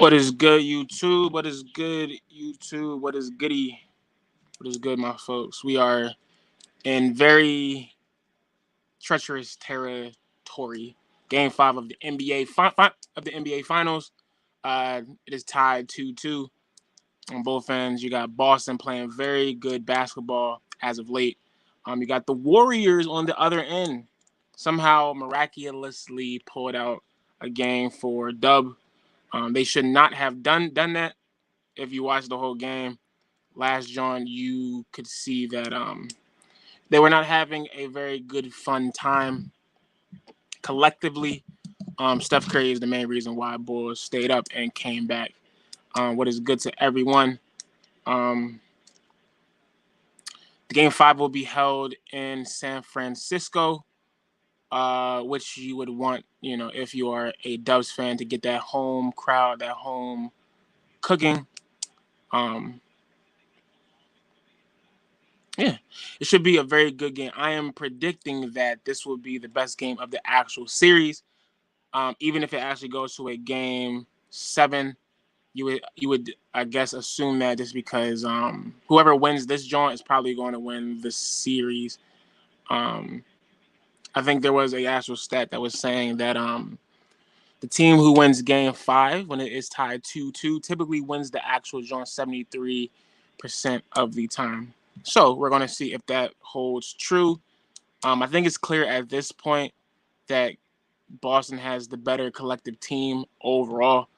What is good, YouTube? What is good, YouTube? What is goody? What is good, my folks? We are in very treacherous territory. Game 5 of the NBA Finals. It is tied 2-2 on both ends. You got Boston playing very good basketball as of late. You got the Warriors on the other end. Somehow miraculously pulled out a game for Dub. They should not have done that. If you watch the whole game last, John, you could see that they were not having a very good fun time collectively. Steph Curry is the main reason why Bulls stayed up and came back. What is good to everyone. Um, the game 5 will be held in San Francisco, which you would want, if you are a Dubs fan, to get that home crowd, that home cooking. Um, Yeah, it should be a very good game. I am predicting that this will be the best game of the actual series. Even if it actually goes to a game 7, you would I guess assume that just because whoever wins this joint is probably going to win the series. Um, I think there was a actual stat that was saying that the team who wins game 5 when it is tied 2-2 typically wins the actual joint 73% of the time. So we're going to see if that holds true. I think it's clear at this point that Boston has the better collective team overall.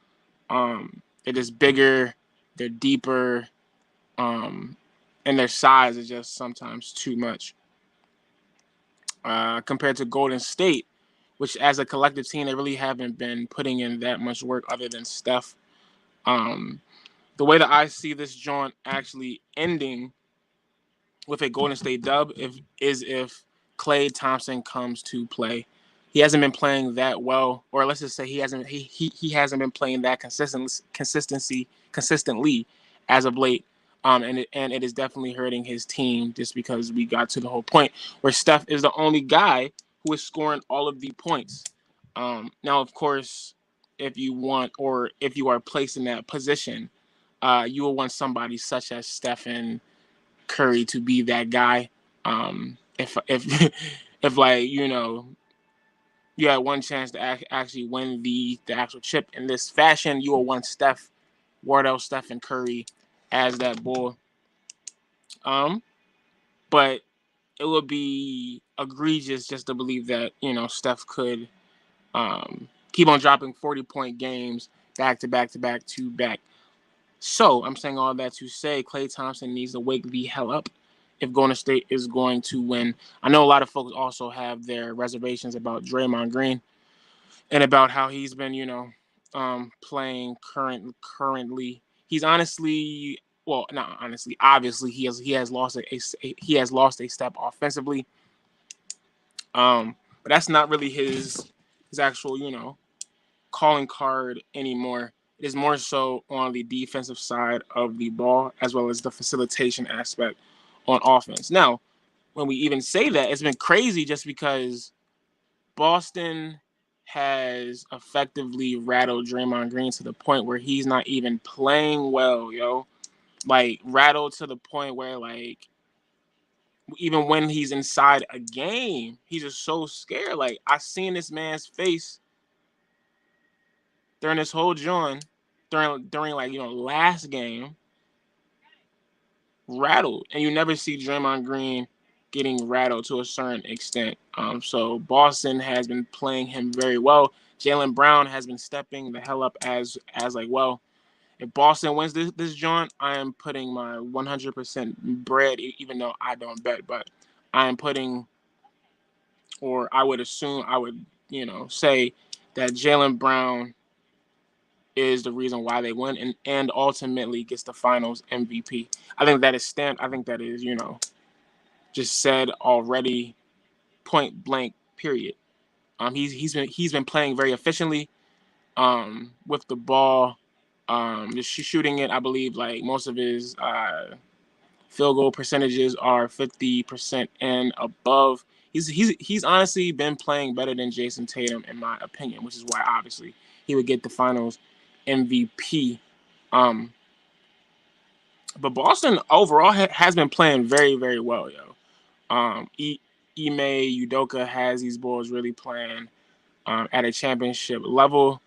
It is bigger, they're deeper, um, and their size is just sometimes too much compared to Golden State, which as a collective team they really haven't been putting in that much work other than Steph. Um, the way that I see this joint actually ending with a Golden State dub if Klay Thompson comes to play. He hasn't been playing that well, or let's just say he hasn't been playing that consistently as of late. And it is definitely hurting his team just because we got to the whole point where Steph is the only guy who is scoring all of the points. Now, of course, if you want or if you are placed in that position, you will want somebody such as Stephen Curry to be that guy. If if like you had one chance to actually win the actual chip in this fashion, you will want Wardell, Stephen Curry as that bull. Um, but it would be egregious just to believe that Steph could keep on dropping 40-point games back to back to back to back. So I'm saying all that to say Klay Thompson needs to wake the hell up if Golden State is going to win. I know a lot of folks also have their reservations about Draymond Green and about how he's been, playing currently. He's honestly, well, not honestly, obviously he has lost he has lost a step offensively. But that's not really his actual, calling card anymore. It is more so on the defensive side of the ball as well as the facilitation aspect on offense. Now, when we even say that, it's been crazy just because Boston has effectively rattled Draymond Green to the point where he's not even playing well, yo. Like rattled to the point where like even when he's inside a game, he's just so scared. Like I seen this man's face during this whole joint, during like last game, rattled, and you never see Draymond Green getting rattled to a certain extent. So Boston has been playing him very well. Jaylen Brown has been stepping the hell up as like well. If Boston wins this joint, I am putting my 100% bread, even though I don't bet, but I am putting, or I would assume, I would say that Jaylen Brown is the reason why they win and ultimately gets the finals MVP. I think that is stamped. I think that is, just said already, point blank, period. He's been playing very efficiently with the ball. Just shooting it, I believe like most of his field goal percentages are 50% and above. He's honestly been playing better than Jason Tatum in my opinion, which is why obviously he would get the finals MVP. Um, but Boston overall has been playing very, very well, yo. Ime Udoka has these Bulls really playing at a championship level.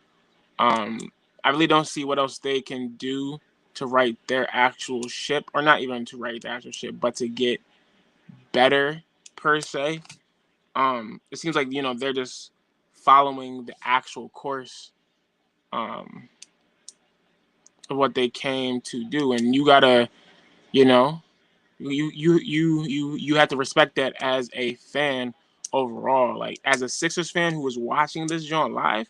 I really don't see what else they can do to right their actual ship, or not even to right the actual ship, but to get better per se. It seems like they're just following the actual course um, of what they came to do, and you gotta, you know, you have to respect that as a fan overall. Like as a Sixers fan who was watching this joint live,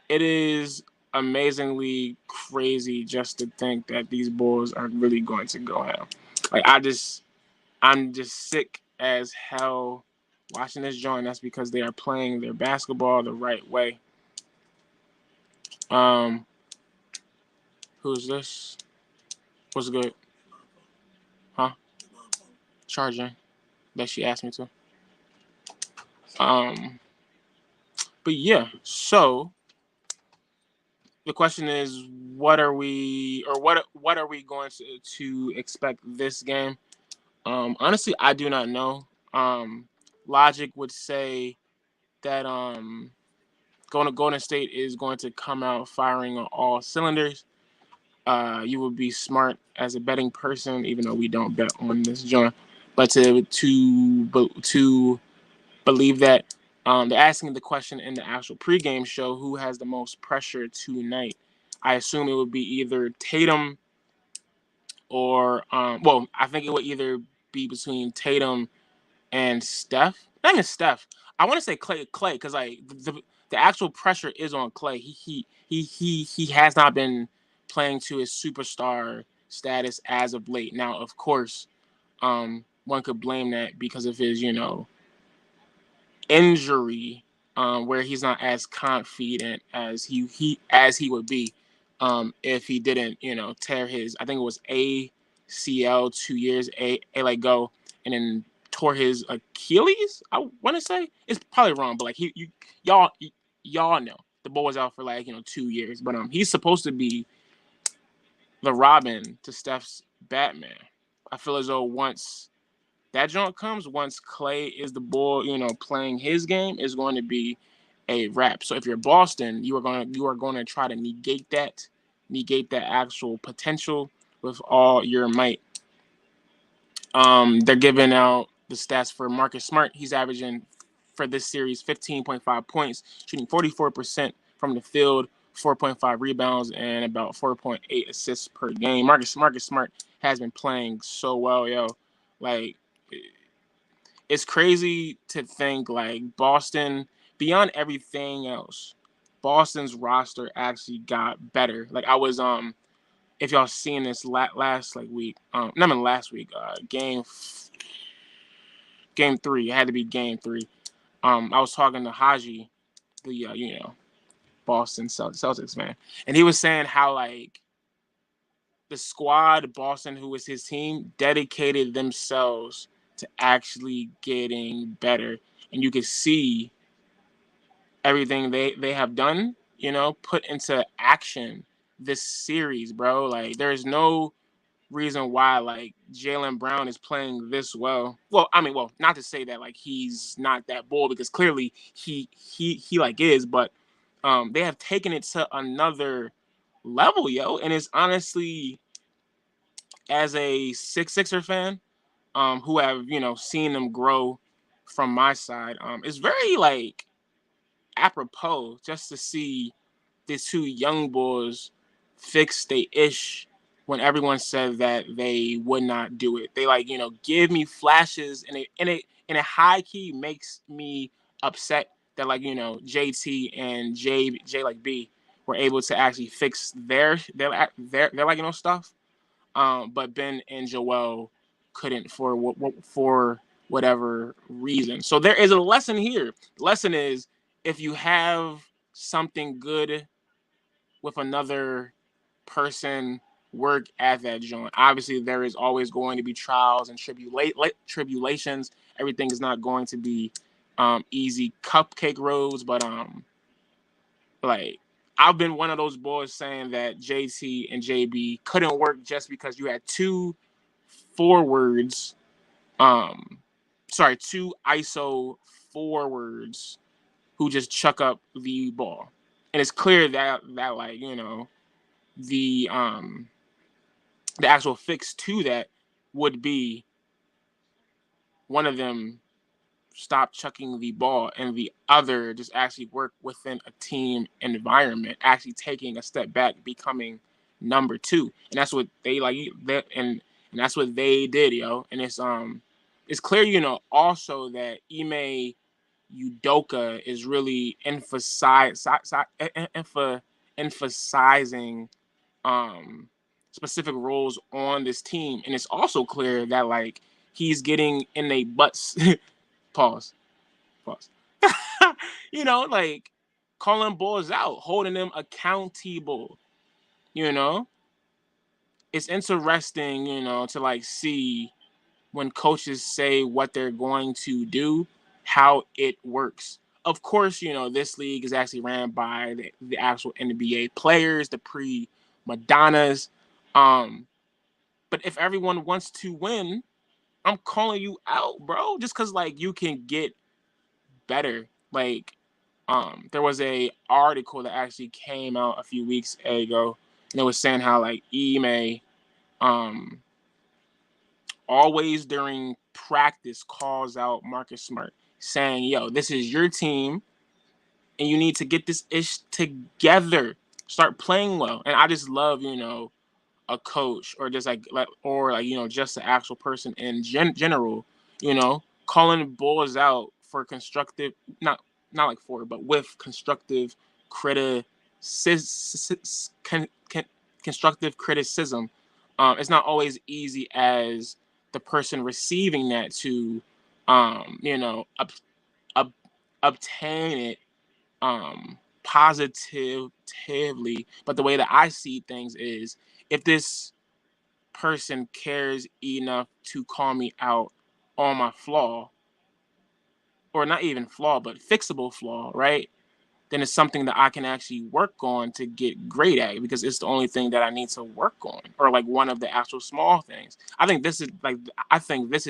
it is amazingly crazy just to think that these Bulls are really going to go ham. Like I'm just sick as hell watching this joint. That's because they are playing their basketball the right way. Um, who's this? What's good? Huh? Charging. That she asked me to. Um, but yeah. So the question is, what are we, or what are we going to expect this game? Honestly, I do not know. Logic would say that Golden State is going to come out firing on all cylinders. You would be smart as a betting person, even though we don't bet on this joint, but to believe that. They're asking the question in the actual pregame show: who has the most pressure tonight? I assume it would be either Tatum or well, I think it would either be between Tatum and Steph. Not even Steph. I want to say Clay, because like the actual pressure is on Clay. He has not been playing to his superstar status as of late. Now, of course, one could blame that because of his injury, where he's not as confident as he would be if he didn't tear his, I think it was ACL 2 years a like go, and then tore his Achilles. I want to say it's probably wrong, but like y'all y'all know the boy was out for like 2 years, but he's supposed to be the Robin to Steph's Batman. I feel as though once that joint comes, once Clay is the ball, playing his game, is going to be a wrap. So if you're Boston, you are going to try to negate that actual potential with all your might. They're giving out the stats for Marcus Smart. He's averaging for this series 15.5 points, shooting 44% from the field, 4.5 rebounds, and about 4.8 assists per game. Marcus Smart has been playing so well, yo. Like it's crazy to think like Boston, beyond everything else, Boston's roster actually got better. Like I was if y'all seen this last like week, not even last week, game 3, it had to be game 3. I was talking to Haji, the Boston Celtics fan, and he was saying how like the squad, Boston, who was his team, dedicated themselves to actually getting better, and you could see everything they have done, put into action this series, bro. Like there's no reason why like Jaylen Brown is playing this well. Well, I mean, not to say that like he's not that bold, because clearly he like is, but they have taken it to another level, yo. And it's honestly, as a Sixer fan, who have seen them grow from my side, it's very like apropos just to see these two young boys fix they ish when everyone said that they would not do it. They like give me flashes, and it high key makes me upset that like JT and J like B were able to actually fix their like stuff. But Ben and Joel couldn't for whatever reason. So there is a lesson here. The lesson is, if you have something good with another person, work at that joint. Obviously, there is always going to be trials and tribulations. Everything is not going to be easy cupcake roads, but like I've been one of those boys saying that JT and JB couldn't work just because you had two forwards, two ISO forwards who just chuck up the ball, and it's clear that like the actual fix to that would be one of them stop chucking the ball and the other just actually work within a team environment, actually taking a step back, becoming number two. And that's what they like that and that's what they did, yo. And it's clear, also that Ime Udoka is really emphasizing specific roles on this team. And it's also clear that like he's getting in a butts pause Pause. Like calling balls out, holding them accountable. You know, it's interesting, to like see when coaches say what they're going to do, how it works. Of course, this league is actually ran by the actual NBA players, the Madonnas. But if everyone wants to win, I'm calling you out, bro. Just because like you can get better. Like there was a article that actually came out a few weeks ago, and it was saying how like Ime always during practice calls out Marcus Smart, saying, "Yo, this is your team, and you need to get this ish together. Start playing well." And I just love, a coach or just just the actual person in general, calling balls out for constructive, not like for, but with constructive criticism. Constructive criticism. It's not always easy as the person receiving that to, ob- obtain it positively. But the way that I see things is, if this person cares enough to call me out on my flaw, or not even flaw, but fixable flaw, right? Then it's something that I can actually work on to get great at, because it's the only thing that I need to work on, or like one of the actual small things. I think this is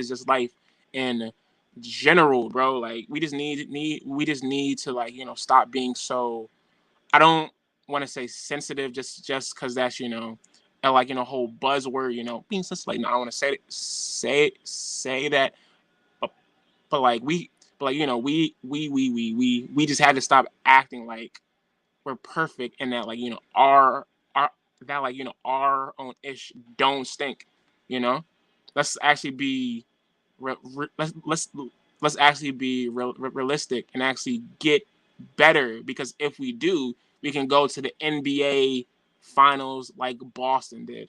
just life in general, bro. Like we just need to like, stop being so, I don't want to say sensitive just because that's, a like, whole buzzword, being sensitive. Like, no, I don't want to say that, but, but like we but like, we just had to stop acting like we're perfect, and that like, our that like, our own ish don't stink, you know. Let's actually be let's actually be realistic and actually get better, because if we do, we can go to the NBA finals like Boston did.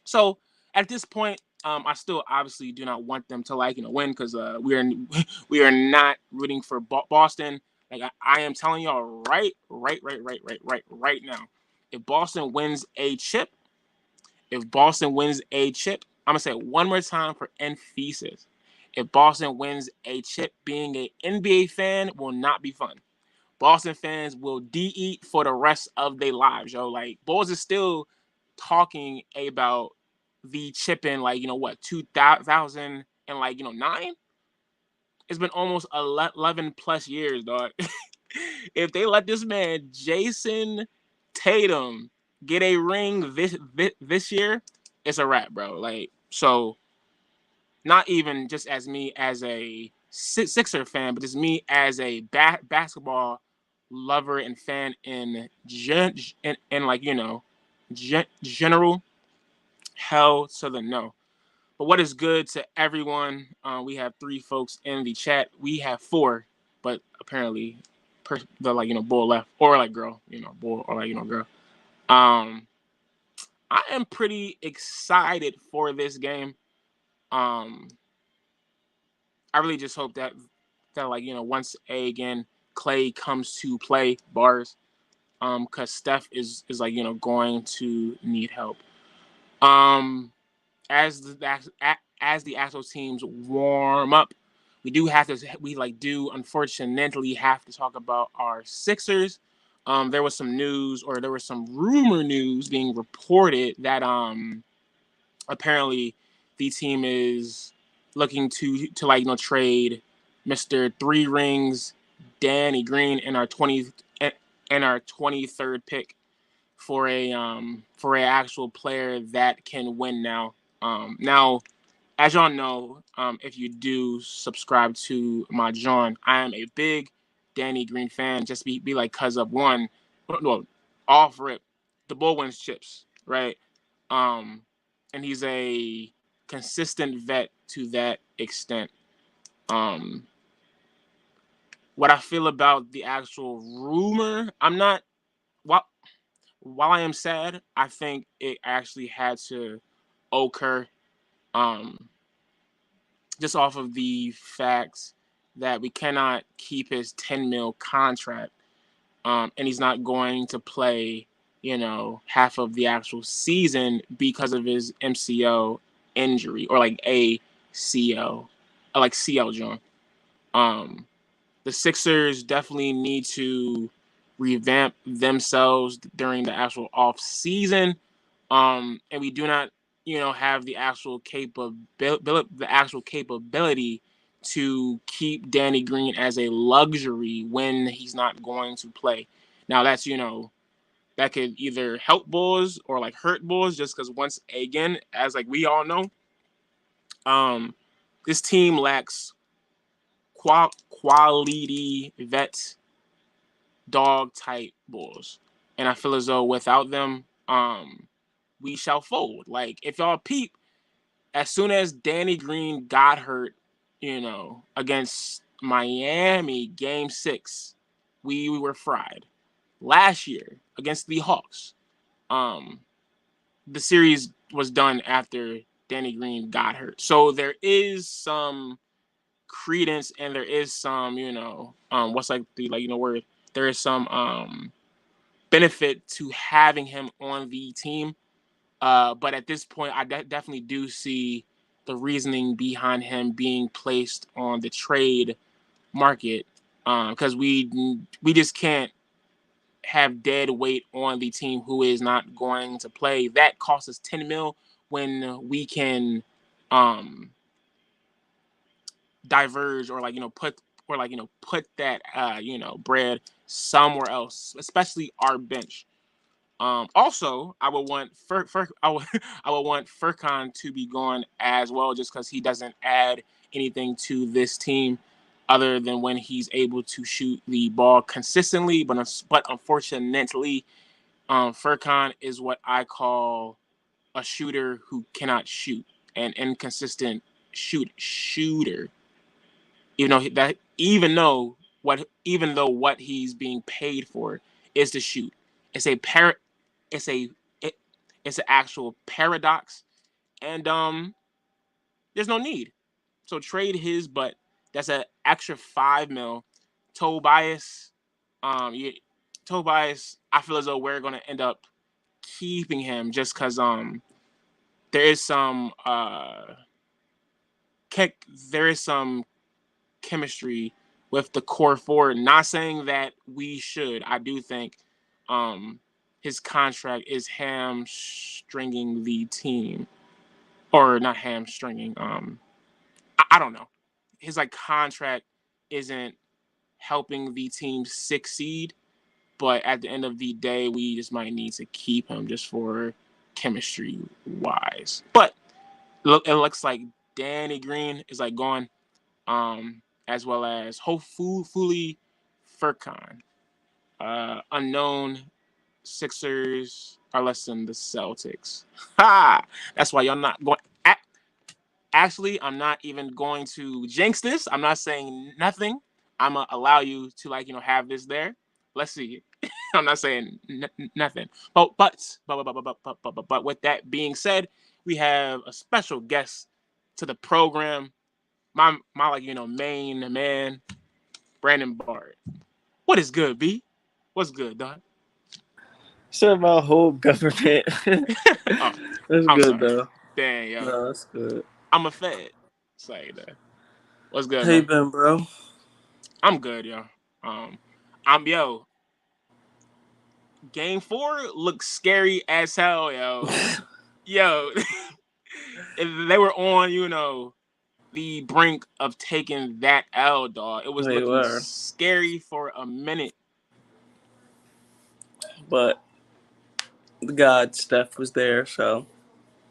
So at this point, I still obviously do not want them to like, win, because we are not rooting for Boston. Like I am telling y'all right now, if Boston wins a chip, I'm gonna say it one more time for emphasis. If Boston wins a chip, being an NBA fan will not be fun. Boston fans will de-eat for the rest of their lives, yo. Like, Bulls is still talking about the chip in, like, what, 2000 and like, 9? It's been almost 11 plus years, dog. If they let this man Jason Tatum get a ring this year, it's a wrap, bro. Like, so not even just as me as a Sixer fan, but just me as a basketball lover and fan in like, general. Hell to the no. But what is good to everyone? We have 3 folks in the chat. We have 4, but apparently, the like, boy left, or like girl, boy, or like, girl. I am pretty excited for this game. Um, I really just hope that like, once again Clay comes to play bars, because Steph is like, going to need help. As the actual teams warm up, we do unfortunately have to talk about our Sixers. there was some news, or there was some rumor news being reported that apparently the team is looking to trade Mr. Three Rings Danny Green and our 23rd pick for a actual player that can win now. Now, as y'all know, if you do subscribe to my John, I am a big Danny Green fan. Just be like, cuz of one, well, off rip, the bull wins chips, right? Um, and he's a consistent vet to that extent. Um, what I feel about the actual rumor, I'm not. While I am sad, I think it actually had to occur. Um, just off of the fact that we cannot keep his 10 mil contract, and he's not going to play, half of the actual season because of his MCO injury, or like ACO, or like CL John. Um, the Sixers definitely need to revamp themselves during the actual off season, and we do not, have the actual capability to keep Danny Green as a luxury when he's not going to play. Now that's, that could either help Bulls or like hurt Bulls, just because once again, as like we all know, um, this team lacks quality vet dog type Bulls, and I feel as though without them, we shall fold. Like, if y'all peep, as soon as Danny Green got hurt, against Miami Game 6, we were fried. Last year against the Hawks, um, the series was done after Danny Green got hurt. So there is some credence, and there is some, what's like the word? There is some benefit to having him on the team. But at this point, I definitely do see the reasoning behind him being placed on the trade market, because we just can't have dead weight on the team who is not going to play. That costs us 10 mil when we can diverge, or put that bread somewhere else, especially our bench. Also, I would want I would want Furkan to be gone as well, just because he doesn't add anything to this team other than when he's able to shoot the ball consistently. But unfortunately, Furkan is what I call a shooter who cannot shoot, an inconsistent shooter. Even though what he's being paid for is to shoot, it's a par- it's a it, it's an actual paradox, and there's no need. So trade his, but that's an extra 5 mil. Tobias, yeah, Tobias, I feel as though we're gonna end up keeping him, just because there is some there is some chemistry with the core forward. Not saying that we should. I do think um, his contract is hamstringing the team, or not hamstringing. I don't know. His contract isn't helping the team succeed, but at the end of the day, we just might need to keep him just for chemistry wise. But it looks like Danny Green is gone, as well as hopefully Furkan. Unknown Sixers are less than the Celtics. Ha! That's why y'all not going. Actually, I'm not even going to jinx this. I'm not saying nothing. I'm gonna allow you to have this there. Let's see. I'm not saying nothing. But with that being said, we have a special guest to the program. My main man, Brandon Bard. What is good, B? What's good, Don? Said my whole government. Oh, That's I'm good sorry. though. Dang, yo. No, that's good. I'm a fed. Say that. What's good, How you man? been, bro? I'm good, yo. Um, I'm yo. Game 4 looks scary as hell, yo. Yo, if they were on, the brink of taking that L, dog. It was They looking were. scary for a minute. But God, Steph was there, so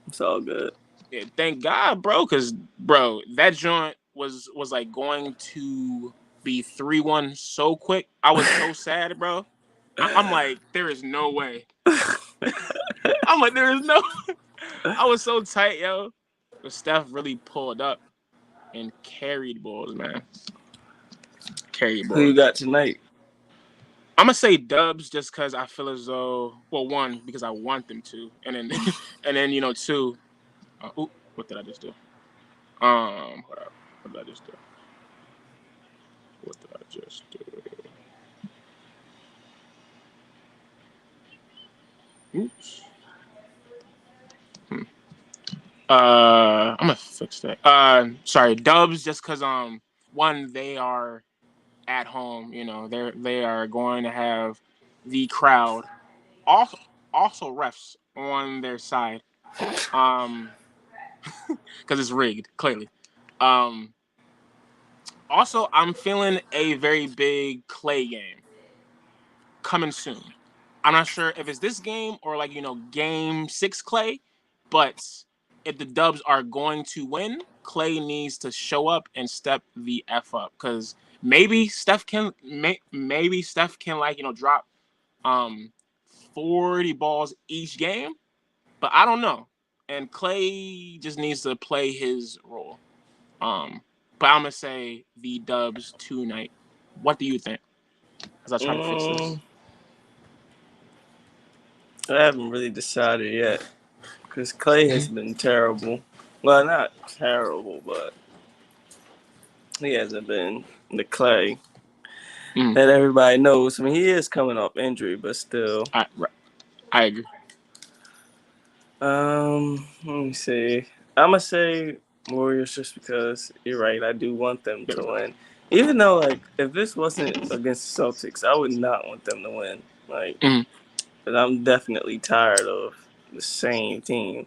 it's all good. Yeah, thank God, bro, because, bro, that joint was like going to be 3-1 so quick. I was so sad, bro. I'm like, there is no way. I'm like, there is no. I was so tight, yo. But Steph really pulled up and carried balls, man. Carried Who you balls. got tonight? I'm gonna say Dubs just because I feel as though, well, one, because I want them to, and then and then two. What did I just do? Hold up. What did I just do? What did I just do? Oops. I'm gonna fix that. Sorry, Dubs, just because one, they are at home. They are going to have the crowd, also refs on their side, because it's rigged clearly. Also, I'm feeling a very big Clay game coming soon. I'm not sure if it's this game or game 6 Clay, but if the Dubs are going to win, Clay needs to show up and step the F up, because maybe Steph can drop 40 balls each game, but I don't know. And Clay just needs to play his role. But I'm gonna say the Dubs tonight. What do you think? As I try to fix this. I haven't really decided yet because Clay has been terrible. Well, not terrible, but he hasn't been the Clay that everybody knows. I mean, he is coming off injury, but still. I agree. Let me see. I'm gonna say Warriors just because you're right. I do want them to win, even though if this wasn't against the Celtics, I would not want them to win. But I'm definitely tired of the same team.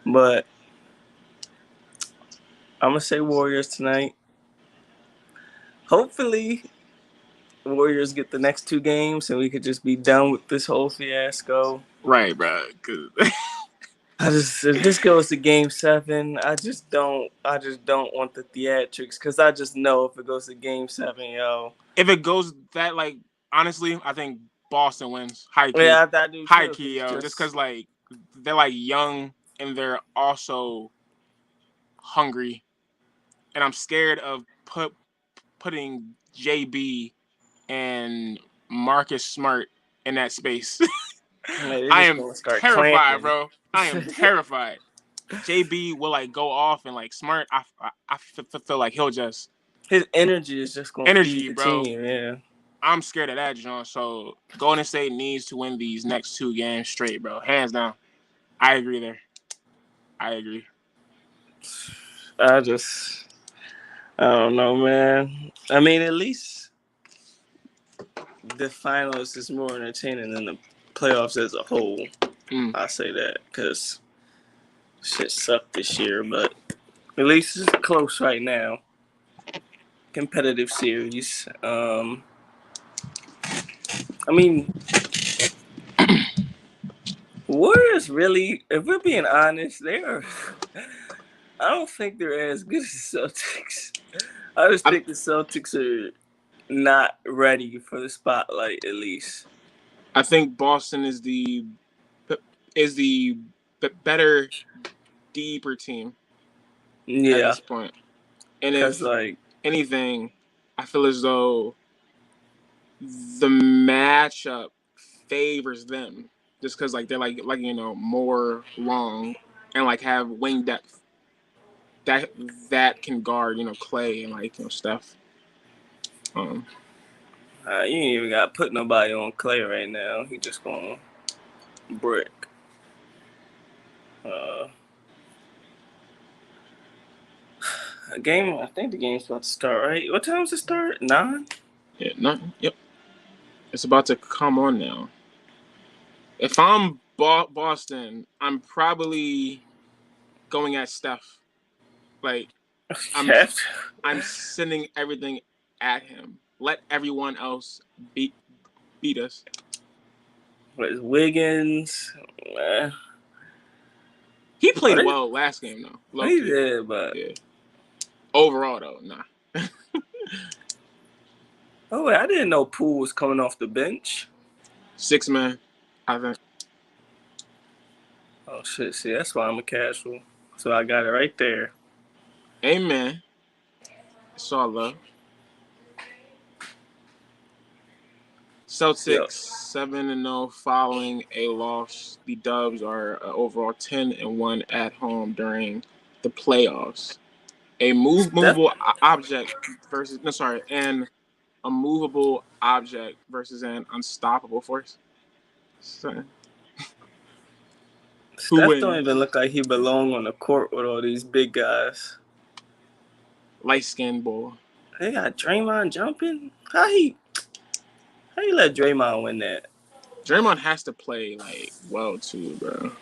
But I'm gonna say Warriors tonight. Hopefully, Warriors get the next 2 games and we could just be done with this whole fiasco. Right, bro. If this goes to Game 7, I just don't want the theatrics because I just know if it goes to Game 7, yo. If it goes that, honestly, I think Boston wins. High key. Yeah, I do too. High key, yo. Just because they're young and they're also hungry, and I'm scared of putting JB and Marcus Smart in that space. I am terrified, bro. I am terrified. JB will go off, and Smart, I feel like he'll just, his energy is just going to feed the bro. team. Yeah, I'm scared of that, John. So Golden State needs to win these next 2 games straight, bro. Hands down. I agree there. I agree. I don't know, man. I mean, at least the finals is more entertaining than the playoffs as a whole. I say that because shit sucked this year, but at least it's close right now. Competitive series. I mean, Warriors really, if we're being honest, I don't think they're as good as the Celtics. I just think the Celtics are not ready for the spotlight, at least. I think Boston is the better, deeper team. Yeah. At this point. And if anything, I feel as though the matchup favors them, just because they're more long and have wing depth that can guard Clay and Steph. You ain't even got to put nobody on Clay right now. He just gonna brick. I think the game's about to start, right? What time does it start? 9? Yeah, 9. Yep. It's about to come on now. If I'm Boston, I'm probably going at Steph. Like I'm Kev, I'm sending everything at him. Let everyone else beat us. with Wiggins, man. He played well last game though. Low He key. did, but Yeah. Overall though, nah. oh wait, I didn't know Poole was coming off the bench. 6-man, I think. Oh shit! See, that's why I'm a casual. So I got it right there. Amen. It's all love. Yo, Celtics 7-0 following a loss. The Dubs are overall 10-1 at home during the playoffs. A Steph, movable object versus and a movable object versus an unstoppable force. So, who Steph don't wins? even look like he belong on the court with all these big guys. Light skinned boy. They got Draymond jumping. How you let Draymond win that? Draymond has to play like well too, bro.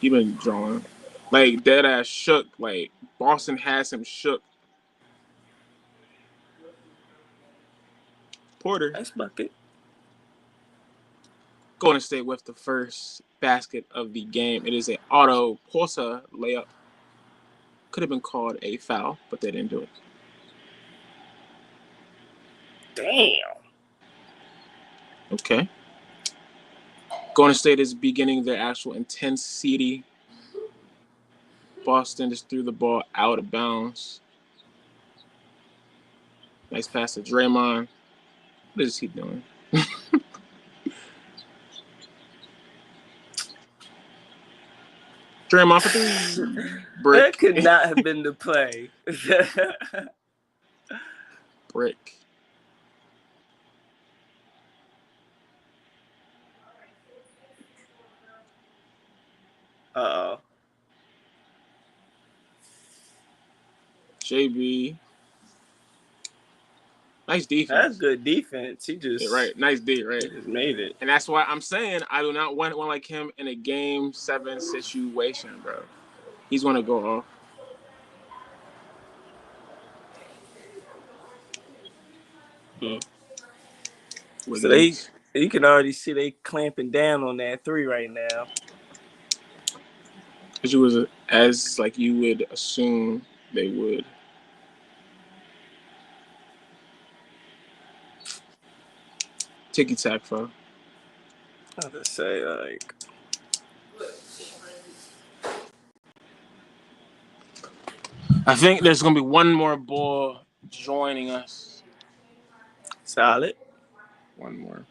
He been drawing like dead ass shook. Like Boston has him shook. Porter. Nice bucket. Golden State with the first basket of the game. It is an auto Porta layup. Could have been called a foul, but they didn't do it. Damn. Okay. Golden State is beginning their actual intensity. Boston just threw the ball out of bounds. Nice pass to Draymond. What is he doing? Draymond for three. Brick. That could not have been the play. Brick. Uh-oh. JB. Nice defense. That's good defense. He just right. Nice D, right? He just made it. And that's why I'm saying I do not want one like him in a game 7 situation, bro. He's gonna go off. So you can already see they clamping down on that 3 right now. Which was as like you would assume they would. Ticky tack, bro. I have to say, like, I think there's gonna be one more ball joining us. solid. One more.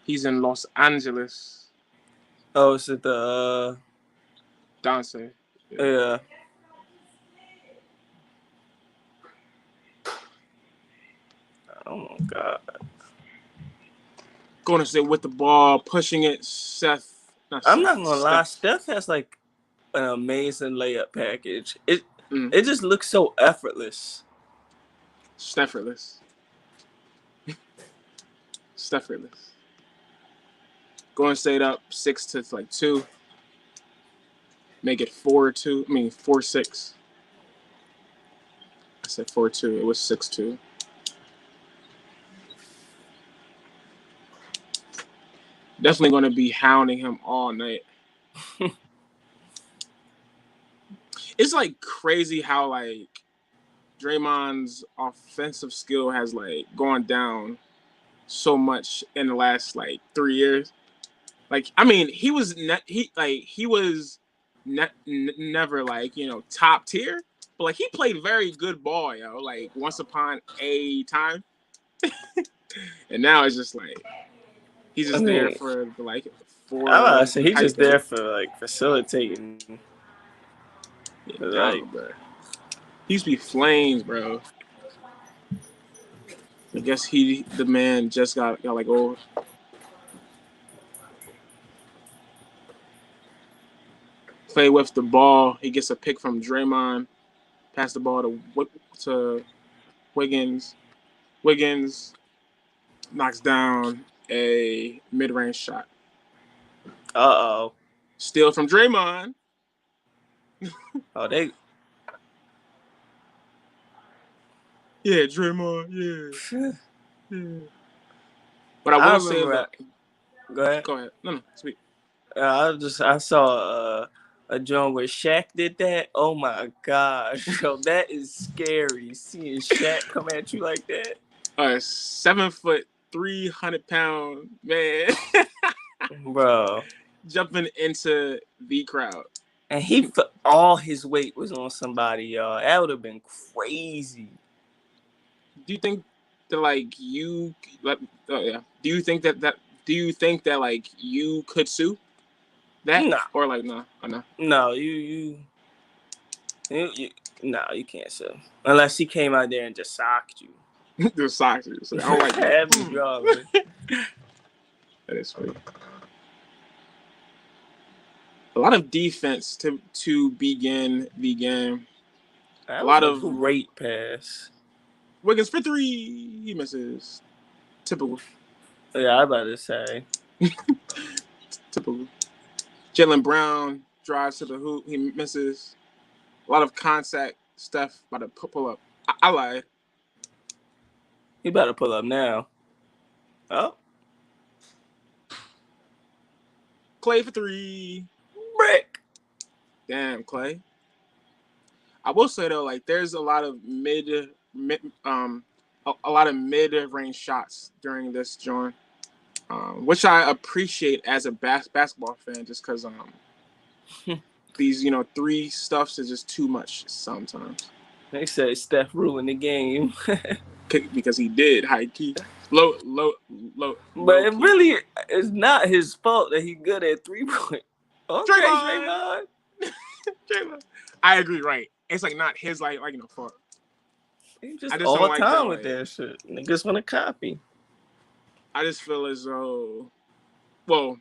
He's in Los Angeles. Oh, is it the Dance. yeah. Oh my god. Going to stay with the ball, pushing it. Seth. I'm not gonna lie. Steph has like an amazing layup package. It just looks so effortless. Steffortless. Steffortless. Going State up 6-2. Make it 4-2. I mean 4-6. I said 4-2. It was 6-2. Definitely going to be hounding him all night. It's like crazy how like Draymond's offensive skill has like gone down so much in the last like 3 years. Like I mean, he was never like, you know, top tier, but like he played very good ball, yo. Like once upon a time. And now it's just like he's just there for like I say he's just there for like facilitating. Yeah, like, bro. He used to be Flames, bro. I guess the man just got like old. Play with the ball. He gets a pick from Draymond. Pass the ball to Wiggins. Wiggins knocks down a mid-range shot. Uh-oh. Steal from Draymond. Oh, they... Yeah, Draymond. Yeah. But I I will say remember... that. Go ahead. Go ahead. No, sweet. I saw a joint where Shaq did that. Oh my gosh, yo, that is scary. Seeing Shaq come at you like that, 7 foot, 300-pound man bro. jumping into the crowd. And all his weight was on somebody, y'all. That would have been crazy. Do you think that like you like? Oh yeah. Do you think that Do you think that like you could sue that Nah. or like no? No. No, you no, you can't sue unless he came out there and just socked you. The socks. So I don't like that. Heavy drama. That is sweet. A lot of defense to begin the game. That A lot was of great pass. Wiggins for 3. He misses. Typical. Yeah, I about to say. Typical. Jaylen Brown drives to the hoop. He misses. A lot of contact stuff. About to pull up. I lied. He about to pull up now. Oh. Clay for 3. Brick. Damn, Clay. I will say though, like there's a lot of a lot of mid-range shots during this joint, which I appreciate as a basketball fan, just because these 3 stuffs is just too much sometimes. They said Steph ruined the game. Because he did high key, low. But it really is not his fault that he good at 3-point. Okay, Draymond. Draymond. I agree. Right. It's like not his fault. He just I just all don't like time that, with that shit. Niggas want to copy. I just feel as though, well,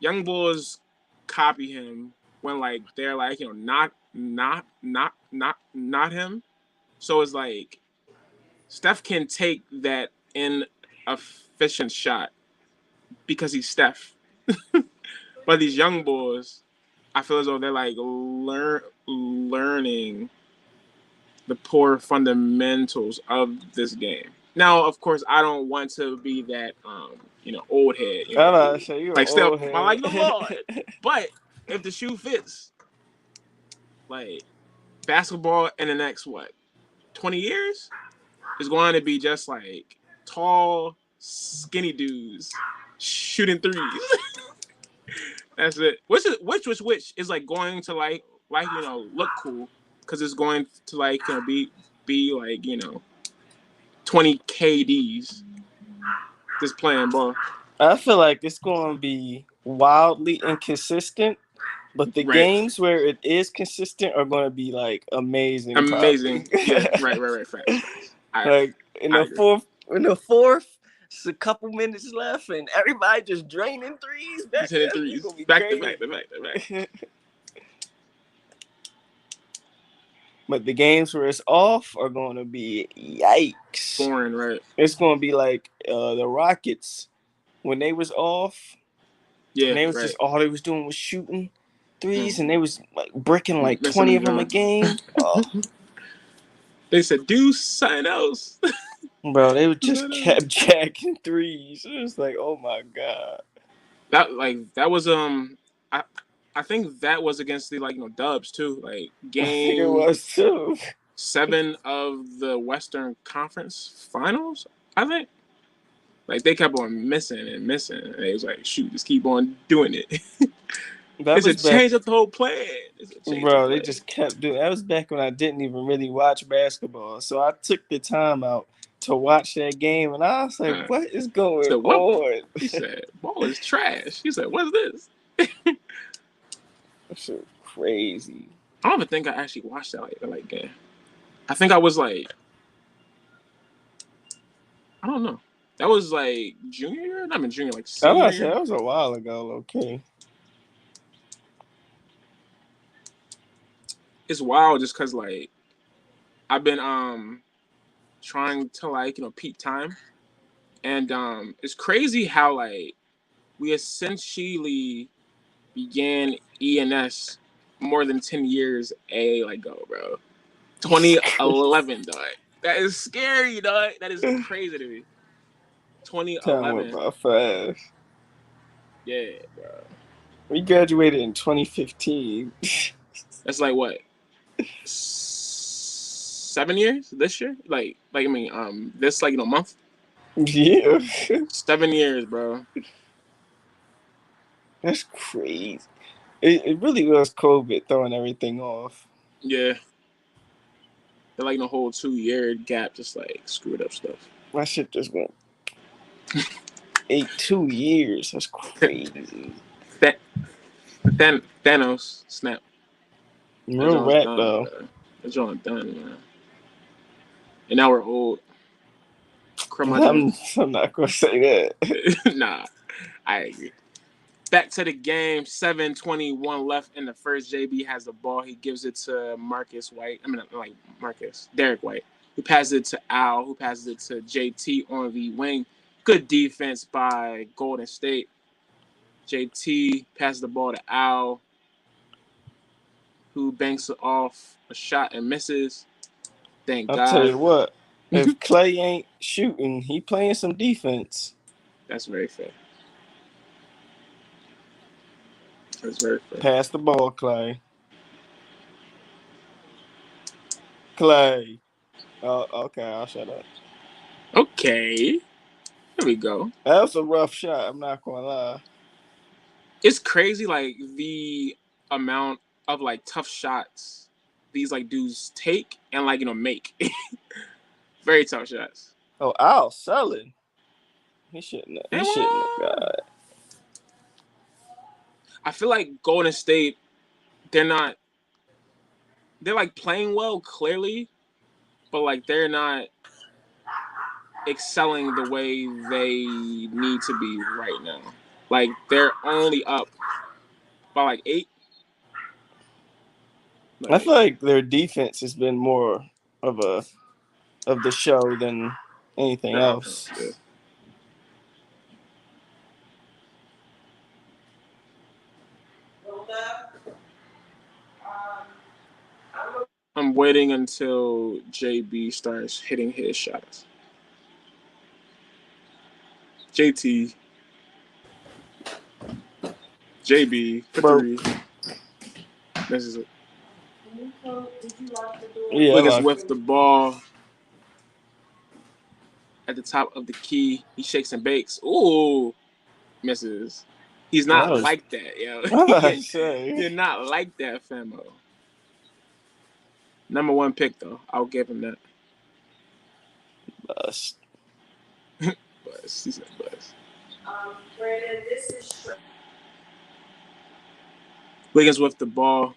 young boys copy him when like they're like not him. So it's like Steph can take that inefficient shot because he's Steph. But these young boys, I feel as though they're like learning the poor fundamentals of this game. Now, of course, I don't want to be that old head. I'm not sure you're like still I like the Lord. But if the shoe fits, like basketball in the next 20 years is going to be just like tall, skinny dudes shooting threes. That's it. Which is like going to like look cool because it's going to like be like 20 KDs just playing ball. I feel like it's going to be wildly inconsistent, but the games where it is consistent are going to be like amazing. Yeah, right. Like in the fourth, it's a couple minutes left, and everybody just draining threes. Back to back. But the games where it's off are going to be yikes. Boring, right? It's going to be like the Rockets when they was off. Yeah, and they was just all they was doing was shooting threes, and they was like bricking like 20 of them a game. Oh. They said do something else, bro. They just kept jacking threes. It was like, oh my god. That was I think that was against the Dubs too. Like game it was too. 7 of the Western Conference Finals, I think. Like they kept on missing. And it was like, shoot, just keep on doing it. It's a change up the whole plan. Bro, they just kept doing. That was back when I didn't even really watch basketball, so I took the time out to watch that game, and I was like, "What is going on?" He said, "Ball is trash." He said, "What's this?" That shit crazy. I don't even think I actually watched that game. I think I was like, I don't know. That was like junior year. Not even junior, like senior year. That was a while ago. Okay. It's wild just because like I've been trying to peak time, and it's crazy how like we essentially began ENS more than 10 years ago, bro. 2011, dog. That is scary, dog. That is crazy to me. Time went 2011. by fast. Yeah, bro. We graduated in 2015. That's like what? 7 years this year? This month. Yeah. 7 years, bro. That's crazy. It really was COVID throwing everything off. Yeah. They're like in a whole 2 year gap, just like screwed up stuff. My shit just went 2 years. That's crazy. Thanos snap. That Real John's rap done, though. bro. That John's done, man. And now we're old. I'm, Curmudgeon. I'm not gonna say that. Nah, I agree. Back to the game. 7:21 left in the first. JB has the ball. He gives it to Marcus White. I mean, like Marcus. Derek White. Who passes it to Al. Who passes it to JT on the wing. Good defense by Golden State. JT passes the ball to Al, who banks it off a shot and misses. Thank I'll tell you God. what. If Clay ain't shooting, he playing some defense. That's very fair. That's very fair. Pass the ball, Clay. Clay. Oh, okay, I'll shut up. Okay. Here we go. That was a rough shot, I'm not gonna lie. It's crazy, like, the amount of, like, tough shots these, like, dudes take and, like, make. Very tough shots. Oh, Al selling. He shouldn't have got. I feel like Golden State, they're like playing well, clearly, but like they're not excelling the way they need to be right now. Like they're only up by like 8. I feel like their defense has been more of the show than anything else. Offense, yeah. I'm waiting until JB starts hitting his shots. JT. JB for 3. This is it. Yeah, Wiggins with the ball at the top of the key. He shakes and bakes. Ooh, misses. He's not like that, yo. You're not like that, Famo. Number 1 pick, though. I'll give him that. Bust. Bust. He said bust. Brandon, this is Wiggins with the ball,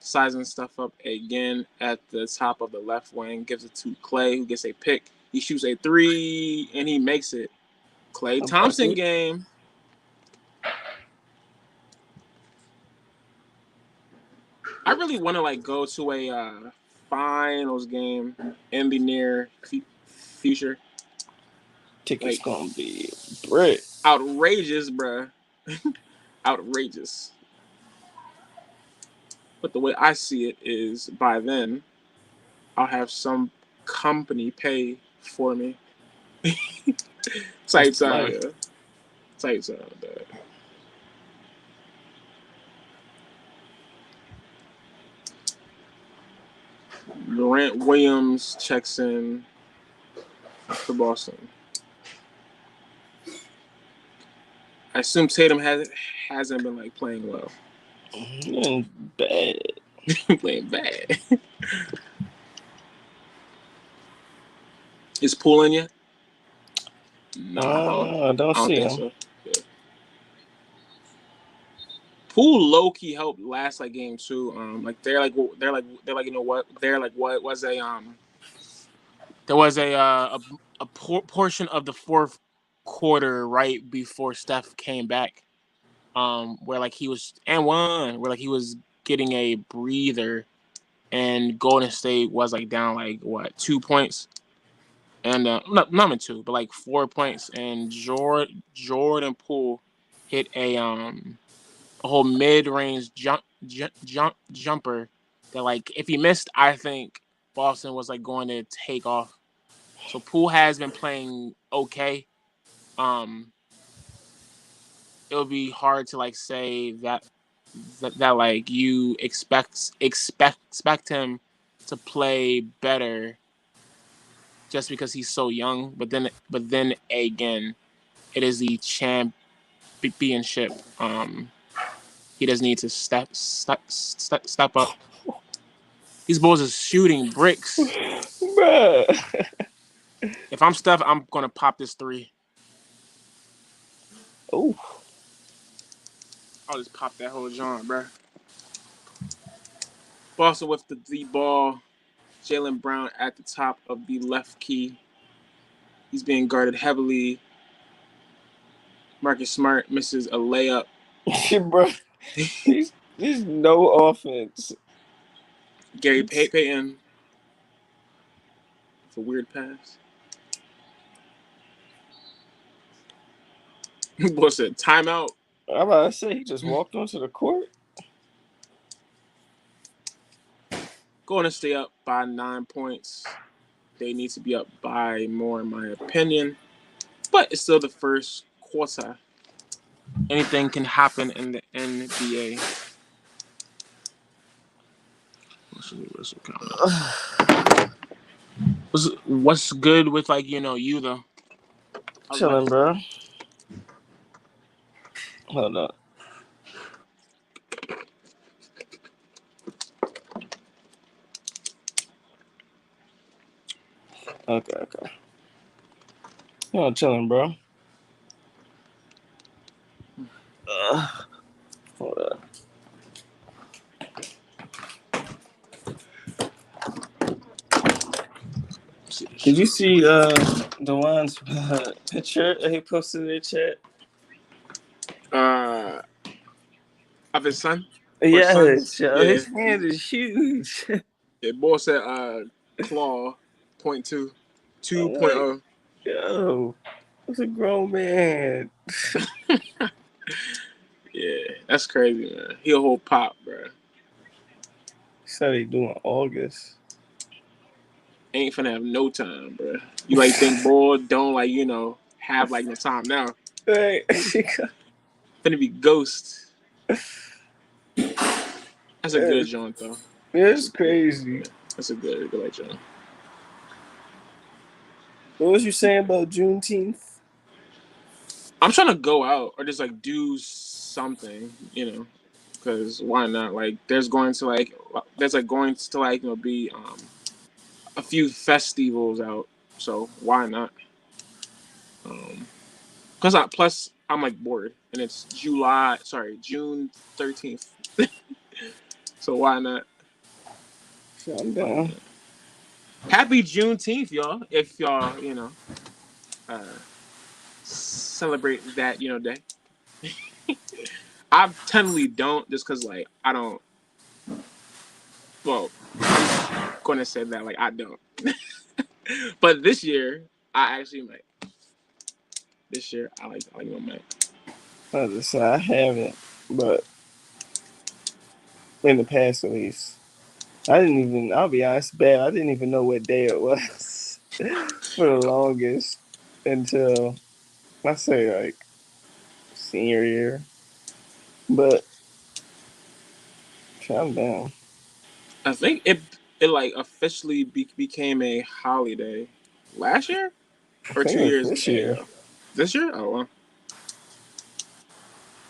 sizing stuff up again at the top of the left wing. Gives it to Clay, who gets a pick. He shoots a 3, and he makes it. Klay Thompson game. I really want to like go to a finals game in the near future. Ticket's gonna be brick. Outrageous, bruh. Outrageous. But the way I see it is by then, I'll have some company pay for me. Tight time, yeah. Tight time, dog. Grant Williams checks in for Boston. I assume Tatum hasn't been like playing well. Bad. Playing bad. Is Poole in yet? No, I don't see him. So. Yeah. Poole low key helped last like game 2. Like they're like you know what was a there was a portion of the fourth quarter right before Steph came back, where like he was where like he was getting a breather, and Golden State was like down like 2 points, and not even 2, but like 4 points, and Jordan Poole hit a whole mid-range jumper that, like, if he missed, I think Boston was like going to take off. So Poole has been playing okay. Um, it would be hard to like say that like you expect him to play better just because he's so young. But then again, it is the championship. He does need to step up. These boys are shooting bricks. Bruh. If I'm Steph, I'm gonna pop this three. Oh, I'll just pop that whole John, bro. Also with the ball, Jaylen Brown at the top of the left key. He's being guarded heavily. Marcus Smart misses a layup. bro. There's no offense. Gary Payton with a weird pass. Boy said timeout. I'm about to say he just walked onto the court. Going to stay up by 9 points. They need to be up by more, in my opinion. But it's still the first quarter. Anything can happen in the NBA. What's good with like you though? Chilling, bro. Hold on. Okay. Chilling, bro. Hold on. Did you see Dewan's picture that he posted in the chat? Of his son? Yes, yo, Yeah. his hand is huge. Yeah, boy said claw 0.2, I'm like, 2.0. yo, that's a grown man. Yeah, that's crazy, man. He a whole pop, bro. He said he doing August. Ain't finna have no time, bro. You like think boy don't like have like no time now. Right. Finna be ghost. That's a good joint though. It's crazy. That's a good like joint. What was you saying about Juneteenth? I'm trying to go out or just like do something, because why not? Like there's going to be a few festivals out, so why not? Plus I'm like bored, and it's June 13th, so why not? I'm down. Happy Juneteenth, y'all! If y'all uh, celebrate that day. I technically don't, just because like I don't. Well, I'm gonna say that like I don't. But this year I actually might. This year I like my mic. I haven't, but in the past at least. I'll be honest, bad. I didn't even know what day it was for the longest until I say like senior year. But calm down. I think it like officially became a holiday last year I or think two it was years this year. ago. This year? Oh well.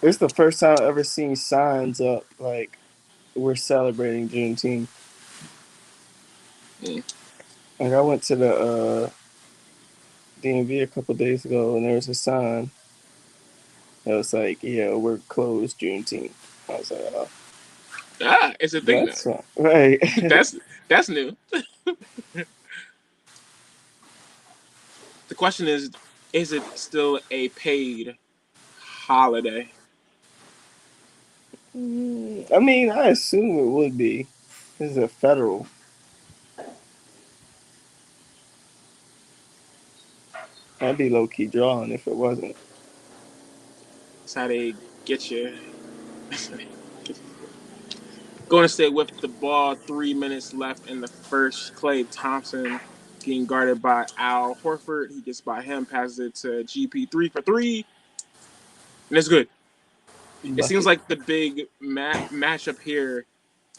It's the first time I've ever seen signs up like we're celebrating Juneteenth. Mm. Like I went to the DMV a couple days ago and there was a sign that was like, "Yeah, we're closed Juneteenth." I was like, "Oh, It's a thing now. that's right." That's new. The question is it still a paid holiday? I mean, I assume it would be. This is a federal. I'd be low key drawing if it wasn't. That's how they get you. Golden State with the ball, 3 minutes left in the first. Klay Thompson getting guarded by Al Horford. He gets by him, passes it to GP3 for three, and it's good. It seems Bucket. like the big matchup here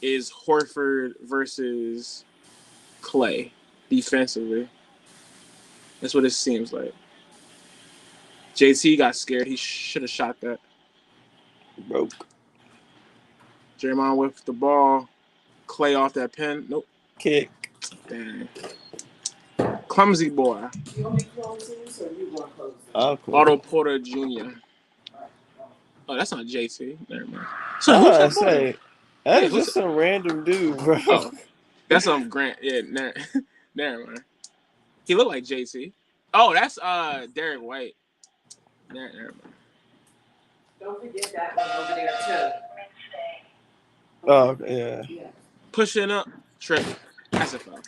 is Horford versus Klay defensively. That's what it seems like. JT got scared. He should have shot that. Broke. Draymond with the ball. Klay off that pin. Nope. Kick. Dang. Clumsy boy. You want me to close this or you want to close this? Otto Porter Jr. Oh, that's not JT. Never mind. So So who's I that say, that's who's just some random dude, bro. Oh, that's Grant. Yeah, never mind. He looked like JT. Oh, that's Derek White. Never mind. Don't forget that one over there too. Oh yeah. Yeah. Pushing up, trip. That's a foul.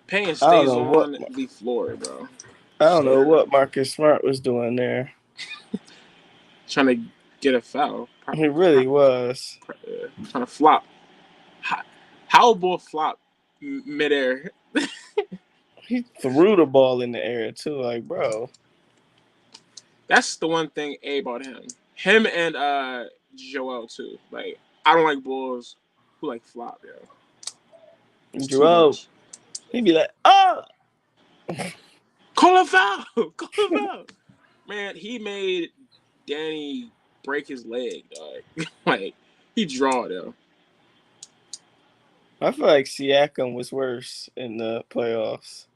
Payne stays on the floor, bro. I don't know what Marcus Smart was doing there. Trying to get a foul. He really was. Trying to flop. How ball flop midair? He threw the ball in the air too, like bro. That's the one thing about him. Him and Joel too. Like I don't like bulls who like flop, yo. Joel, he'd be like, oh, call a foul, call a foul. Man, he made Danny break his leg, dog. Like he draw though. I feel like Siakam was worse in the playoffs.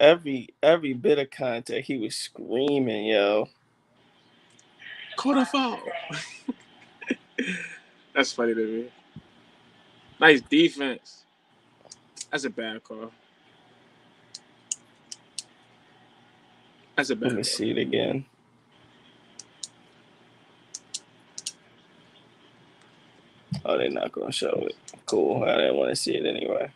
Every bit of contact, he was screaming, yo. Call a foul. That's funny to me. Nice defense. That's a bad call. That's a bad Let me see it again. Oh, they're not going to show it. Cool. I didn't want to see it anyway.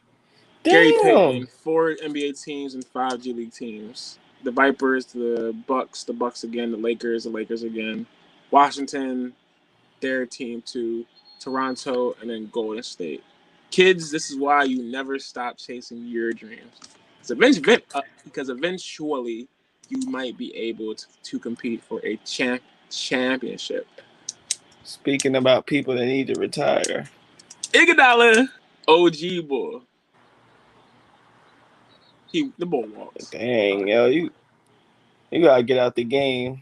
Gary Payton, 4 NBA teams and 5 G League teams. The Vipers, the Bucks again, the Lakers again. Washington, their team too. Toronto, and then Golden State. Kids, this is why you never stop chasing your dreams. Because eventually you might be able to compete for a championship. Speaking about people that need to retire. Iguodala, OG boy. The ball walks. Dang, yo, you gotta get out the game.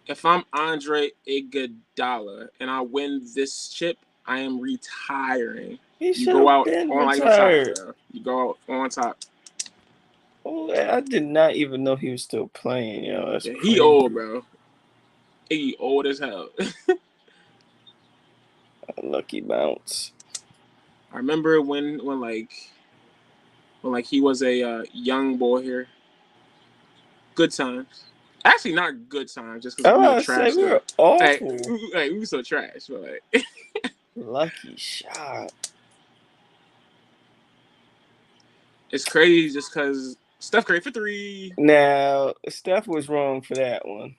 If I'm Andre Iguodala and I win this chip, I am retiring. You go out on like top, bro. You go out on top. Oh, I did not even know he was still playing, yo. That's crazy. He old, bro. He old as hell. Lucky bounce. I remember when he was a young boy here. Good times. Actually, not good times, just because we were trash. We were awful. We were so trash, but like. Lucky shot. It's crazy just because Steph Curry for 3. Now, Steph was wrong for that one.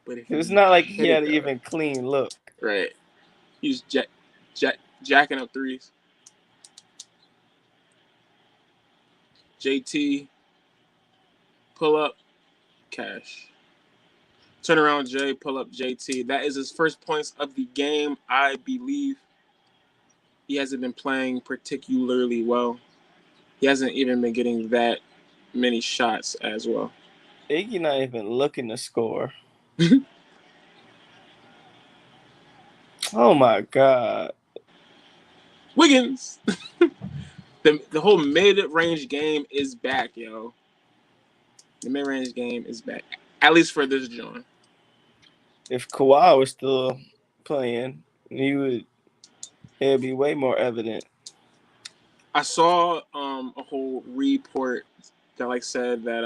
But it was not like he had an even clean look. Right. He was jacking up 3s. JT, pull up, cash. Turn around, Jay, pull up, JT. That is his first points of the game, I believe. He hasn't been playing particularly well. He hasn't even been getting that many shots as well. Iggy not even looking to score. Oh, my God. Wiggins. The whole mid-range game is back, yo. The mid-range game is back. At least for this joint. If Kawhi was still playing, it'd be way more evident. I saw a whole report that said that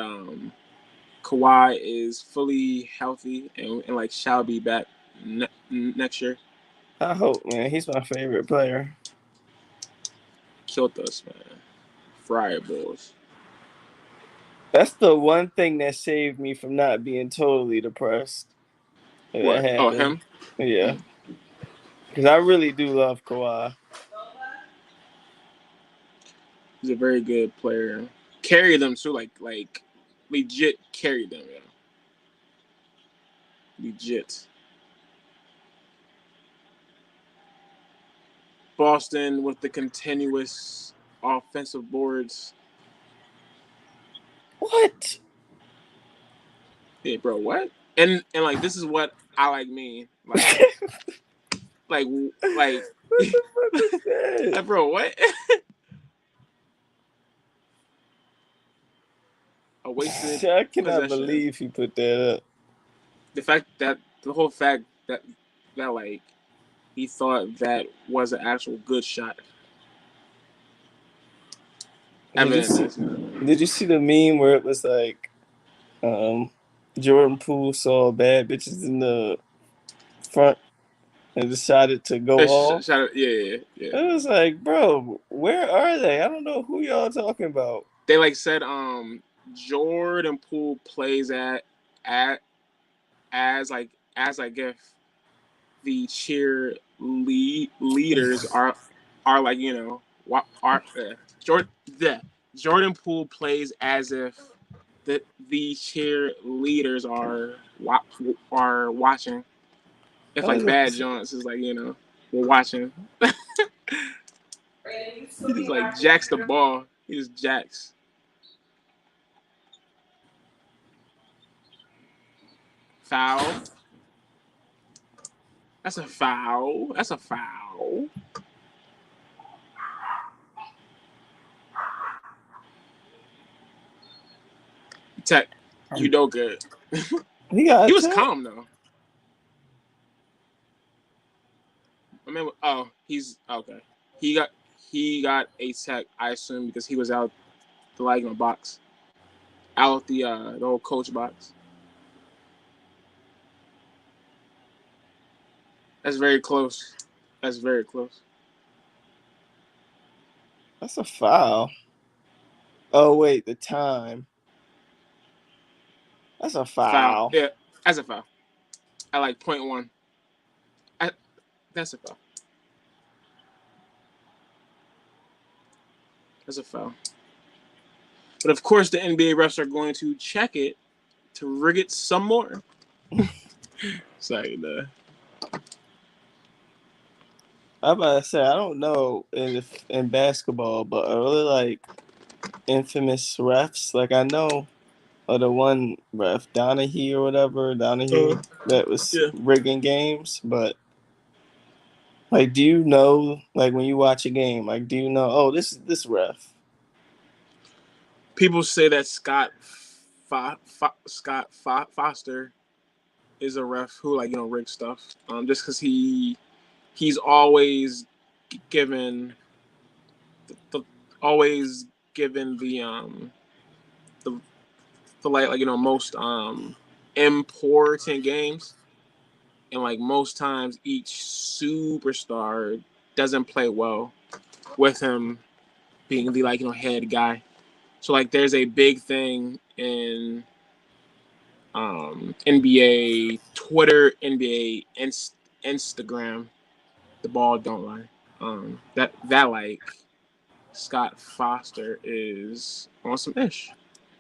Kawhi is fully healthy and shall be back next year. I hope, man. He's my favorite player. Killed us, man. Friar Bulls. That's the one thing that saved me from not being totally depressed. If that What? Oh, happened. him? Yeah. Because I really do love Kawhi. He's a very good player. Carry them too, like legit carry them, yeah. Legit. Boston with the continuous offensive boards. What? Yeah, bro, what? And like this is what I like mean. Like like What the fuck was that? like bro, what? A wasted I cannot possession. believe he put that up. The whole fact that like he thought that was an actual good shot. Did you Evident see? as, you know. Did you see the meme where it was like, Jordan Poole saw bad bitches in the front and decided to go off? Shout out, yeah. It was like, bro, where are they? I don't know who y'all talking about. They like said Jordan Poole plays at as like if the leaders are like, you know, what are Jordan Poole plays as if the cheerleaders are watching. If I like was Bad Jones is like, you know, we're watching. He just like jacks the ball. He just jacks. Foul. That's a foul. That's a foul. Tech, you know good. he got He was attacked. calm though. I mean, oh, he's okay. He got a tech, I assume, because he was out the like in the box, out the old coach box. That's very close. That's very close. That's a foul. Oh wait, the time. That's a Foul. foul. Yeah, that's a foul. I like .1. That's a foul. That's a foul. But of course, the NBA refs are going to check it to rig it some more. Sorry, I'm about to say I don't know in basketball, but are really like infamous refs. Like I know of the one ref Donahue or whatever Donahue that was yeah. rigging games, but like, do you know like when you watch a game, like do you know? Oh, this ref. People say that Foster is a ref who like, you know, rigs stuff. Just because he's always given the always given the like, you know, most important games, and like most times each superstar doesn't play well with him being the like, you know, head guy. So like there's a big thing in NBA Twitter, NBA Instagram. The ball don't lie. That like Scott Foster is on some ish,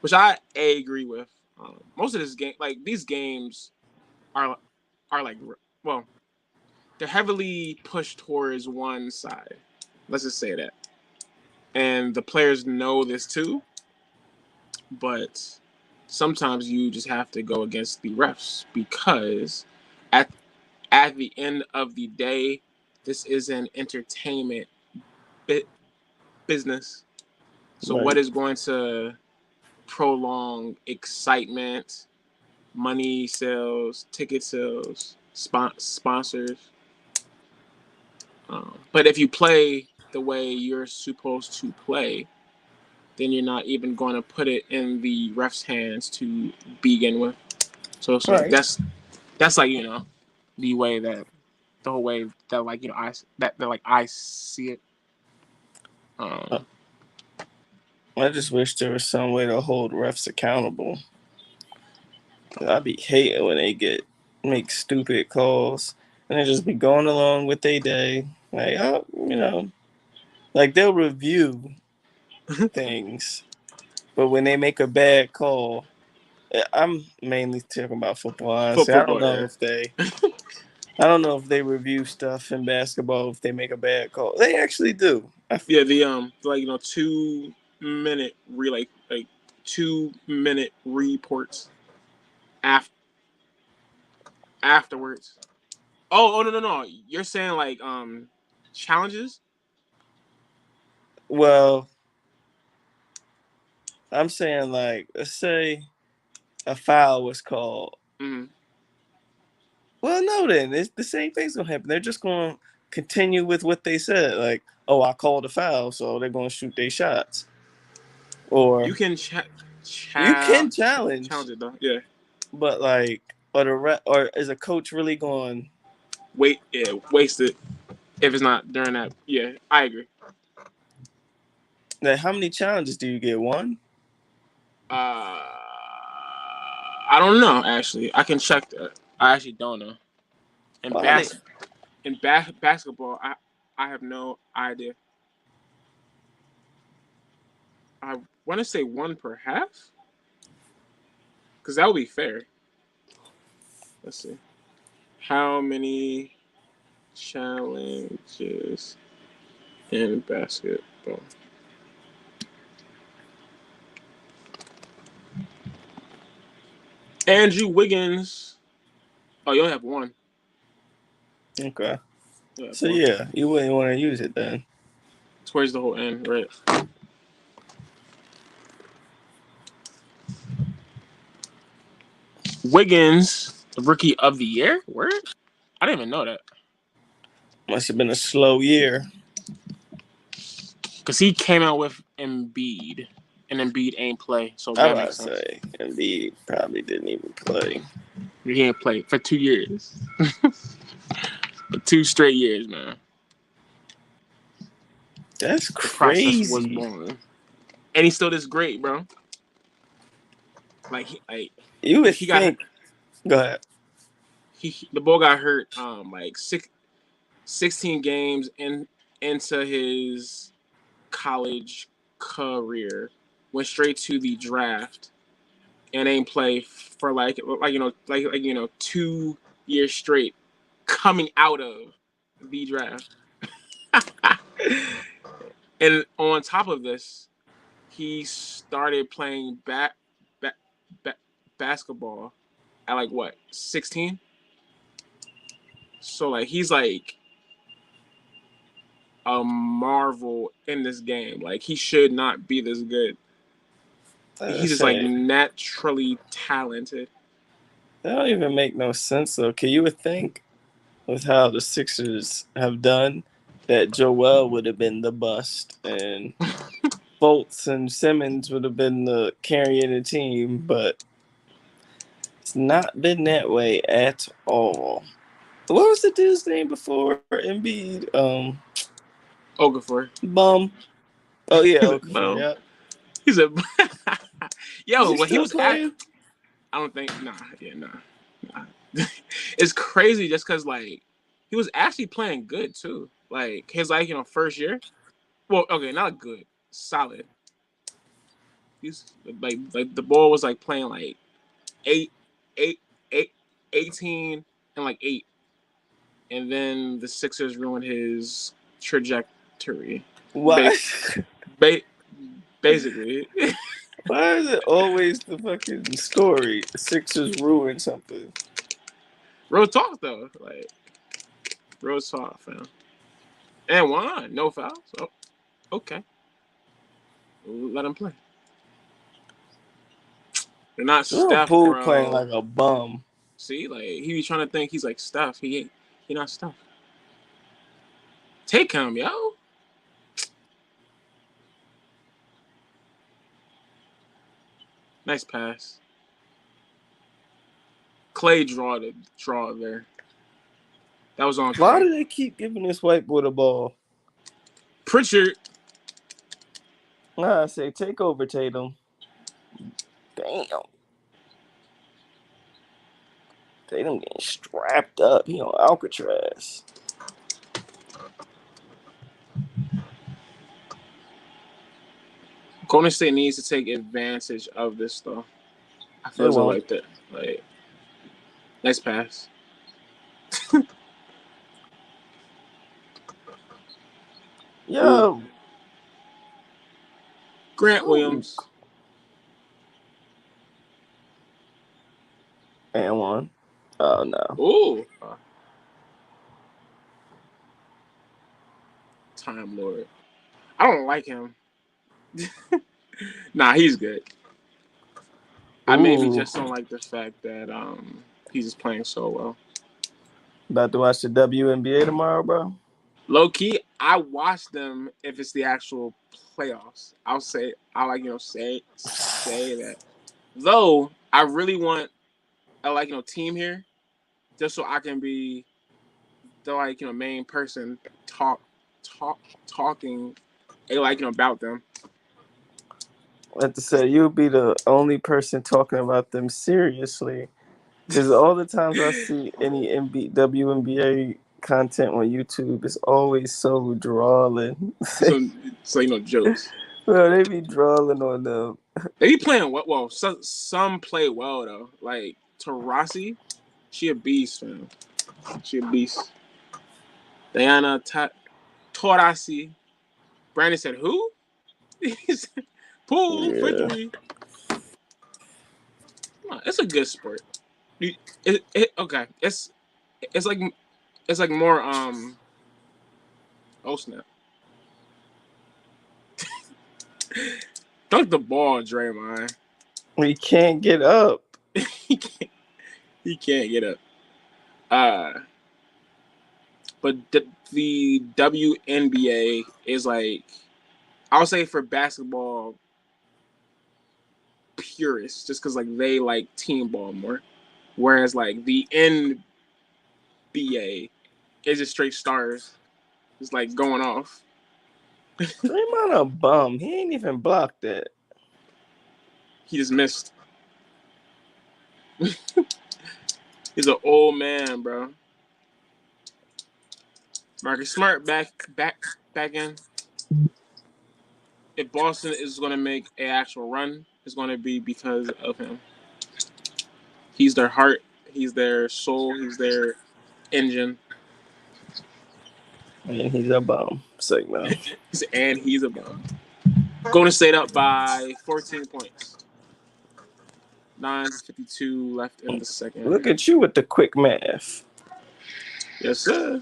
which I agree with. Most of this game, like these games, are like, well, they're heavily pushed towards one side. Let's just say that, and the players know this too. But sometimes you just have to go against the refs because at the end of the day, this is an entertainment business. So what Right. is going to prolong excitement, money sales, ticket sales, sponsors? But if you play the way you're supposed to play, then you're not even going to put it in the ref's hands to begin with. So it's like Right. that's like, you know, the way that the whole way that like, you know, that like I see it. Uh, Um, I just wish there was some way to hold refs accountable. I be hating when they make stupid calls and they just be going along with their day. Like, oh, like they'll review things, but when they make a bad call, I'm mainly talking about football. Honestly, Football, yeah. I don't know if they review stuff in basketball if they make a bad call. They actually do. Yeah, the 2 minute like 2 minute reports afterwards. Oh no. You're saying like challenges? Well, I'm saying like let's say a foul was called. Mm-hmm. Well, no, then it's the same thing's gonna happen. They're just gonna continue with what they said. Like, oh, I called a foul, so they're gonna shoot their shots. Or You can you can challenge challenge, it though. Yeah. but like, or is a coach really going? Waste it if it's not during that. Yeah, I agree. Like, how many challenges do you get? One? Uh, I don't know. Actually, I can check that. I actually don't know. In Well, basketball, I have no idea. I want to say one per half, because that would be fair. Let's see. How many challenges in basketball? Andrew Wiggins. Oh, you only have one. Okay. So One. yeah, you wouldn't want to use it then. Towards the whole end, right? Wiggins, rookie of the year? Word? I didn't even know that. Must have been a slow year. Because he came out with Embiid, and Embiid ain't play, so I that would makes sense. say Embiid probably didn't even play. He didn't play for 2 years. For 2 straight years, man. That's The process was crazy. born. And he's still this great, bro. You would he got think. Go ahead. the ball got hurt 16 games into his college career, went straight to the draft and ain't play for 2 years straight coming out of the draft. And on top of this, he started playing basketball at 16. So he's like a marvel in this game. Like, he should not be this good. He's just naturally talented. That don't even make no sense though. Okay, you would think with how the Sixers have done that Joel would have been the bust and Fultz and Simmons would have been the carrying the team, but it's not been that way at all. What was the dude's name before Embiid? Okafor. Bum. Oh yeah, Okafor. Yeah. He's a yo. Is he When he still was playing? I don't think. Nah. It's crazy just because he was actually playing good too. Like his first year. Well, okay, not good, solid. He's like the ball was playing 8, 8, 8, 18 and 8, and then the Sixers ruined his trajectory. What? Basically. Why is it always the fucking story? The Sixers ruined something. Real talk though, real talk, fam. And why not? No fouls. Oh, okay. Let him play. They're not Steph, Poole bro. playing like a bum. See, he be trying to think he's like Steph. He ain't. He not Steph. Take him, yo. Nice pass. Clay draw there. That was on Clay. Why do they keep giving this white boy the ball? Pritchard. Nah, I say take over Tatum. Damn. Tatum getting strapped up. He on Alcatraz. Golden State needs to take advantage of this though. I They feel so won't. like that. Like, nice pass. Yo. Grant Holy. Williams. And one. Oh, no. Ooh. Time Lord. I don't like him. Nah, he's good. I maybe Ooh. just don't like the fact that he's just playing so well. About to watch the WNBA tomorrow, bro. Low key, I watch them if it's the actual playoffs. I like say that. Though I really want a team here, just so I can be the main person talking about them. I have to say, you'll be the only person talking about them seriously. Because all the times I see any WNBA content on YouTube, it's always so drawling. So jokes. Bro, they be drawling on them. They be playing well. Well, some play well though. Like Tarasi, she a beast, man. She a beast. Diana Taurasi. Brandon said, "Who?" He said, "Pool for Yeah. 3." It's a good sport. Okay. It's like more oh snap. Dunk the ball, Draymond. We can't get up. he can't get up. But the WNBA is like, I would say for basketball purists, just because like they like team ball more, whereas like the NBA is just straight stars, just like going off. Draymond a bum. He ain't even blocked that. He just missed. He's an old man, bro. Marcus Smart back in. If Boston is going to make an actual run, it's going to be because of him. He's their heart. He's their soul. He's their engine. And he's a bum. Sick, man. And he's a bum. Golden State up by 14 points. 9:52 left in the second. Look at you with the quick math. Yes, sir.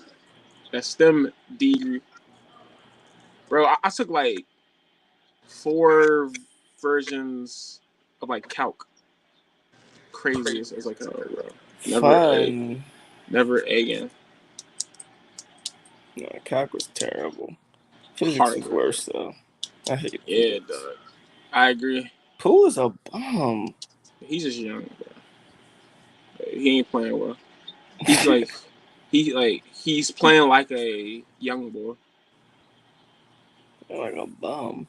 That's STEM degree. Bro, I took like 4 versions of like calc. Crazy as like, oh, bro. Never again. No, calc was terrible. Physics is worse though. I hate it. Yeah, dog. I agree. Poole is a bum. He's just young, bro. He ain't playing well. He's like he's playing like a young boy. Like a bum.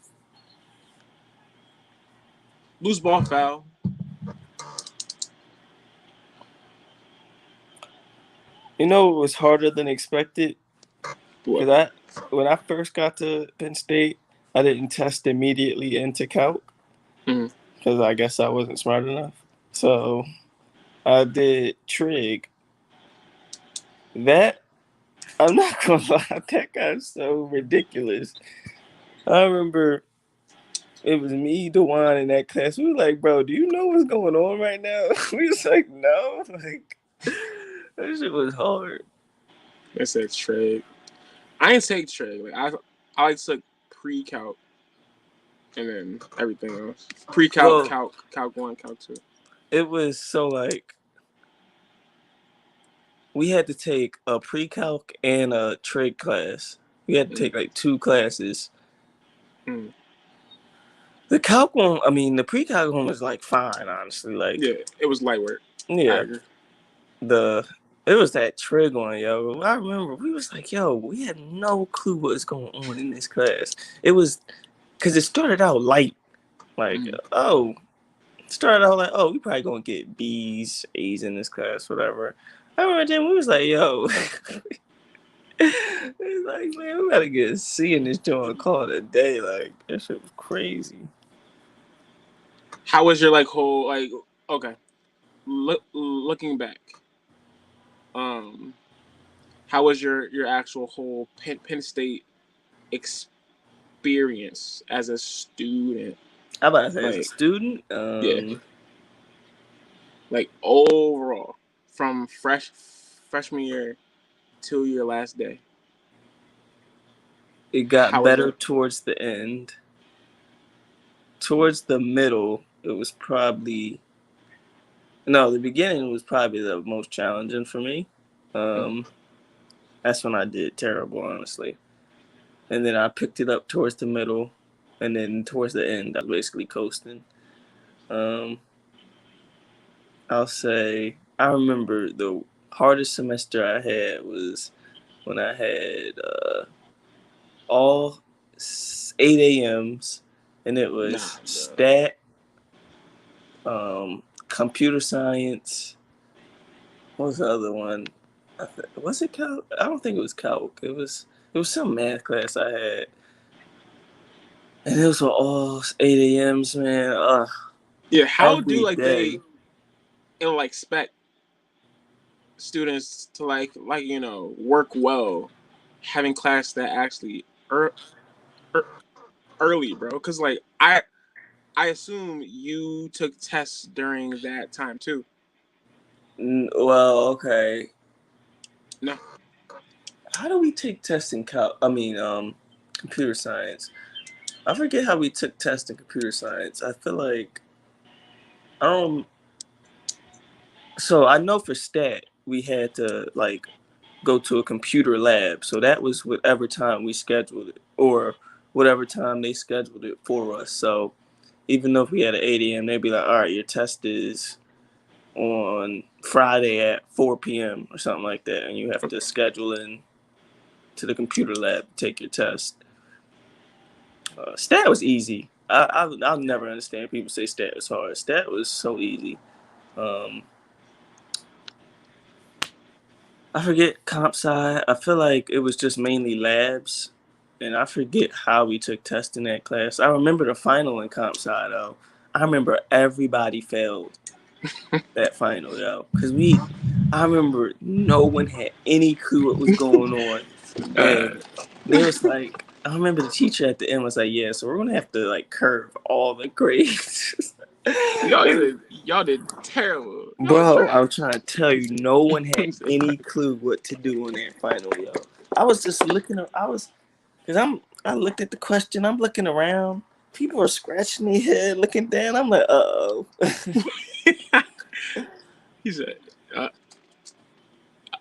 Loose ball foul. You know what was harder than expected? What? When I first got to Penn State, I didn't test immediately into calc because I guess I wasn't smart enough. So I did trig. That, I'm not gonna lie, that guy's so ridiculous. I remember it was me, DeJuan, in that class. We were like, bro, do you know what's going on right now? We was like, no. Like, that shit was hard. I said trig. I didn't take trig. Like I like took pre-calc and then everything else. Pre-calc, calc 1, calc 2. It was so like we had to take a pre-calc and a trig class. We had to take like 2 classes. The calc one, I mean, the pre-calc one was like fine, honestly. Like, yeah, it was light work. Yeah, it was that trig one, yo. I remember we was like, yo, we had no clue what was going on in this class. It was because it started out light. Like, started out like, we probably gonna get B's, A's in this class, whatever. I remember then we was like, yo, it's like, man, we gotta get a C in this joint, call it a day. Like, that shit was crazy. How was your like whole like? Okay, looking back, how was your actual whole Penn State experience as a student? How about as a Like, student? yeah, like overall, from freshman year till your last day. It got How was better that? towards the end. Towards the middle, it was probably the beginning was probably the most challenging for me. That's when I did terrible, honestly. And then I picked it up towards the middle, and then towards the end, I was basically coasting. I'll say I remember the hardest semester I had was when I had all 8 a.m.s, and it was stat, computer science. What was the other one? Was it calc? I don't think it was calc. It was some math class I had, and it was all 8 a.m.s, man. Yeah, how do Every like day. they like expect students to like work well, having class that actually early, bro? Because like I assume you took tests during that time too. Well, okay. No. How do we take tests in computer science? I forget how we took tests in computer science. I feel like I don't. So I know for stat we had to like go to a computer lab. So that was whatever time we scheduled it, or whatever time they scheduled it for us. So even though if we had an 8 a.m., they'd be like, all right, your test is on Friday at 4 p.m. or something like that, and you have to schedule in to the computer lab to take your test. Stat was easy. I'll never understand people say stat was hard. Stat was so easy. I forget comp sci. I feel like it was just mainly labs, and I forget how we took tests in that class. I remember the final in comp sci though. I remember everybody failed that final, yo, because I remember no one had any clue what was going on, and there was like, I remember the teacher at the end was like, yeah, so we're gonna have to like curve all the grades. Y'all did terrible. Bro, I'm trying to tell you, no one had any clue what to do on that final, yo. I was just looking. I looked at the question. I'm looking around. People are scratching their head, looking down. I'm like, uh-oh. He said,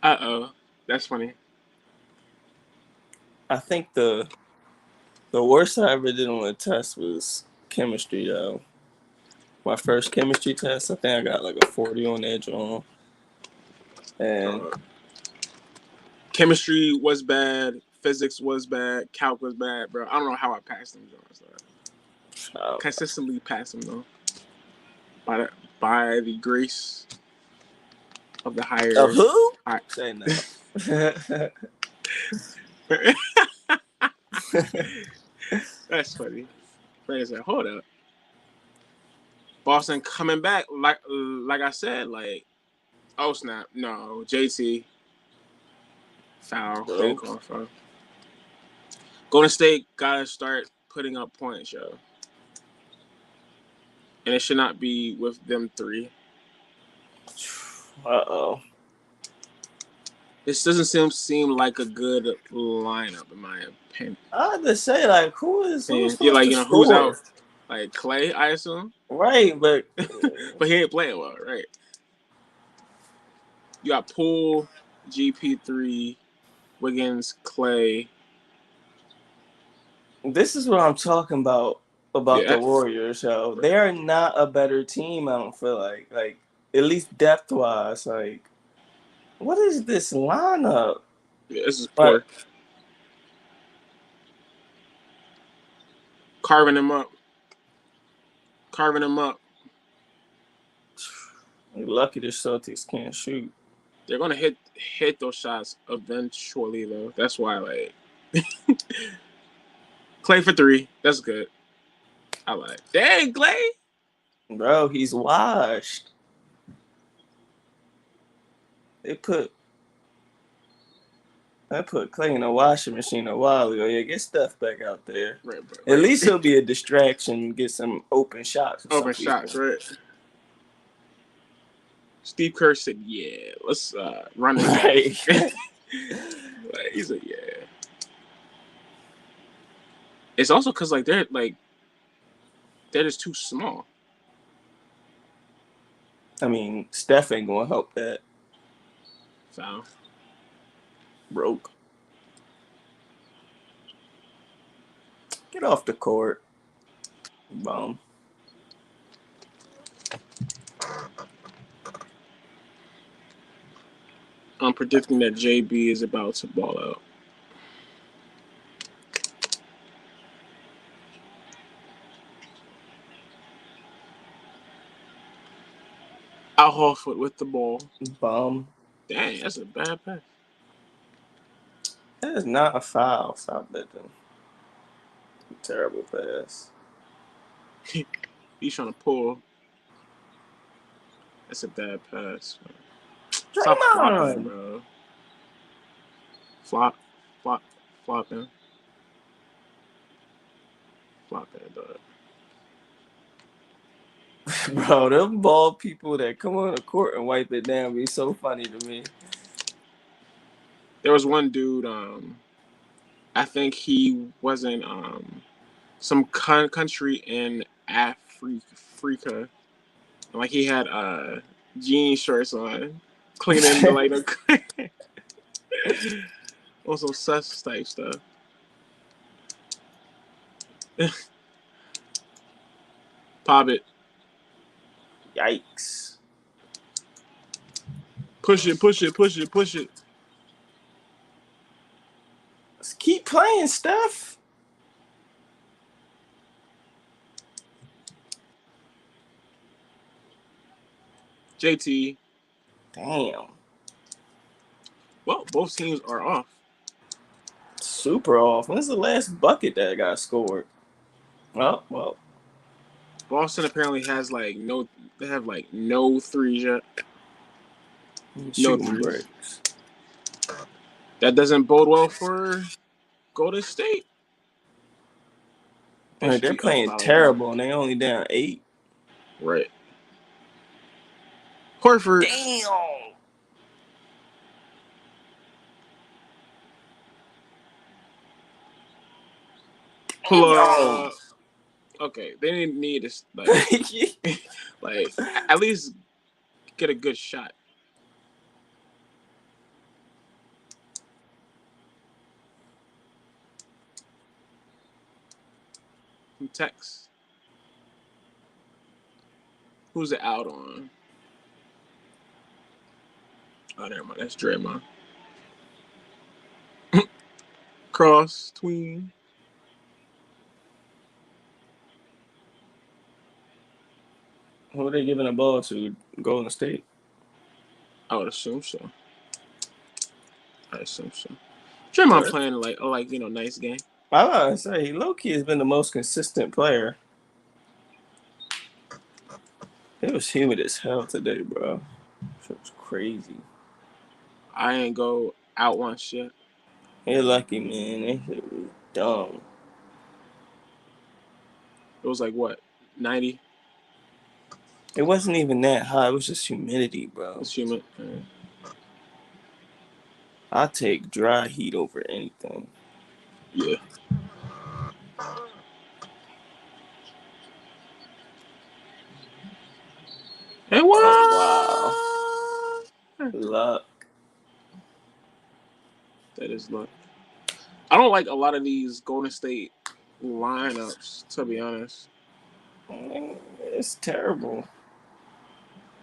uh-oh. That's funny. I think the worst I ever did on a test was chemistry, though. My first chemistry test, I think I got like a 40 on that joint. And chemistry was bad. Physics was bad. Calc was bad, bro. I don't know how I passed them, John. Consistently passed them, though. By the grace of the higher. Of who? Say no. That's funny. Brandon said, hold up. Boston coming back, like I said, like, oh snap. No, JT. Foul. They call foul. Golden State gotta start putting up points, yo. And it should not be with them three. Uh-oh. This doesn't seem like a good lineup, in my opinion. I had to say, like, who's like, who's out? Like Clay, I assume. Right, but but he ain't playing well, right? You got Poole, GP3, Wiggins, Clay. This is what I'm talking about the Warriors. So they are not a better team. I don't feel like at least depth wise. Like, what is this lineup? Yeah, this is poor. Carving him up. Carving him up. You're lucky the Celtics can't shoot. They're gonna hit those shots eventually, though. That's why, like, Clay for 3. That's good. I like. Dang, Clay. Bro, he's washed. I put Clay in a washing machine a while ago. Yeah, get stuff back out there. Right, bro. At least he'll be a distraction, get some open shots. Open shots, right? Steve Kerr said, "Yeah, let's run it." Right. Like, he's like, "Yeah." It's also because like they're just too small. I mean, Steph ain't gonna help that. Foul. Broke. Get off the court. Bum. I'm predicting that JB is about to ball out. Al Horford with the ball. Bum. Dang, that's a bad pass. That is not a foul. Stop betting. Terrible pass. He's trying to pull. That's a bad pass. Stop flopping, bro. Flopping. Dog. Bro, them ball people that come on the court and wipe it down be so funny to me. There was one dude, I think he was in some country in Africa. Like he had jean shorts on, cleaning the like on some sus type stuff. Pop it. Yikes. Push it. Let's keep playing, Steph. JT. Damn. Well, both teams are off. Super off. When's the last bucket that got scored? Well. Boston apparently has no threes yet. No threes. Breaks. That doesn't bode well for Golden State. They're playing terrible and they only down 8. Right. Horford. Damn. Pull up. Okay, they need to like at least get a good shot. From Tex. Who's it out on? Oh, never mind. That's Draymond. Cross, tween. Who are they giving the ball to? Golden State? I would assume so. Draymond playing nice game. I was about to say, low-key has been the most consistent player. It was humid as hell today, bro. It was crazy. I ain't go out once yet. You're lucky, man. That shit was dumb. It was like, what, 90? It wasn't even that high. It was just humidity, bro. It's humid. I take dry heat over anything. Yeah. Hey, wow. Oh, wow. Luck. That is luck. I don't like a lot of these Golden State lineups, to be honest. It's terrible.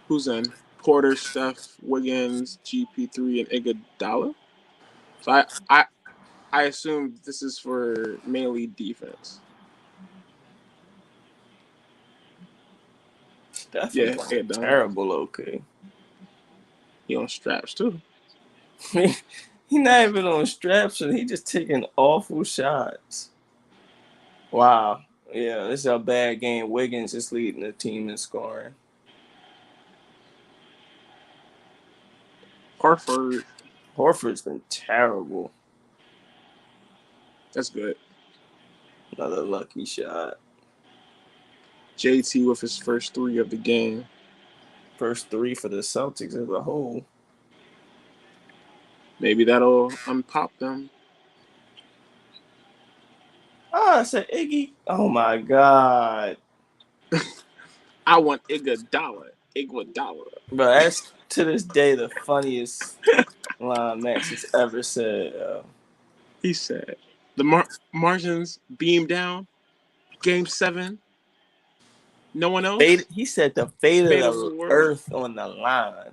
Who's in? Porter, Steph, Wiggins, GP3, and Iguodala. So I assume this is for mainly defense. Steph Yeah, is it done. terrible, okay. He on straps too. He not even on straps, and he just taking awful shots. Wow. Yeah, this is a bad game. Wiggins is leading the team in scoring. Horford, Horford's been terrible. that's good. Another lucky shot. JT with his first 3 of the game. First 3 for the Celtics as a whole. Maybe that'll unpop them. Ah, I said Iggy. Oh my God. I want Iguodala. Iguodala. But that's to this day the funniest line Max has ever said. He said, the Martians beam down. Game 7. No one else. He said the fate Fate of of the the world. earth on the line.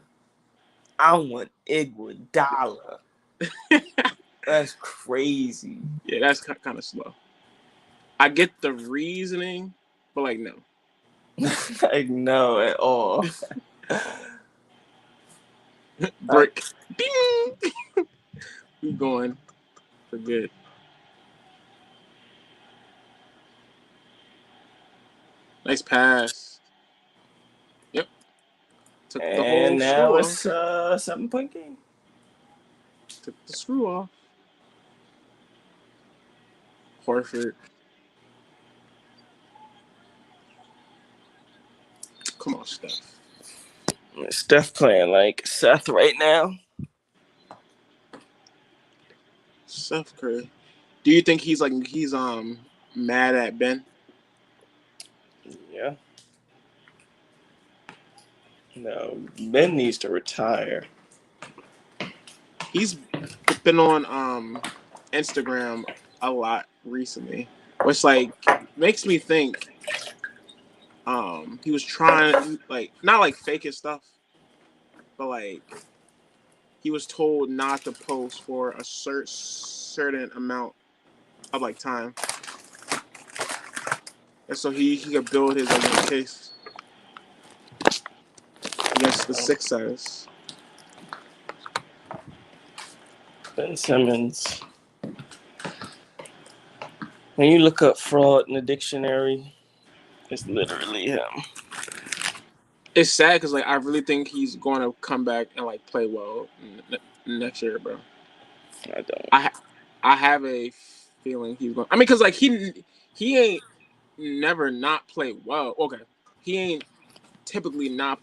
I want Iguodala. That's crazy. Yeah, that's kind of slow. I get the reasoning, but like no. Like no at all. Brick. Ding. We going for good. Nice pass. Yep. Took the whole And now screw it's off. a 7-point game. Took the screw off. Horford. Come on, Steph. Steph playing like Seth right now. Steph Curry. Do you think he's mad at Ben? Yeah. No, Ben needs to retire. He's been on Instagram a lot recently, which like makes me think he was trying like not like fake his stuff, but like he was told not to post for a certain amount of like time, and so he could build his case against the Sixers. Ben Simmons. When you look up fraud in the dictionary, it's literally him. It's sad because like I really think he's going to come back and like play well next year, bro. I don't. I have a feeling he's going. I mean, because like he ain't never not play well. Okay, he ain't typically not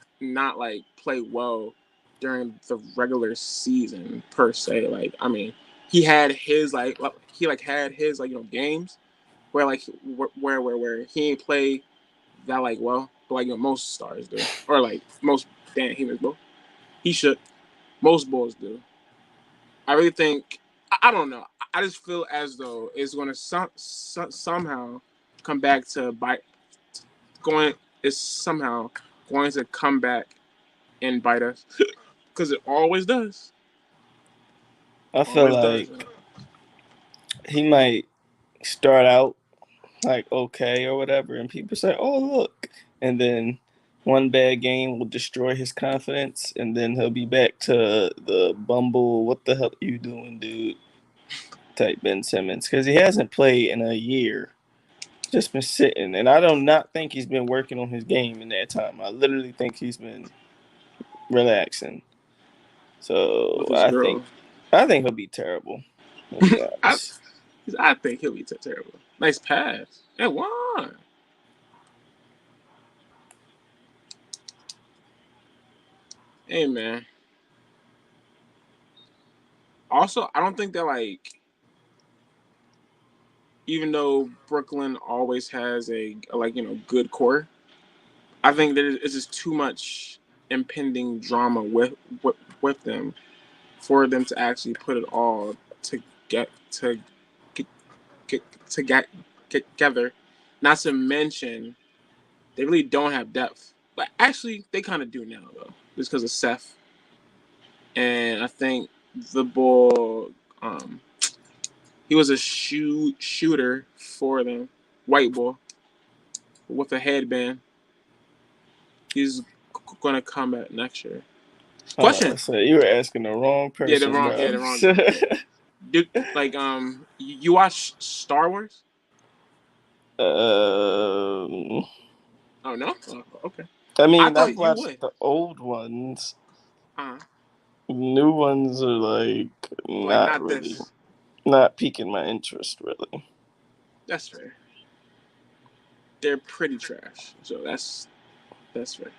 like play well during the regular season per se. Like I mean, he had his had his games where like where he ain't play that like well, but like most stars do, or like most humans do. He should. Most bulls do. I really think. I don't know. I just feel as though it's going to somehow come back to bite. It's somehow going to come back and bite us because it always does. I feel like he might start out like okay or whatever, and people say, "Oh, look," and then one bad game will destroy his confidence, and then he'll be back to the bumble. What the hell are you doing, dude? Type Ben Simmons because he hasn't played in a year. Just been sitting, and I do not think he's been working on his game in that time. I literally think he's been relaxing. So I think he'll be terrible. I think he'll be terrible. Nice pass. And one. Hey man. Also, I don't think that like even though Brooklyn always has a good core, I think there is just too much impending drama with them for them to actually put it all to get together. Not to mention, they really don't have depth. But actually, they kind of do now though, just because of Seth. And I think the bull, he was a shooter for them, white bull with a headband. He's gonna come back next year. Oh, Question. so you were asking the wrong Yeah, the person, wrong. bro. Yeah, the wrong. Dude, like you watch Star Wars? um, Oh no. Oh, okay. I I mean, I've thought you watched would. the old ones. Uh, New ones are like like not not really, this. not piquing my interest really. That's fair. They're pretty trash. So that's fair.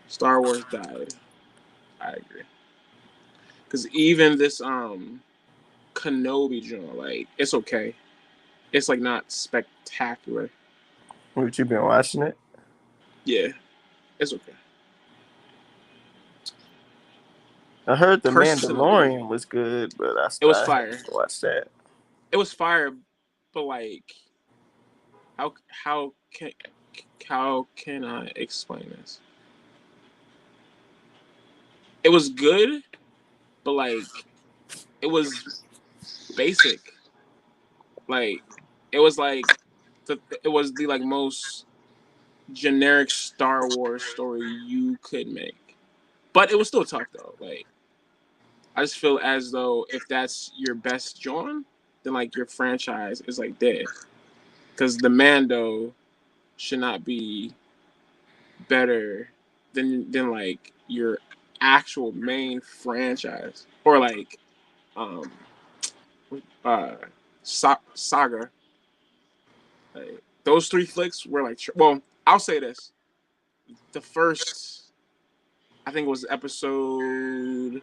Star Wars died. I agree. Because even this Kenobi joint, like it's okay. It's like not spectacular. What, you been watching it? Yeah, it's okay. I heard the Personally, Mandalorian was good, but it was I fire. haven't watched that. It was fire, but like, how can how can I explain this? It was good, but like, it was basic. Like, it was like it was the like most generic Star Wars story you could make. But it was still tough though. Like I just feel as though if that's your best John, then like your franchise is like dead. Because the Mando should not be better than like your actual main franchise. Or like um uh Saga. Like, those three flicks were like well, I'll say this. The first I think it was episode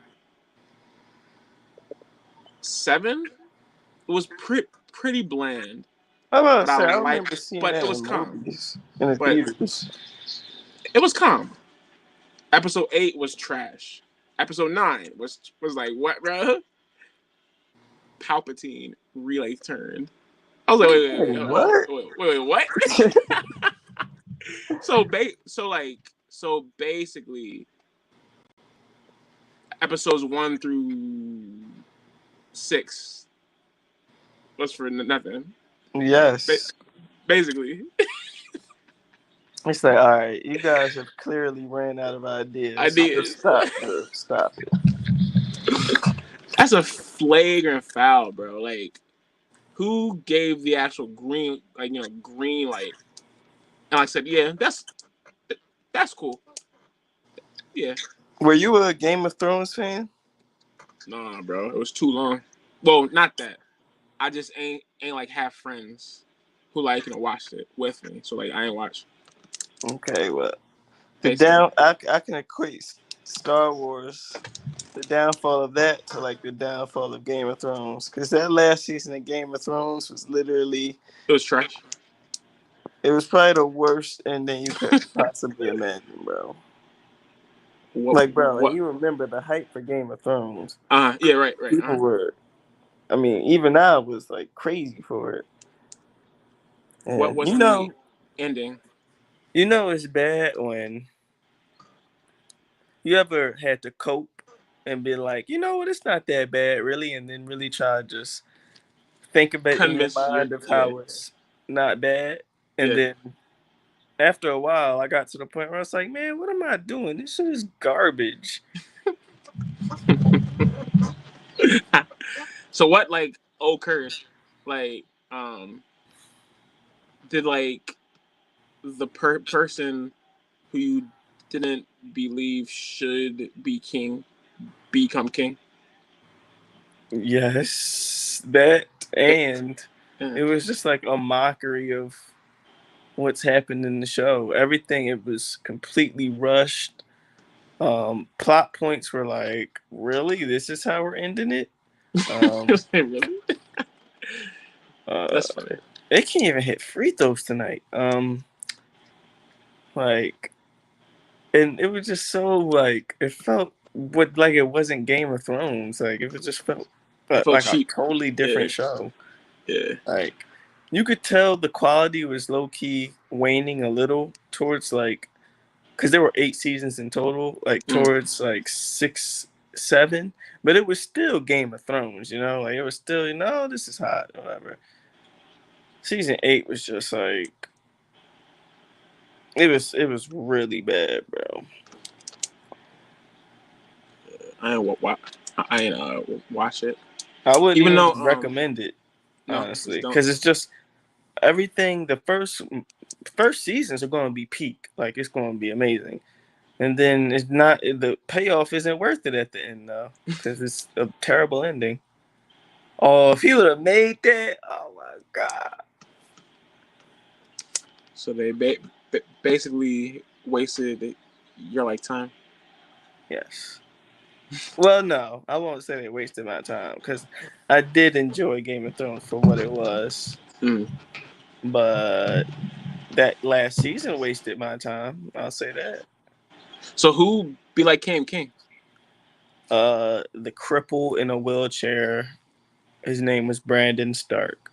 7. It was pretty bland, I'm about to but I say I like. remember seeing But that it was in calm. movies in the But theaters. it was calm. Episode 8 was trash. Episode 9 was like what, bro? Palpatine relay turned. I was like, Wait, what? wait, what? So basically, episodes 1 through 6 was for nothing. Yes. Basically, It's like, all right, you guys have clearly ran out of I ideas. did. Just stop, bro. Stop it. That's a flagrant foul, bro. Like, who gave the actual green, like green light? And I said, yeah, that's cool. Yeah, Were you a Game of Thrones fan? nah, bro, it was too long. Well, not that. I just ain't like have friends who like watched it with me. So like I ain't watch Okay, well, basically. I can equate Star Wars, the downfall of that, to like the downfall of Game of Thrones, because that last season of Game of Thrones was literally, It was trash. it was probably the worst ending you could possibly imagine, bro. What? Like, bro, and What? you remember the hype for Game of Thrones. Yeah, right. People were, I mean, even I was like crazy for it. What And was the ending? you know it's bad when you ever had to cope and be like, you know what, it's not that bad really, and then really try to just think of it in your Convince you? mind of Yeah, how it's not bad. And yeah. then after a while I got to the point where I was like, man, what am I doing? This shit is garbage. So what like occurred? Like did like the person who you didn't believe should be king become king? Yes, that, It, and it was just like a mockery of what's happened in the show. Everything, it was completely rushed. Plot points were like, really? This is how we're ending it? really? Uh, That's funny. they can't even hit free throws tonight. Like, and it was just so like, it felt like it wasn't Game of Thrones. Like it was just felt It felt like a cheap. totally different Yeah. show. Yeah. Like, you could tell the quality was low key waning a little towards like, because there were 8 seasons in total, like towards like 6, 7, but it was still Game of Thrones, you know, like it was still, you know, this is hot, whatever. Season 8 was just like, It was really bad, bro. I ain't watch it. I wouldn't Even even though recommend it, no, honestly, just don't. because it's just everything. The first seasons are going to be peak, like it's going to be amazing, and then it's not. The payoff isn't worth it at the end though, because it's a terrible ending. Oh, if he would have made that, oh my god. So they basically wasted your lifetime. Yes. Well, no, I won't say they wasted my time because I did enjoy Game of Thrones for what it was, Mm. but that last season wasted my time. I'll say that. So who be like King? The cripple in a wheelchair. His name was Brandon Stark.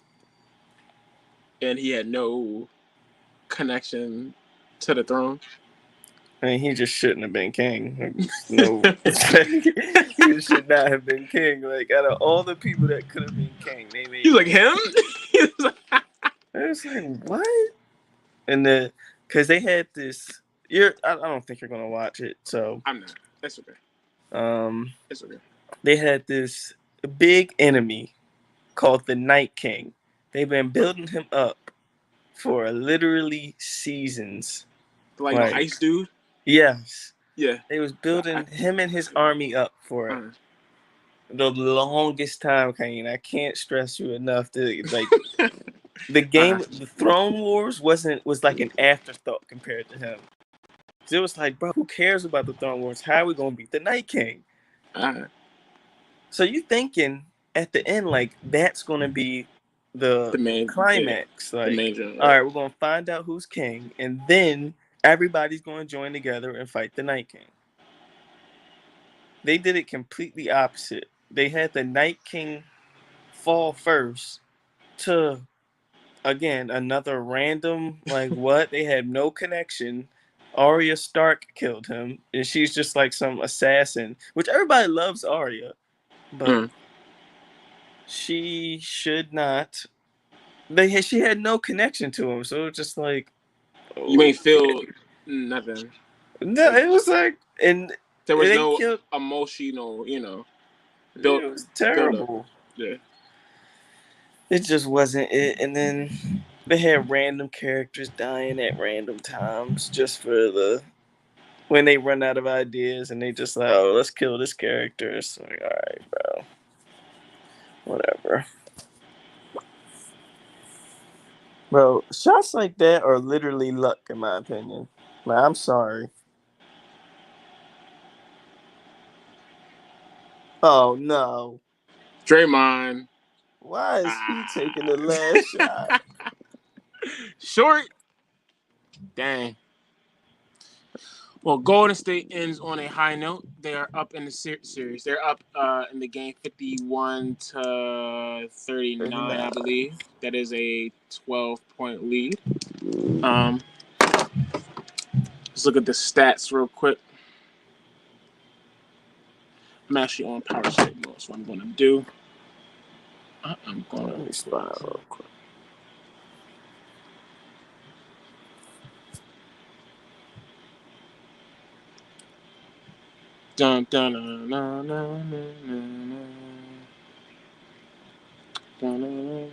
And he had no connection to the throne. I mean, he just shouldn't have been king. No, he should not have been king. Like out of all the people that could have been king, they made He was like him. He was like, I was like, what? And because they had this. I don't think you're gonna watch it. So, I'm not. That's okay. um, It's okay. they had this big enemy called the Night King. They've been building him up for literally seasons. Like no Like, ice dude. yes, Yeah. they was building him and his army up for Uh, the longest time, Kane. I can't stress you enough to like the game. The Throne Wars was like an afterthought compared to him. So it was like, bro, who cares about the Throne Wars? How are we gonna beat the Night King? So you thinking at the end like that's gonna be the main climax? the Like, main general. all right, we're gonna find out who's king, and then everybody's gonna join together and fight the Night King. They did it completely opposite. They had the Night King fall first to again another random like what they had no connection. Arya Stark killed him, and she's just like some assassin, which everybody loves Arya, but she should not. She had no connection to him, so it was just like You may feel nothing. no, it was like and There was they no killed. emotional, build It was up. terrible. Yeah. It just wasn't it, and then they had random characters dying at random times just for the when they run out of ideas and they just like, oh, let's kill this character. It's like, all right, bro, whatever. Bro, shots like that are literally luck, in my opinion. Like, I'm sorry. Oh no, Draymond. why is he taking the last shot? Short. Dang. Well, Golden State ends on a high note. They are up in the series. They're up in the game 51-39, I believe. That is a 12-point lead. Let's look at the stats real quick. I'm actually on power save mode, so I'm going to do. I'm going to Let me spot real quick. Dun, dun, dun, dun, dun, dun, dun, dun.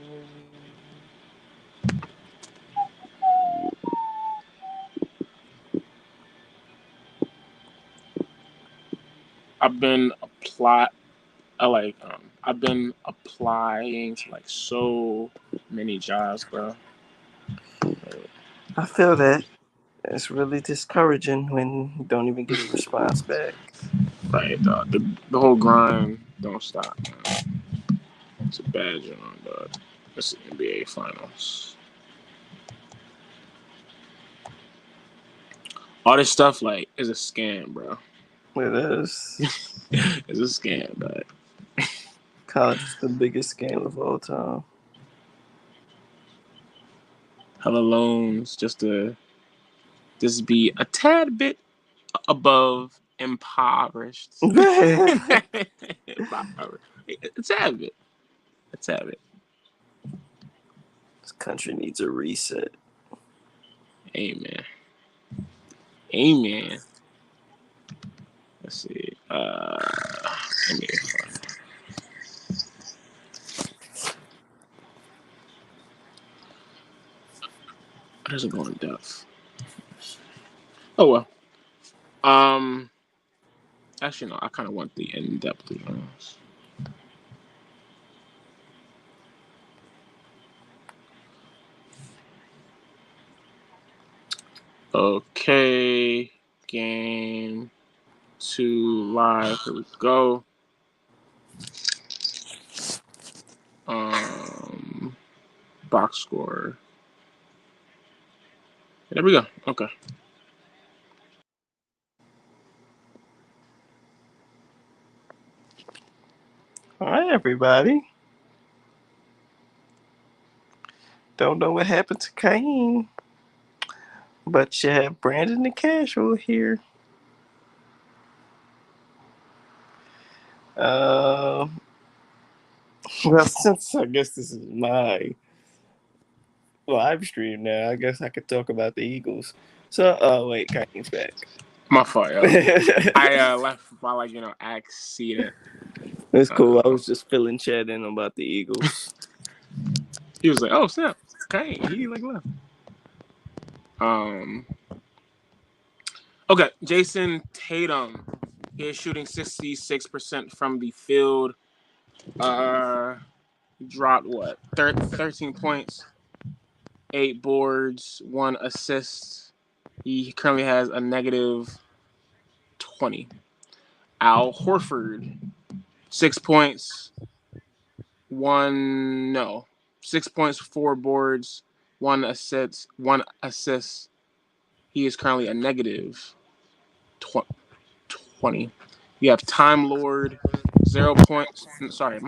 I've been I've been applying to like so many jobs, bro. I feel that. It's really discouraging when you don't even get a response back. Like the whole grind don't stop, man. It's a bad job, dog. It's the NBA Finals. All this stuff like is a scam, bro. It is. It's a scam, dog. College is the biggest scam of all time. Hella loans just to be a tad bit above impoverished. Impoverished. A tad bit. A tad bit. This country needs a reset. Amen. Amen. Let's see. Let me find. It doesn't go in depth. Oh well. Actually, no. I kind of want the in depth, to be honest. Okay, game 2 live. Here we go. Box score. There we go. Okay. All right, everybody. Don't know what happened to Cain, but you have Brandon the Casual here. Well, since I guess this is my live stream now, I guess I could talk about the Eagles. So, wait, Cain's back. My fault, yo. I left while accident. It's cool. I was just filling chat in about the Eagles. He was like, "Oh snap, Cain." He left. Okay, Jason Tatum is shooting 66% from the field. Dropped 13 points, 8 boards, 1 assist. He currently has a negative 20. Al Horford, 6 points, 6 points, 4 boards, 1 assist. He is currently a negative 20. You have Time Lord, 0 points. Sorry,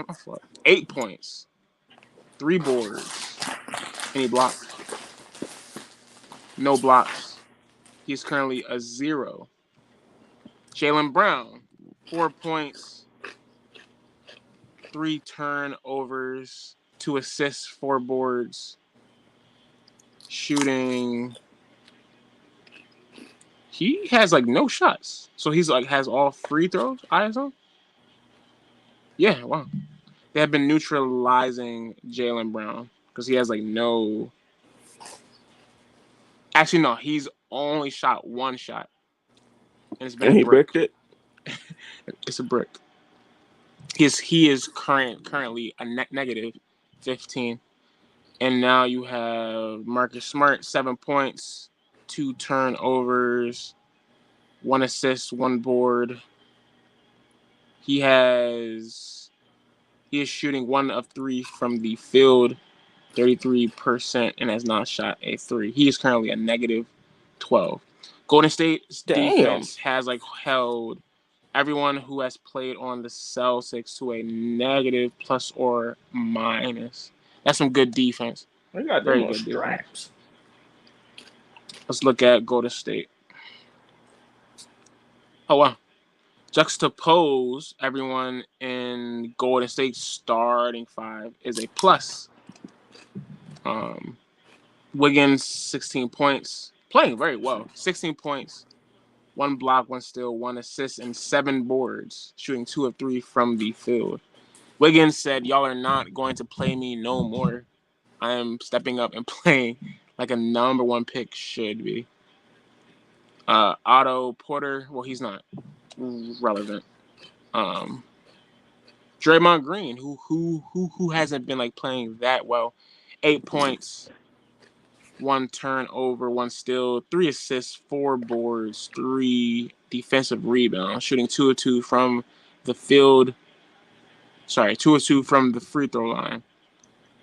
8 points, 3 boards. Any blocks? No blocks. He's currently a 0. Jaylen Brown, 4 points, 3 turnovers, 2 assists, 4 boards. Shooting. He has no shots. So he's has all free throws, ISO? Yeah, wow. They have been neutralizing Jaylen Brown because he has no. Actually, no, he's only shot 1 shot. And it's been And a he brick. bricked it? It's a brick. He is currently a negative 15. And now you have Marcus Smart, 7 points, 2 turnovers, 1 assist, 1 board. He is shooting 1 of 3 from the field, 33%, and has not shot a 3. He is currently a negative 12. Golden State's defense has held everyone who has played on the Celtics to a negative plus or minus. That's some good defense. They got Very them good straps. Let's look at Golden State. Oh, wow. Juxtapose everyone in Golden State's starting 5 is a plus. Wiggins, 16 points. Playing very well. 16 points. 1 block, 1 steal, 1 assist, and 7 boards. Shooting 2 of 3 from the field. Wiggins said, "Y'all are not going to play me no more. I am stepping up and playing like a number 1 pick should be." Otto Porter, well, he's not relevant. Draymond Green, who hasn't been playing that well, 8 points, 1 turnover, 1 steal, 3 assists, 4 boards, 3 defensive rebounds, shooting 2 of 2 from the field. Sorry, 2 of 2 from the free throw line,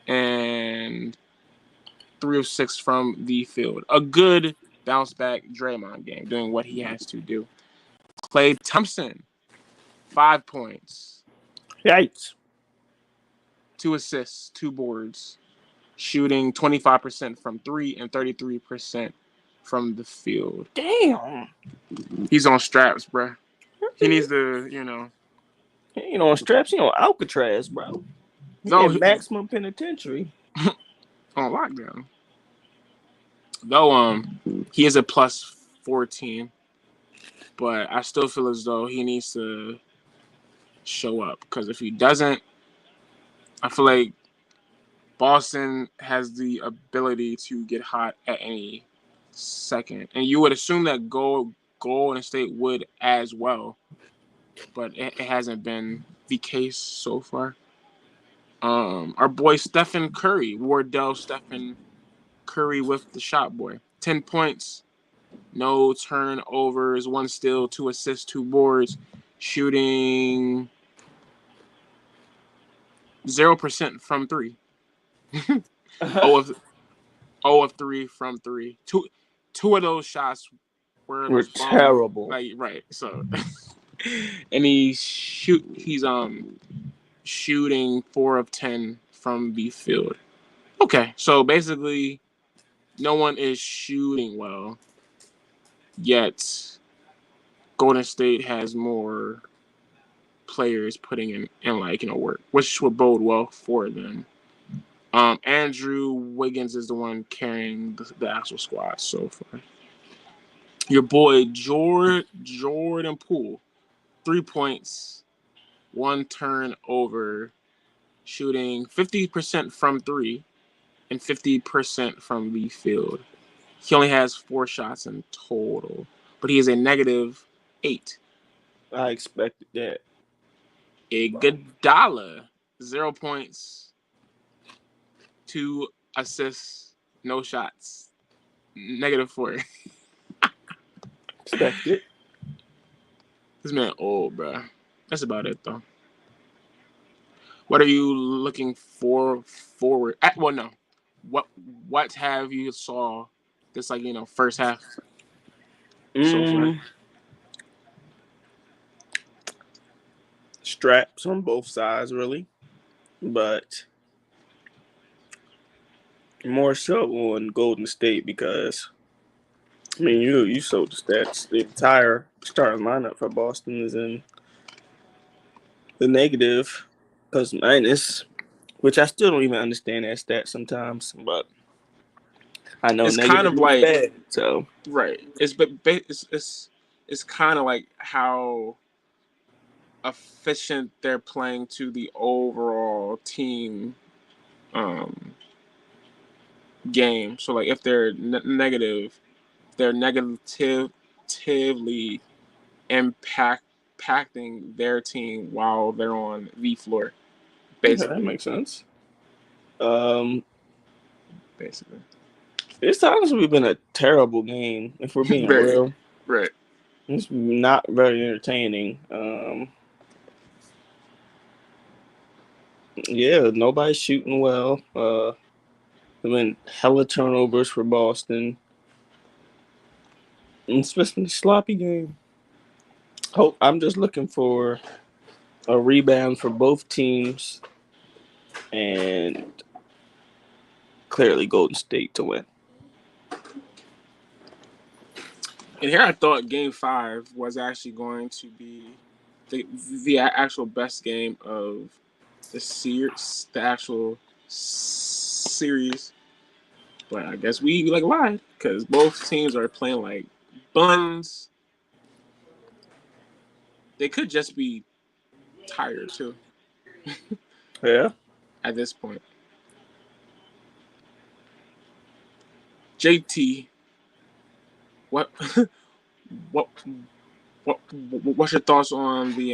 and 3 of 6 from the field. A good bounce back Draymond game, doing what he has to do. Klay Thompson, 5 points. Yikes. 2 assists, 2 boards, shooting 25% from 3 and 33% from the field. Damn. He's on straps, bro. He needs to, He ain't on straps. He on Alcatraz, bro. He maximum penitentiary. On lockdown. Though, he is a plus 14, but I still feel as though he needs to show up because if he doesn't, I feel like Boston has the ability to get hot at any second, and you would assume that Golden State would as well, but it hasn't been the case so far. Our boy Stephen Curry, Wardell Stephen Curry with the shot boy, 10 points, no turnovers, 1 steal, 2 assists, 2 boards, shooting 0% from 3. 0 of 0 of 3 from 3. Two of those shots were We're those bomb, terrible. like right. So, and he's shooting 4 of 10 from the field. Okay, so basically, no one is shooting well, yet Golden State has more players putting in work, which would bode well for them. Andrew Wiggins is the one carrying the actual squad so far. Your boy Jordan Poole, 3 points, 1 turnover, shooting 50% from 3 and 50% from the field. He only has 4 shots in total, but he is a -8. I expected that. Iguodala, 0 points, 2 assists, no shots, -4. Expected. This man old, bro. That's about it, though. What are you looking for forward? Well, no. What have you saw this first half so far? Straps on both sides, really, but more so on Golden State because I mean you showed the stats. The entire starting lineup for Boston is in the negative plus minus, which I still don't even understand that stat sometimes, but I know It's kind negative of is like bad. So right. It's kind of like how efficient they're playing to the overall team game. So like if they're negative, they're negatively impacting their team while they're on the floor. yeah, that Basically. makes sense. Basically. It's honestly been a terrible game, if we're being Very real. right. It's not very entertaining. Yeah, nobody's shooting well. There been hella turnovers for Boston. It's just been a sloppy game. I'm just looking for a rebound for both teams and clearly Golden State to win. And here I thought Game 5 was actually going to be the actual best game of the actual series. But I guess we lied because both teams are playing like buns. They could just be tired too. Yeah. At this point. JT, what what what's your thoughts on the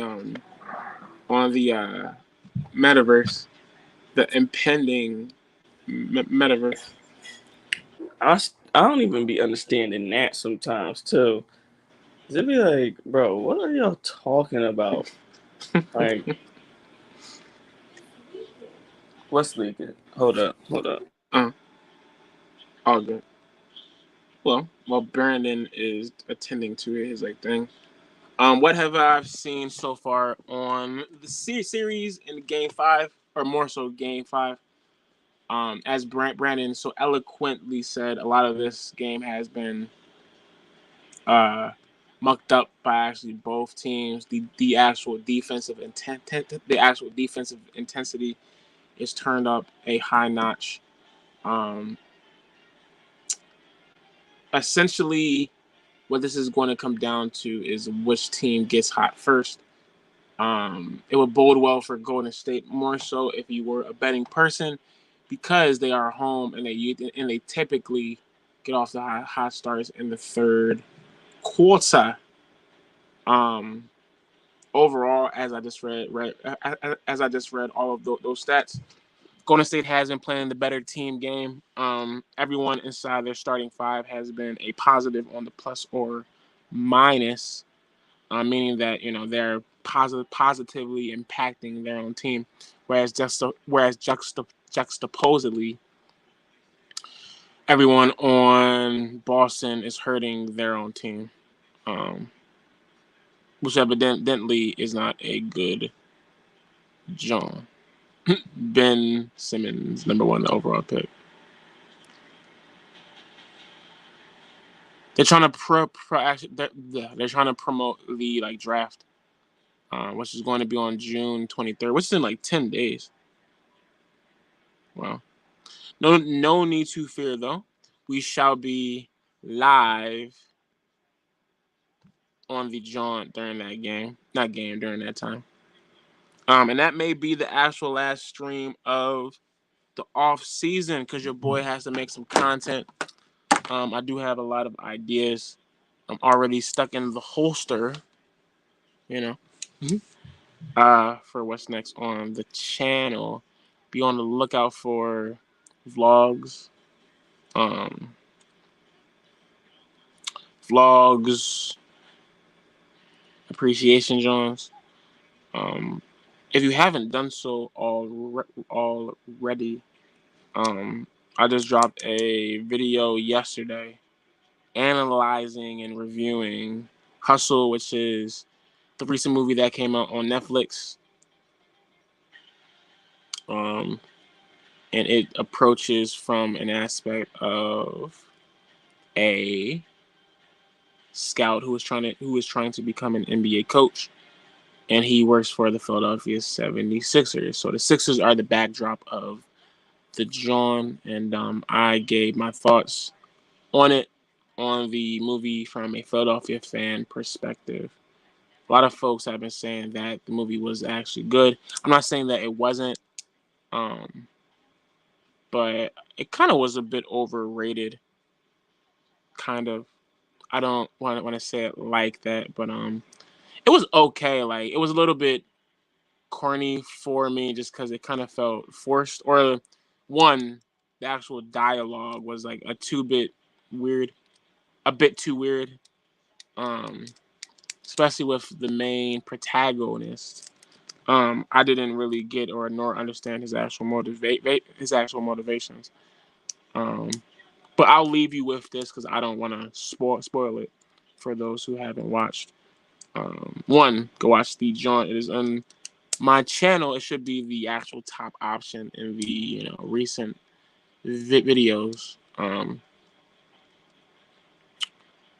metaverse, the impending metaverse? I don't even be understanding that sometimes too. It be like, bro, what are y'all talking about? Like, what's leaking? Hold up. All good. Well, while Brandon is attending to his thing, what have I seen so far on the series in Game 5, or more so Game 5? As Brandon so eloquently said, a lot of this game has been mucked up by actually both teams. The actual defensive intensity is turned up a high notch. Essentially, what this is going to come down to is which team gets hot first. It would bode well for Golden State more so if you were a betting person, because they are home and they typically get off the hot starts in the third quarter. Overall, as I just read all of those stats, Golden State has been playing the better team game. Everyone inside their starting five has been a positive on the plus or minus, meaning that they're positively impacting their own team, whereas juxtaposedly, everyone on Boston is hurting their own team, which evidently is not a good John. Ben Simmons, number 1 overall pick. They're trying to they're trying to promote the draft, which is going to be on June 23rd, which is in 10 days. Wow. No need to fear though. We shall be live on the jaunt during that time. And that may be the actual last stream of the off season, because your boy has to make some content. I do have a lot of ideas. I'm already stuck in the holster, for what's next on the channel. Be on the lookout for vlogs, appreciation Jones. If you haven't done so already, I just dropped a video yesterday analyzing and reviewing Hustle, which is the recent movie that came out on Netflix. And it approaches from an aspect of a scout who is trying to become an NBA coach, and he works for the Philadelphia 76ers. So the Sixers are the backdrop of the John, and I gave my thoughts on the movie from a Philadelphia fan perspective. A lot of folks have been saying that the movie was actually good. I'm not saying that it wasn't, but it kind of was a bit overrated. Kind of. I don't want to say it like that, but it was okay. It was a little bit corny for me, just because it kind of felt forced. Or one, the actual dialogue was a bit too weird. Especially with the main protagonist. I didn't really get nor understand his actual motivations. But I'll leave you with this because I don't want to spoil it for those who haven't watched. One, go watch the John. It is on my channel. It should be the actual top option in the recent videos.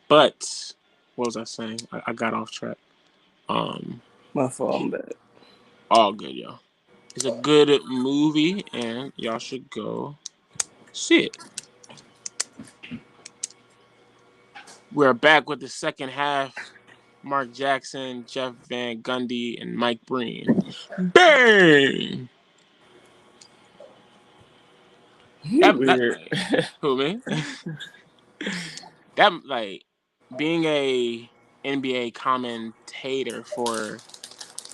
But what was I saying? I got off track. My fault, I'm bad. All good, y'all. It's a good movie, and y'all should go see it. We're back with the second half. Mark Jackson, Jeff Van Gundy, and Mike Breen. Bang! Weird. Who, me? That, being a NBA commentator for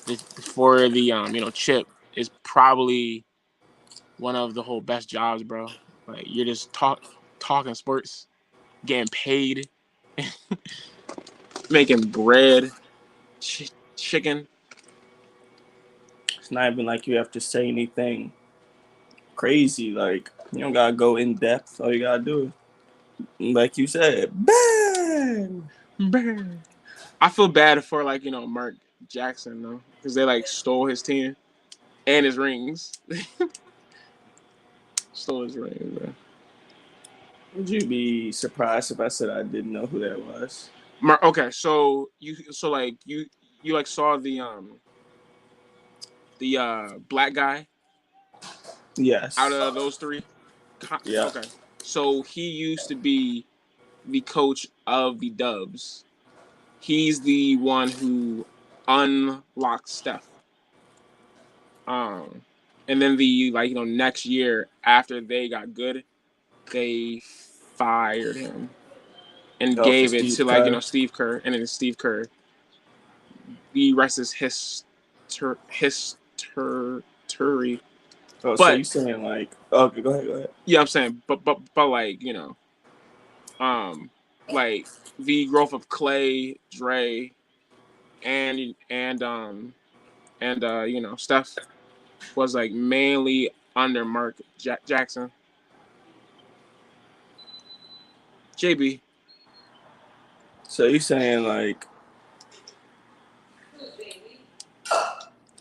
the chip is probably one of the whole best jobs, bro. You're just talking sports, getting paid, making bread, chicken. It's not even like you have to say anything crazy. You don't gotta go in depth. All you gotta do is, like you said, bang, bang. I feel bad for Mark Jackson though, because they stole his team and his rings. Stole his rings, bro. Would you be surprised if I said I didn't know who that was? Okay, so you saw the black guy? Yes. Out of those three? Yeah. Okay. So he used to be the coach of the Dubs. He's the one who unlocked Steph. And then next year after they got good, they fired him and Oh, for gave it Steve to Kerr. Steve Kerr, and then Steve Kerr. The rest is history. Oh, so But you saying like? Okay, go ahead. yeah, I'm saying, but like the growth of Clay, Dre, and Steph was like mainly under Mark Jackson. JB. So you saying like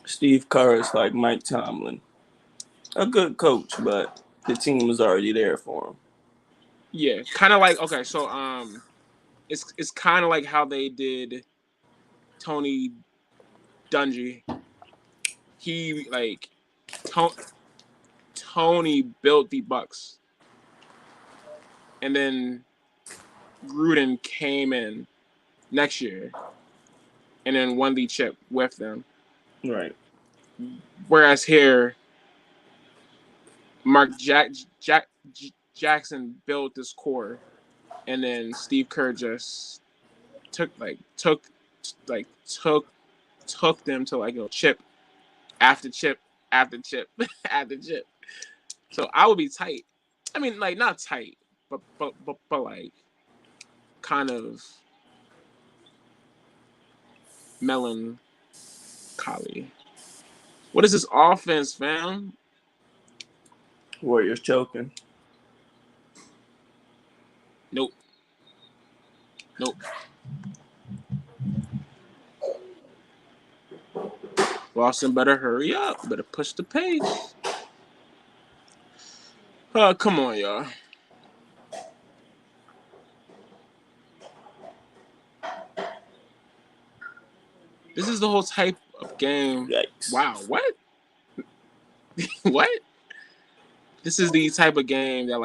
Steve Kerr is like Mike Tomlin, a good coach, but the team was already there for him. Yeah, kind of like okay, so it's kind of like how they did Tony Dungy. He like Tony built the Bucks, and then Gruden came in next year, and then won the chip with them. Right. Whereas here, Mark Jackson built this core, and then Steve Kerr just took them to chip after chip after chip after chip. So I would be tight. I mean, like not tight, but like kind of melancholy. What is this offense, fam? Warriors choking. Nope. Boston better hurry up. Better push the pace. Come on, y'all. This is the whole type of game. Yikes. Wow, what? What? This is the type of game that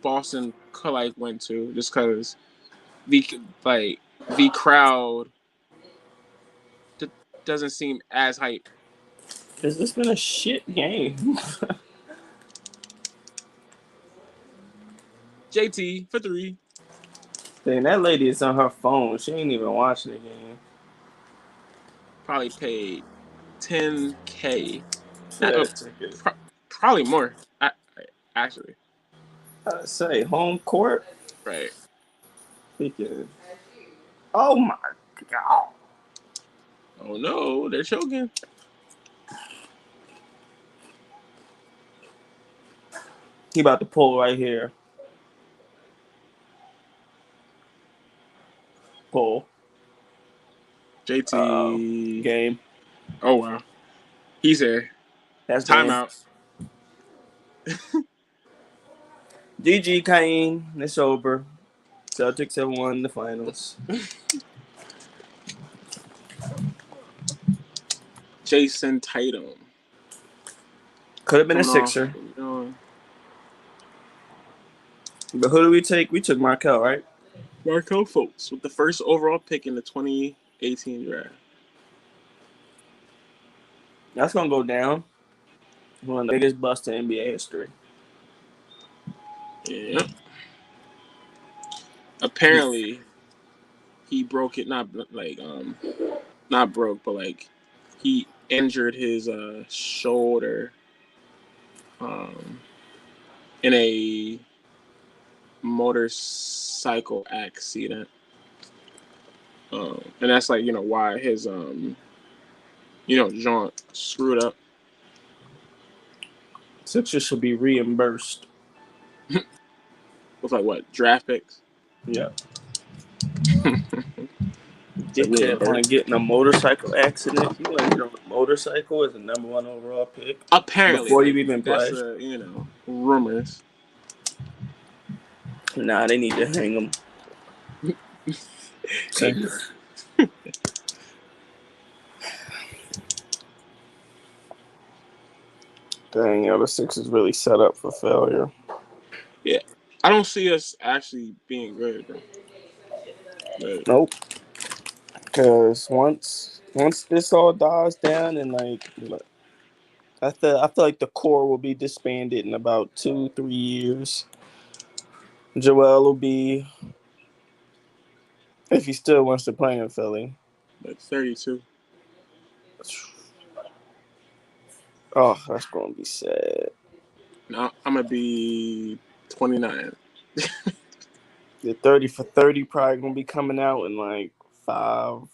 Boston could went to just because the crowd doesn't seem as hype. Has this been a shit game? JT for 3. Dang, that lady is on her phone. She ain't even watching the game. Probably paid $10K. Ticket. Probably more. Actually. I say home court. Right. Freaking. Oh my god. Oh no, they're choking. He about to pull right here. Pull. JT. Game. Oh wow. He's here. That's Timeout. GG Cain. It's over. Celtics have won the finals. Jason Tatum. Could have been a Sixer. But who do we take? We took Markelle, right? Markelle Fultz with the first overall pick in the 2018 draft. That's going to go down. One of the biggest busts in NBA history. Yeah. Apparently, he broke it. Not broke, but like he injured his shoulder in a motorcycle accident. And that's why his joint screwed up. Sixers should be reimbursed. With what, draft picks? Yeah. Dickhead want to get in a motorcycle accident. You want to get on a motorcycle as the number 1 overall pick. Apparently, before you even play. That's rumors. Nah, they need to hang him. Dang, yo, the Sixers really set up for failure. Yeah, I don't see us actually being good, bro. But Nope. Because once this all dies down and like I feel like the core will be disbanded in about 2-3 years. Joel will be, if he still wants to play in Philly. like 32. Oh, that's gonna be sad. No, I'm gonna be 29. The 30 for 30 probably gonna be coming out in like 5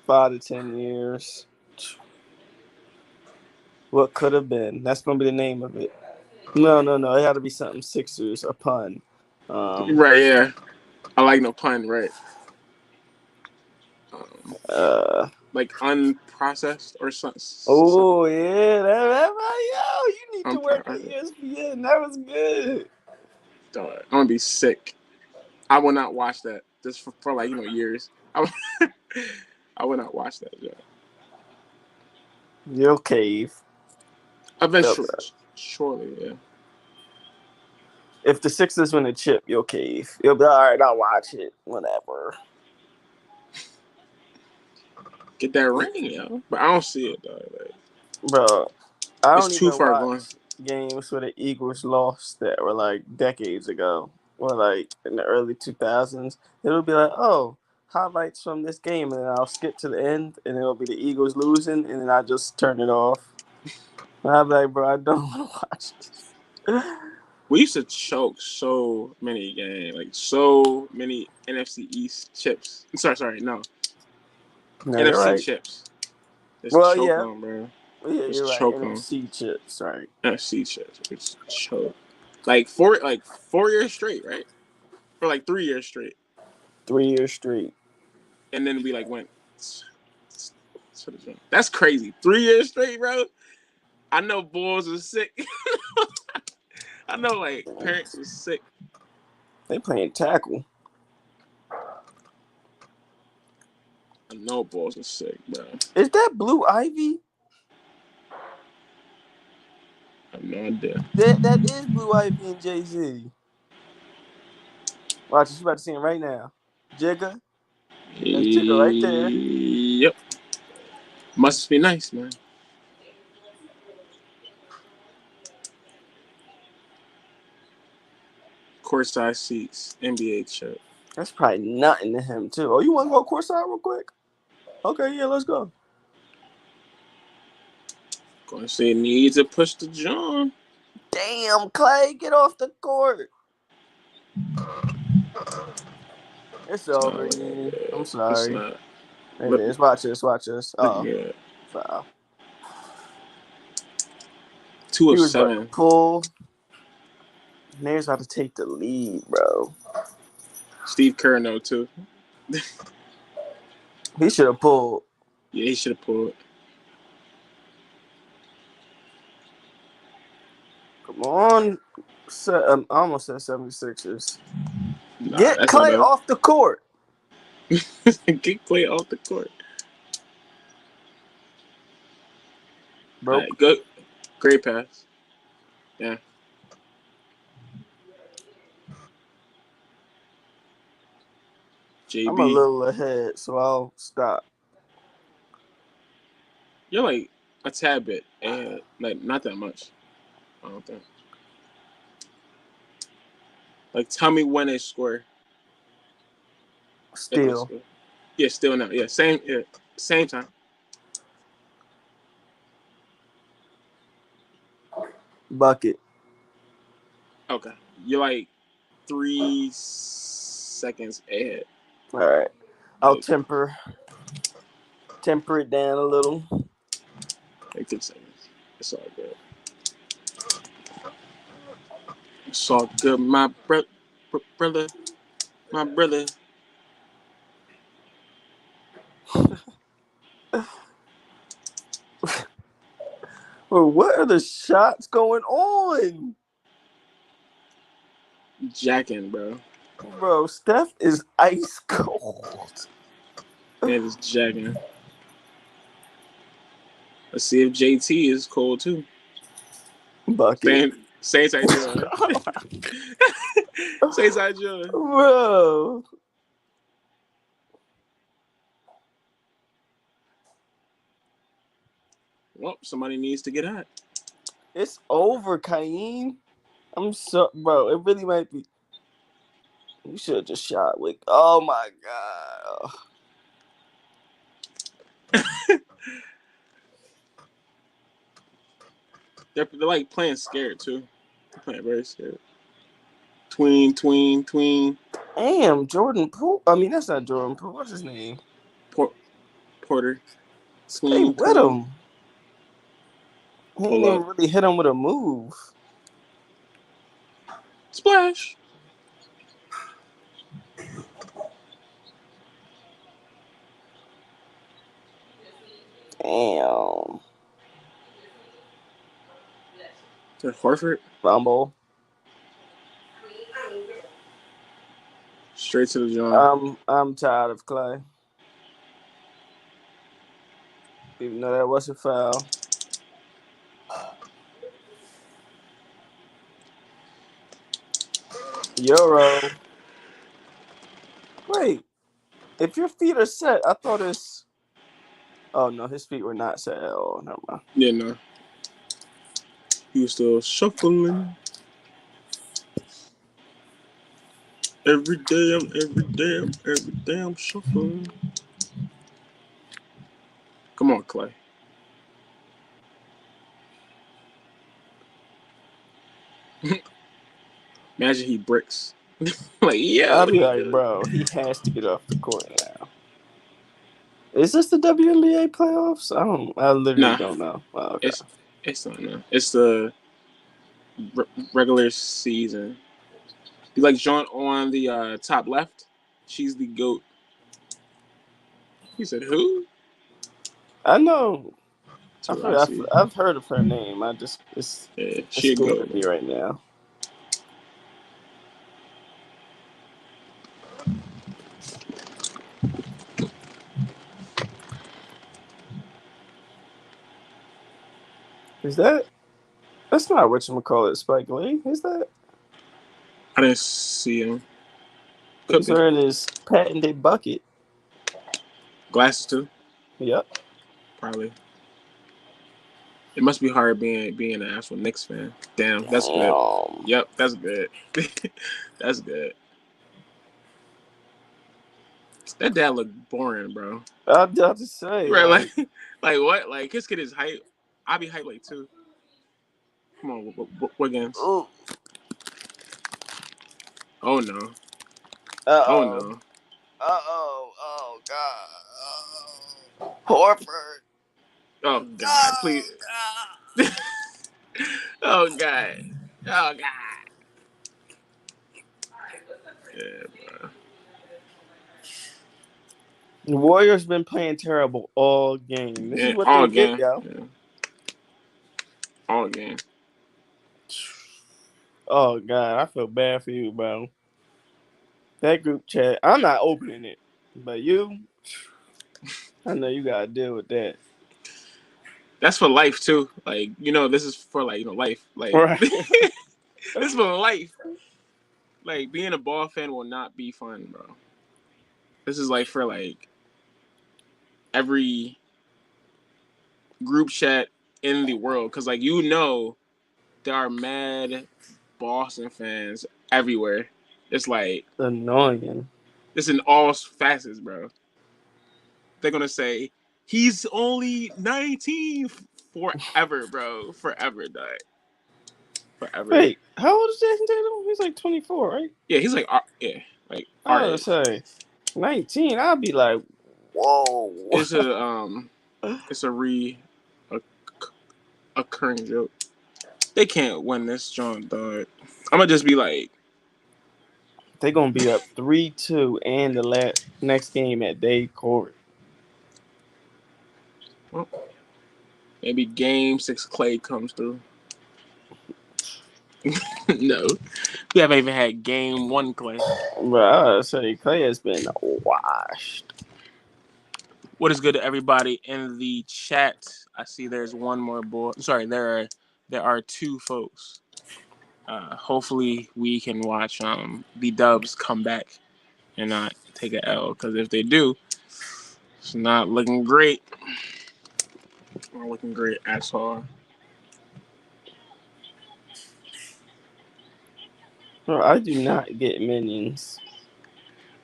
to 10 years. What could have been? That's gonna be the name of it. No. It had to be something Sixers, a pun. Right, yeah. I like no pun, right? Like unprocessed or something. Oh yeah, yo, you need to work at Unprocessed. ESPN. That was good. I'm gonna be sick. I will not watch that just for like years. I will not watch that. Yeah. You'll cave. Eventually, surely, yeah. If the Sixers win a chip, you'll cave. You'll be all right. I'll watch it. Whatever. Get that ring, yo. But I don't see it though. Like, Bro, I don't it's too even far watch gone. games where the Eagles lost that were like decades ago or like in the early 2000s. It'll be like, oh, highlights from this game, and then I'll skip to the end, and it'll be the Eagles losing, and then I just turn it off. And I'm like, bro, I don't want to watch this. We used to choke so many games, like so many NFC East chips. Sorry, no. No, NFC you're right. chips. Just Well, choke yeah. on, bro. Yeah, Just you're right. choke on. NFC chips, right? NFC chips. Just choke. Like 4 years straight, right? For like 3 years straight. 3 years straight. And then we like went. That's crazy. 3 years straight, bro. I know boys are sick. I know like parents are sick. They playing tackle. I know boys are sick, bro. Is that Blue Ivy? I have no idea. That is Blue Ivy and Jay-Z. Watch, you about to see him right now. Jigga. That's Jigga right there. Yep. Must be nice, man. Courtside seats, NBA chip. That's probably nothing to him, too. Oh, you want to go courtside real quick? Okay, yeah, let's go. Gonna say need to push the John. Damn, Clay, get off the court. It's over, Ian. I'm sorry. It is. Watch this. Oh, yeah. Foul. 2 of 7. Pull. Nair's about to take the lead, bro. Steve Kerr, no, too. He should have pulled. Yeah, he should have pulled. Come on. I almost said 76ers. Nah, Get Clay off the court. Get Clay off the court. Bro. Right, good. Great pass. Yeah. JB. I'm a little ahead, so I'll stop. You're like a tad bit ahead. Like, not that much. I don't think. Like, tell me when it's square. Still. Yeah, still now. Yeah, same time. Bucket. Okay. You're like 3 seconds ahead. All right. I'll temper it down a little. Like 10 seconds. It's all good. It's all good, my brother. My brother. Well, what are the shots going on? Jacking, bro. Bro, Steph is ice cold. Yeah, just jacking. Let's see if JT is cold too. Bucket. Same idea. Right? Stateside Joe. Bro. Well, somebody needs to get hot. It's over, Cain. I'm so, bro. It really might be. You should have just shot Wick. Oh my god. They're like playing scared too. They're playing very scared. Tween. Damn, Jordan Poole. I mean, that's not Jordan Poole. What's his name? Porter. Stay with him. He didn't even really hit him with a move. Splash. Damn. To Horford. Fumble. Straight to the joint. I'm tired of Clay. Even though that was a foul. Euro. Wait. If your feet are set, I thought it's. Oh no, his feet were not set at all. Never mind. Yeah, no. He was still shuffling. Every day I'm shuffling. Come on, Clay. Imagine he bricks. Like, yeah. I'll be like, bro, he has to get off the court now. Is this the WNBA playoffs? I literally don't know. Oh, okay. It's not. No. It's the regular season. You like Jean on the top left? She's the GOAT. He said, who? I know. I've I've heard of her name. she a GOAT me right now. Is that? That's not whatchamacallit, Spike Lee. Is that? I didn't see him. He's wearing his patented bucket. Glasses too? Yep. Probably. It must be hard being an actual Knicks fan. Damn, that's good. Yep, that's good. That's good. That dad looked boring, bro. I'll just say. Right, like what? Like his kid is hype. I'll be hype like too. Come on, what games? Ooh. Oh no. Uh-oh. Oh no. Oh God. Horford. Oh God, please. God. Oh God. Oh God. Yeah, bro. The Warriors been playing terrible all game. This is what they get, yo. Yeah. All game. Oh God, I feel bad for you, bro. That group chat, I'm not opening it, but you, I know you gotta deal with that. That's for life too. Like, this is for life. Like, right. This is for life. Like, being a ball fan will not be fun, bro. This is like for every group chat in the world, because there are mad Boston fans everywhere. It's like annoying. It's in all facets, bro. They're gonna say he's only 19 forever, bro. Forever, dog. Forever. Wait, how old is Jason Tatum? He's like 24, right? Yeah, he's like I was gonna say 19. I'd be like, whoa. It's a occurring joke. They can't win this joint, dog. I'm gonna just be like, they're gonna be up 3-2 and the next game at Day Court. Well, maybe Game 6 Clay comes through. No, we haven't even had Game 1 Clay. But I would say Clay has been washed. What is good to everybody in the chat? I see there's one more boy. Sorry, there are two folks. hopefully we can watch the Dubs come back and not take an L. Because if they do, it's not looking great. Not looking great at all. Bro, I do not get Minions.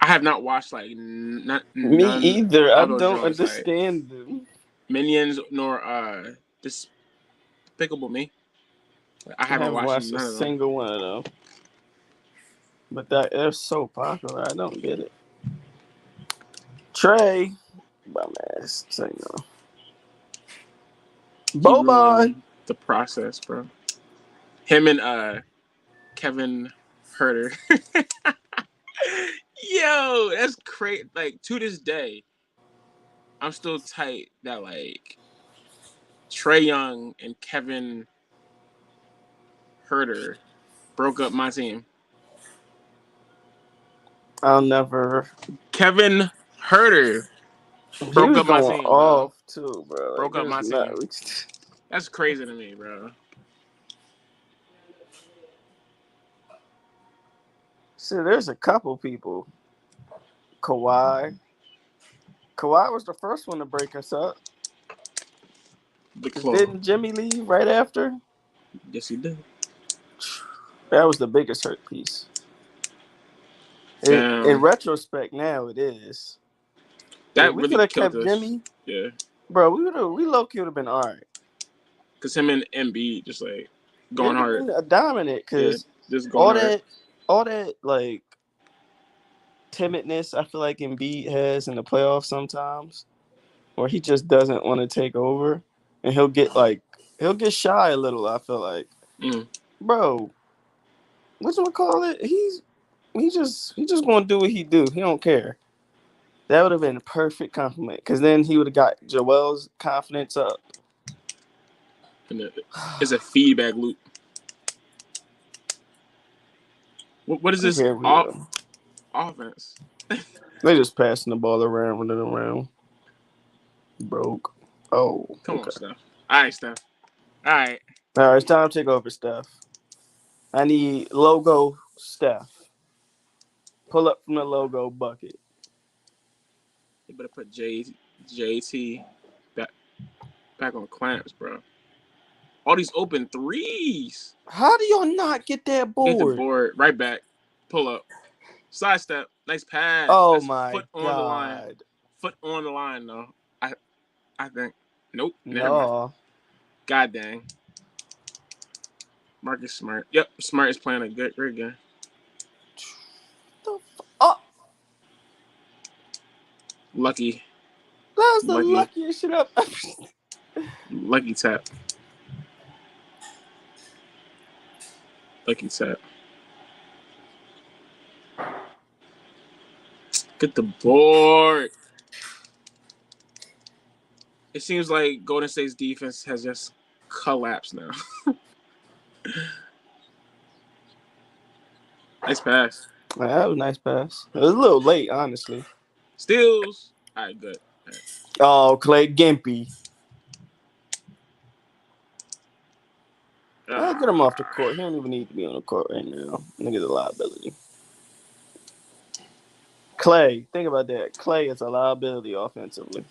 I have not watched like Me none either. I other don't joints like understand them. Minions nor Despicable Me. I I haven't haven't watched watched a none of them. single one of them. But they're so popular. I don't get it. Trey. Bum ass. Say no. He Boban. ruined the process, bro. Him and Kevin Herter. Yo, that's crazy. Like to this day, I'm still tight that like Trey Young and Kevin Herter broke up my team. I'll never. Kevin Herter He broke was up my going team, bro. off too, bro. Like Broke up there's my not. team. That's crazy to me, bro. So there's a couple people. Kawhi. Kawhi was the first one to break us up. The claw. Didn't Jimmy leave right after? Yes, he did. That was the biggest hurt piece. In retrospect, now it is. That If we really could have killed kept us. Jimmy, Yeah. bro, we low key would have been all right. Because him and Embiid just like going hard. Been dominant because just going all that like timidness I feel like Embiid has in the playoffs sometimes, where he just doesn't want to take over, and he'll get shy a little. I feel like, bro, what's what call it? He just gonna do what he do. He don't care. That would have been a perfect compliment because then he would have got Joel's confidence up. And it's a feedback loop. What is this offense? They just passing the ball around, running around. Broke. Oh, come on, Steph. All right, Steph. All right, it's time to take over, Steph. I need logo Steph. Pull up from the logo bucket. You better put JT back on clamps, bro. All these open threes. How do y'all not get that board? Get the board right back. Pull up. Side step. Nice pass. Oh that's my foot God. on the line. Foot on the line, though. I think. Nope. Never No. mind. God dang. Marcus Smart. Yep. Smart is playing a great game. Lucky. That was the luckiest shit I've ever seen. Lucky tap. Lucky tap. Get the board. It seems like Golden State's defense has just collapsed now. Nice pass. That was a nice pass. It was a little late, honestly. Steals. All right, good. All right. Oh, Clay Gimpy. Get him off the court. He don't even need to be on the court right now. Nigga's a liability. Clay, think about that. Clay is a liability offensively.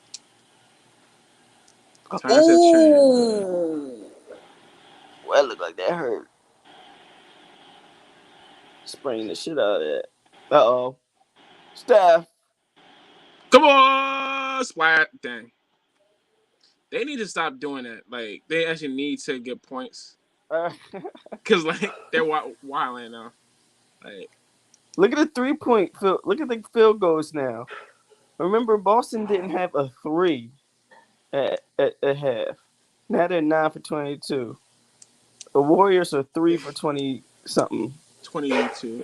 Oh, well, it looked like that hurt. Spraying the shit out of that. Uh-oh. Steph. Come on, splat. Dang. They need to stop doing that. Like, they actually need to get points. Because, like, they're wilding now. Like, look at the 3-point field. Look at the field goals now. Remember, Boston didn't have a 3 at half. Now they're 9 for 22. The Warriors are 3 for 20-something. 22.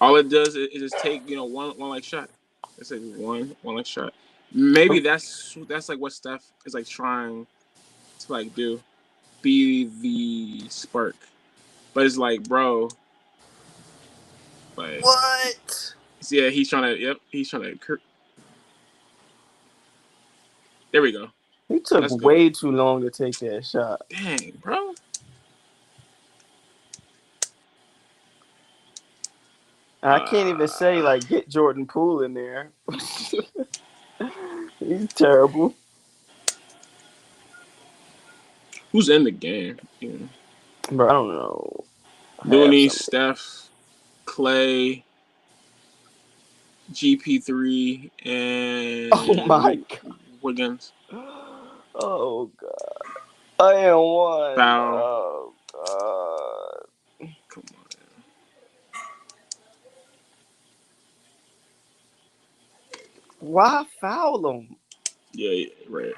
All it does is just take, one like shot. It's like one like shot. Maybe that's like what Steph is like trying to like do, be the spark. But it's like, bro, like what? Yeah, he's trying to. Yep, he's trying to. There we go. He took way too long to take that shot. Dang, bro. I can't even say like get Jordan Poole in there. He's terrible. Who's in the game? Yeah. Bro, I don't know. Looney, Steph, Clay, GP3, and Oh my god. Wiggins. Oh god. I am one. Foul. Oh god. Come on. Why foul him? Yeah, right.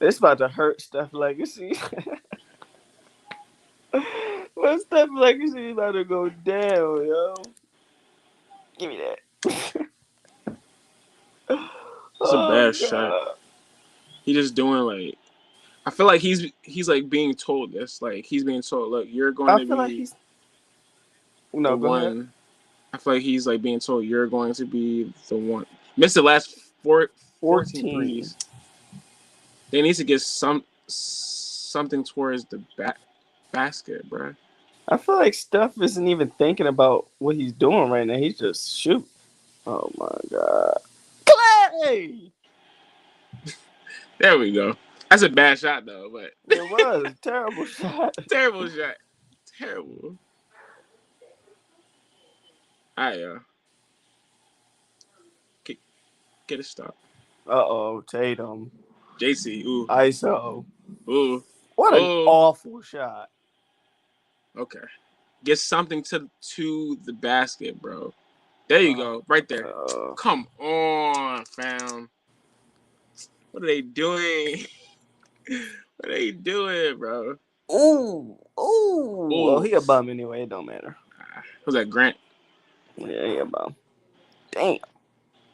It's about to hurt Steph Legacy. Well, Steph Legacy about to go down, yo. Give me that. It's a Oh bad shot. god. He just doing like. I feel like he's like being told this. Like he's being told, look, you're going I to feel like be he's the go ahead. one. I feel like he's like being told you're going to be the one. Missed the last 14 threes. They need to get something towards the basket, bro. I feel like Steph isn't even thinking about what he's doing right now. He's just shoot. Oh my god. Clay! There we go. That's a bad shot though, but It was a terrible shot. terrible shot. Terrible. All right, get a stop. Uh-oh, Tatum. JC, ooh. ISO. Ooh. What an awful shot. Okay. Get something to the basket, bro. There you go. Right there. Come on, fam. What are they doing? What are they doing, bro? Ooh. Well, he a bum anyway. It don't matter. Who's that, Grant? Yeah, he a bum. Damn.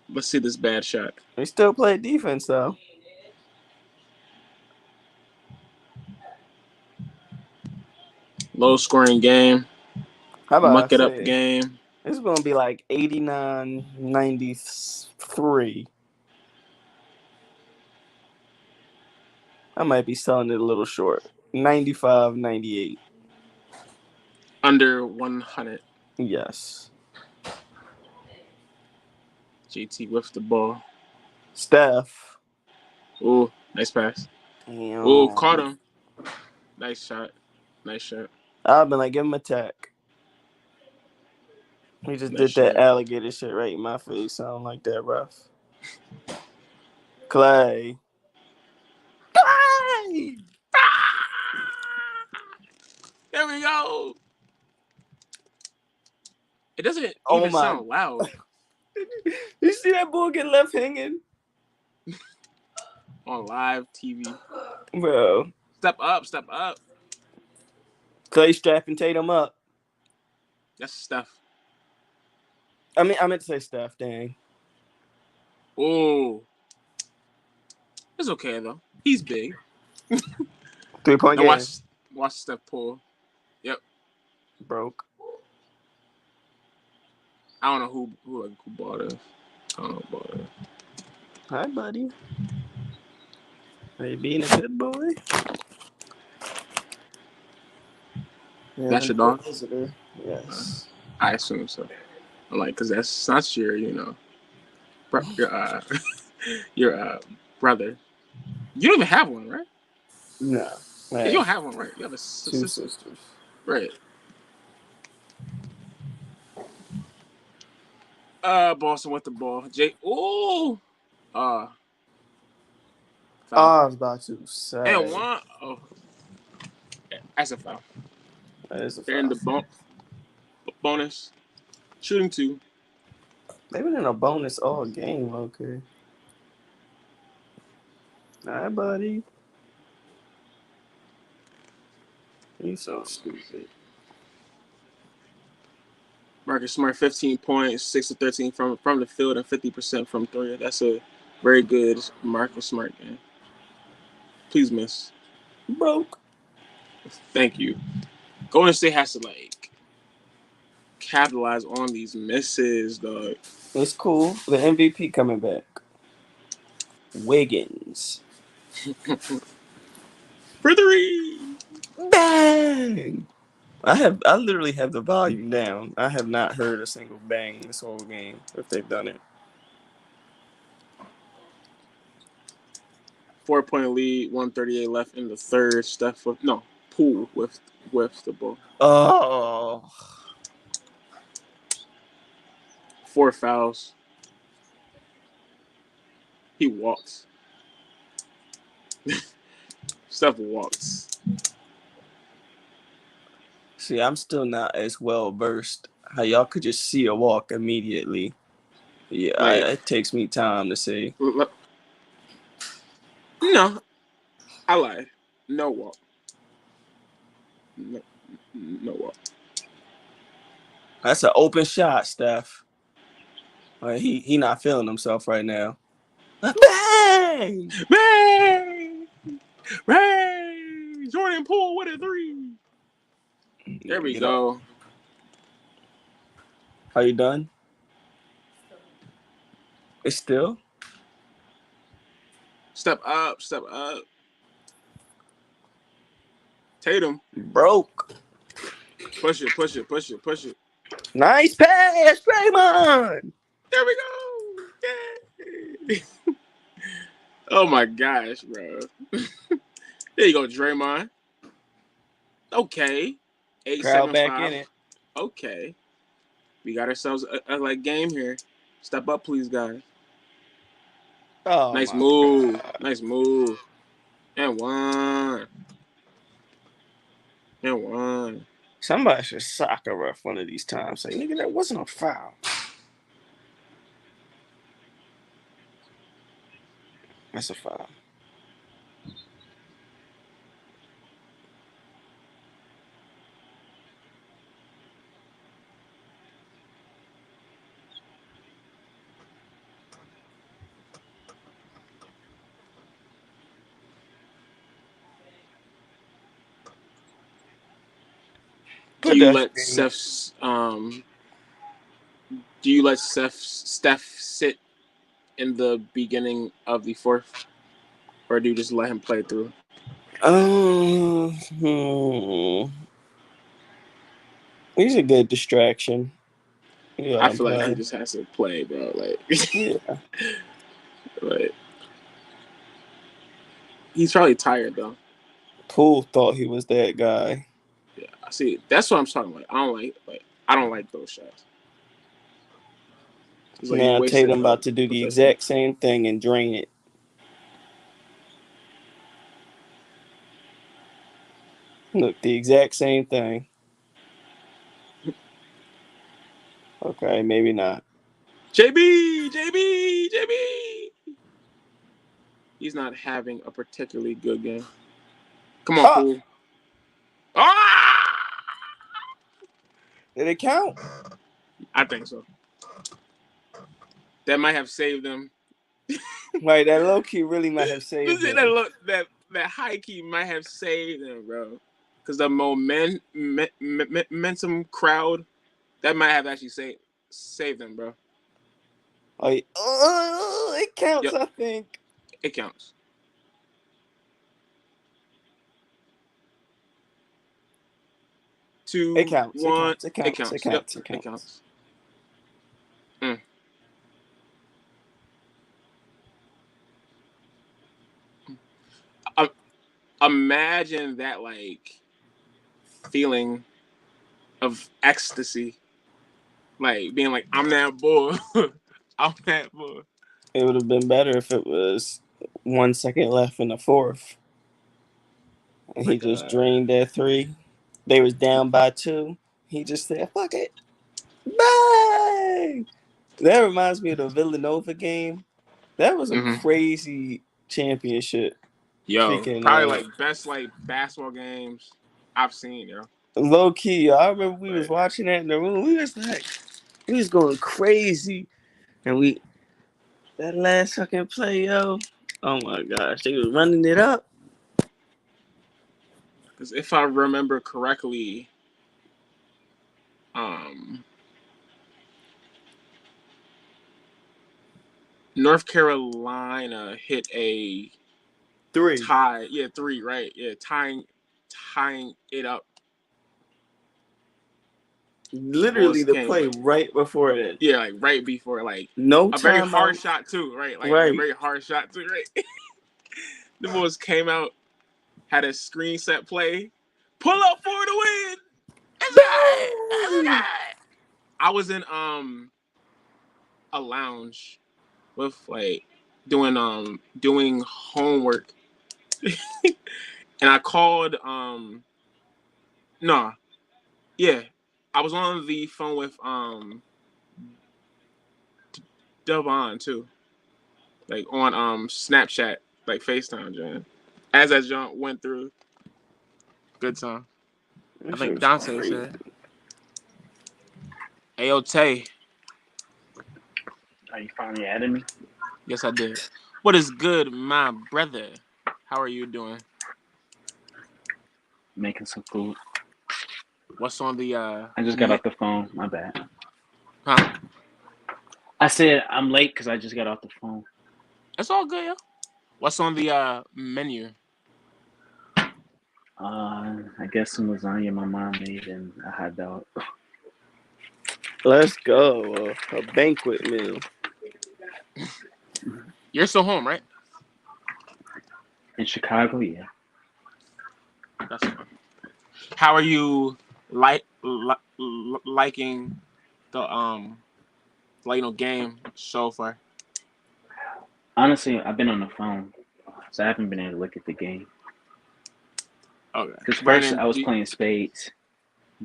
Let's see this bad shot. He still played defense, though. Low scoring game. How about muck it up game? This is going to be like 89-93. I might be selling it a little short. 95-98. Under 100. Yes. JT with the ball. Steph. Ooh, nice pass. Damn. Ooh, caught him. Nice shot. Nice shot. I've been like, give him a tech. He just did that alligator shit right in my face. I don't like that, rough. Clay. Clay! There we go. It doesn't even sound loud. You see that boy get left hanging? On live TV. Bro. Step up, step up. Clay strapping Tatum up. That's Steph. I meant to say Steph, dang. Oh. It's okay, though. He's big. 3-point game. Watch Steph pull. Yep. Broke. I don't know who bought it. I don't know who bought it. Hi, buddy. Are you being a good boy? Yeah, That's your dog? Visitor. Yes. I assume so. I'm like, because that's not your, your brother. You don't even have one, right? No. You don't have one, right? You have two sisters. Right. Boston with the ball. Ooh. I was about to say. And one. Oh. That's a foul. That is a foul. They're in the bonus. Shooting 2. They've been in a bonus all game, okay. Hi, buddy. You so stupid. Marcus Smart, 15 points, 6 of 13 from the field, and 50% from 3. That's a very good Marcus Smart game. Please miss. Broke. Thank you. Golden State has to capitalize on these misses, dog. It's cool. The MVP coming back. Wiggins. For three. Bang! I literally have the volume down. I have not heard a single bang this whole game if they've done it. 4-point lead, 138 left in the third. Poole with the ball. Oh, 4 fouls. He walks. Steph walks. see, I'm still not as well versed. How y'all could just see a walk immediately. Yeah, Like, it takes me time to see. no, I lied. No walk. No walk. That's an open shot, Steph. Like, he not feeling himself right now. Bang! Bang! Bang! Jordan Poole with a 3. There we go. Are you done? It's still? Step up, step up. Tatum. Broke. Push it, push it, push it, push it. Nice pass, Draymond. There we go. Yay. Oh my gosh, bro. There you go, Draymond. Okay. Crowd back 8-7-5. in it. Okay. We got ourselves a game here. Step up, please, guys. Oh, Nice my move. God. Nice move. And one. And one. Somebody should sock a ref one of these times. Say, nigga, that wasn't a foul. That's a foul. Do you let Steph sit in the beginning of the fourth? Or do you just let him play through? He's a good distraction. Yeah, I feel like he just has to play, bro. Like, yeah. like he's probably tired though. Poole thought he was that guy. Yeah, I see. That's what I'm talking about. I don't like those shots. It's like Now Tatum about to do the possession. exact same thing and drain it. Look, the exact same thing. Okay, maybe not. JB. He's not having a particularly good game. Come on, Poole. Ah! Did it count? I think so. That might have saved them. Like, that low key really might have saved him. That high key might have saved them, bro. Because the momentum crowd, that might have actually saved them, bro. Like, it counts, I think. It counts. It counts. 1. It counts. It counts. Imagine that, like, feeling of ecstasy. Like, being like, I'm that boy. I'm that boy. It would have been better if it was 1 second left in the fourth. And he just drained that 3. They was down by 2. He just said, fuck it. Bang! That reminds me of the Villanova game. That was a crazy championship. Yo, probably like best like basketball games I've seen, yo. Low key, I remember we was watching that in the room. We was going crazy. And that last fucking play, yo. Oh my gosh, they was running it up. Because if I remember correctly, North Carolina hit a 3. Three, right? Yeah, tying it up. Literally the play right before it. Yeah, like right before, like no a very time hard out. shot too, right? Like Right. a very hard shot too, right? The Bulls came out, had a screen set play, pull up for the win. That's right. I was in a lounge with like doing homework, and I called no, yeah, I was on the phone with Devon too, like on Snapchat, like FaceTime, John. As that John went through, good time. I think Dante said, "Ayo Tay." Are you finally adding me? Yes, I did. What is good, my brother? How are you doing? Making some food. What's on the I just got off the phone. My bad. Huh? I said I'm late because I just got off the phone. It's all good, yo. What's on the menu? I guess some lasagna my mom made and a hot dog. Let's go. A banquet meal. You're still home, right? In Chicago, yeah. That's fine. How are you liking the game so far? Honestly, I've been on the phone, so I haven't been able to look at the game. Okay. Because first Brandon, I was playing spades,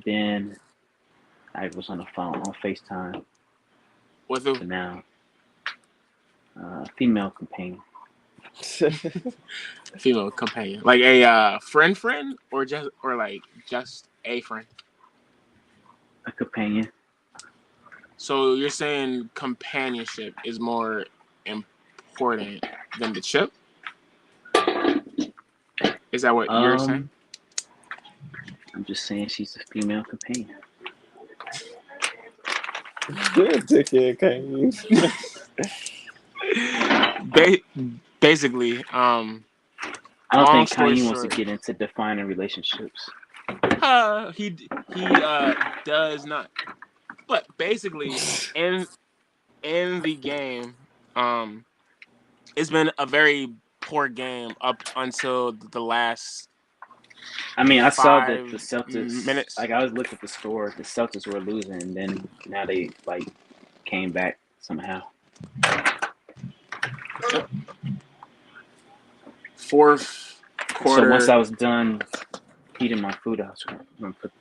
then I was on the phone on FaceTime. with who? So now, female companion. Female companion, like a friend, or just a friend. A companion. So you're saying companionship is more important than the chip? Is that what you're saying? I'm just saying she's a female companion. Dickhead Kane. Basically, I don't think Kanye wants to get into defining relationships. He does not. But basically, in the game, it's been a very poor game up until the last. I mean, I saw that the Celtics. Minutes. Like I was looking at the score, the Celtics were losing, and then now they came back somehow. Fourth quarter. So once I was done heating my food, I was gonna put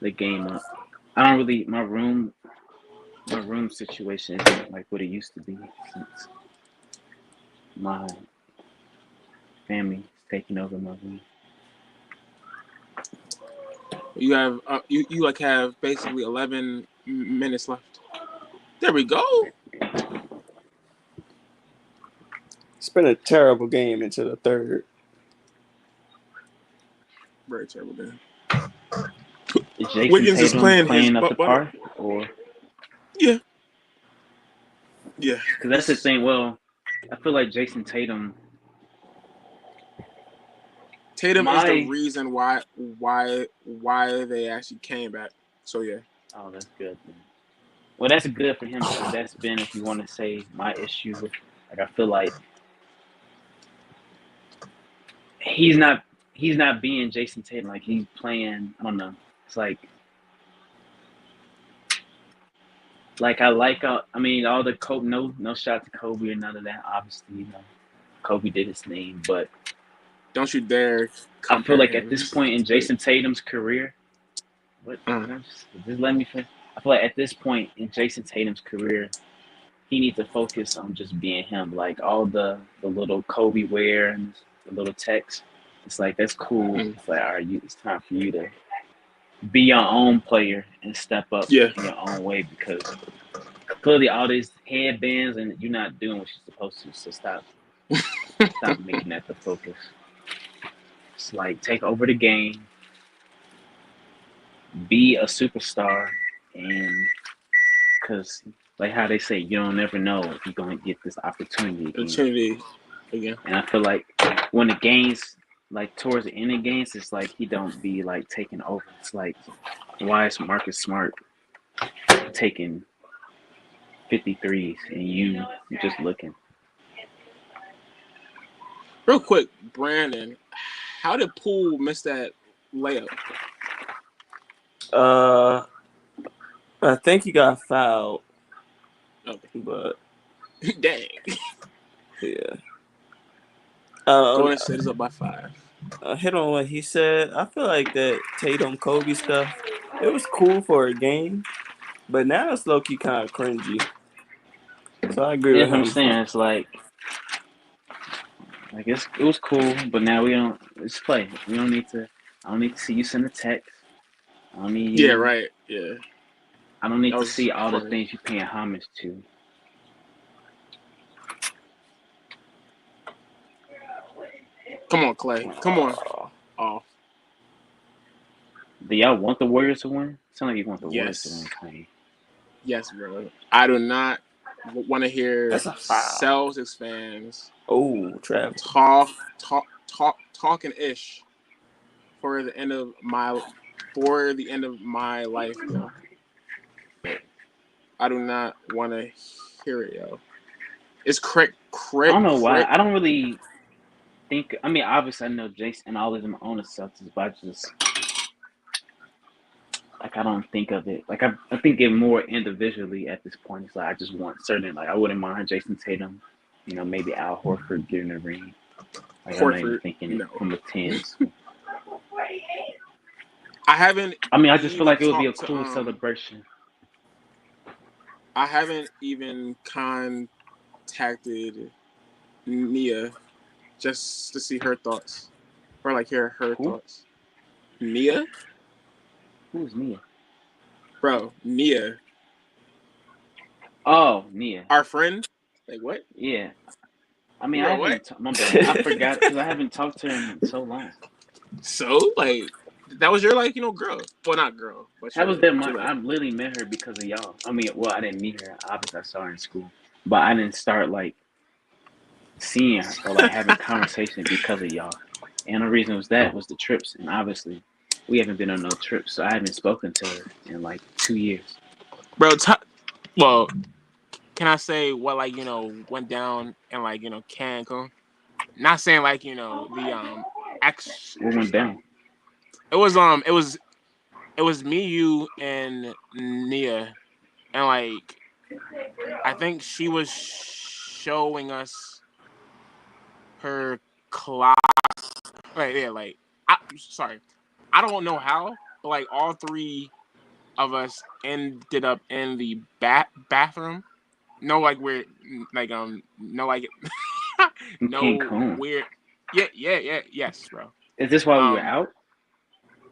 the game up. I don't really my room situation isn't like what it used to be since my family taking over my room. You have you have basically 11 minutes left. There we go. It's been a terrible game into the third. Very terrible game. Is Wiggins is playing up the par, or yeah. Because that's the thing. Well, I feel like Jason Tatum. Tatum is the reason why they actually came back. So yeah. Oh, that's good. Well, that's good for him because that's been, if you want to say, my issue with. Like, I feel like he's not being Jason Tatum. Like he's playing. I don't know. It's like I like. I mean, all the Kobe. No shot to Kobe or none of that. Obviously, Kobe did his thing, but don't you dare. I feel like at this point in Jason Tatum's career, just let me finish. I feel like at this point in Jason Tatum's career, he needs to focus on just being him. Like all the little Kobe wear and the little text. It's like that's cool. It's like all right, it's time for you to be your own player and step up in your own way because clearly all these headbands and you're not doing what you're supposed to. So stop making that the focus. It's like take over the game, be a superstar, and because like how they say, you don't never know if you're going to get this opportunity again. again. And I feel like when the games, like towards the end of games, it's like he don't be like taking over. It's like, why is Marcus Smart taking 53s and you just looking? Real quick, Brandon, how did Poole miss that layup? I think he got fouled, Okay. but Dang. yeah. Golden State is up by 5. Hit on what he said. I feel like that Tatum Kobe stuff, it was cool for a game, but now it's low key kind of cringy. So I agree Yeah, with I'm him. saying it's like it was cool, but now we don't. Let's play. We don't need to. I don't need to see you send a text. I don't need Yeah, you. right. Yeah. I don't need That to was see all the corny. things you're paying homage to. Come on, Clay. Come on. Oh, Do y'all want the Warriors to win? Sound like you want the Warriors to win, yes. Clay. Yes, bro. I do not want to hear That's a foul. Celtics fans Oh, Travis. talking ish for the end of my life, yo. I do not want to hear it, yo. It's I don't know why. I don't really think. I mean, obviously, I know Jason and all of them own the Celtics, but I just like I don't think of it. Like I think it more individually at this point. It's like I just want certain. Like I wouldn't mind Jason Tatum. You know, maybe Al Horford getting a ring. Like I'm not even Horford. thinking it No, from a 10. I haven't. I mean, I just feel even like it would be a talked to cool celebration. I haven't even contacted Nia just to see her thoughts or like hear her Who? thoughts. Nia, Who's Nia? bro, Nia, Oh, Nia. our friend. Like what? Yeah. I mean, I Bro, what? haven't. My bad. I forgot because I haven't talked to him in so long. So like that was your like girl. Well, not girl, but That was your that. like I literally met her because of y'all. I mean, well, I didn't meet her. Obviously, I saw her in school, but I didn't start like seeing her or like having conversation because of y'all. And the reason was the trips, and obviously, we haven't been on no trips, so I haven't spoken to her in like 2 years. bro. Well, can I say what like went down in like Cancun? Not saying like the What extra went stuff. down? It was me, you, and Nia, and like I think she was showing us her class. Right, yeah, like sorry, I don't know how, but like all 3 of us ended up in the bathroom. No, like we're like no like In no Cancun. weird. Yes, bro. Is this why we were Um, out?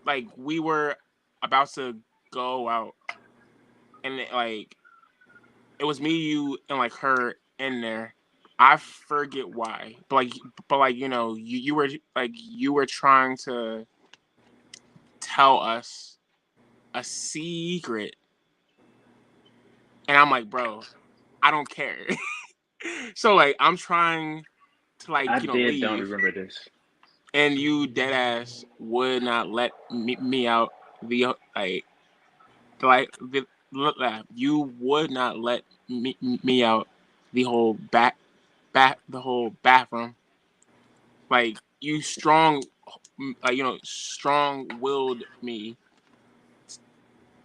like we were about to go out, and it was me, you, and like her in there. I forget why, but like you were trying to tell us a secret, and I'm like, bro, I don't care. So like I'm trying to I don't leave, remember this. and you dead ass would not let me out the you would not let me out the whole the whole bathroom. Like you strong willed me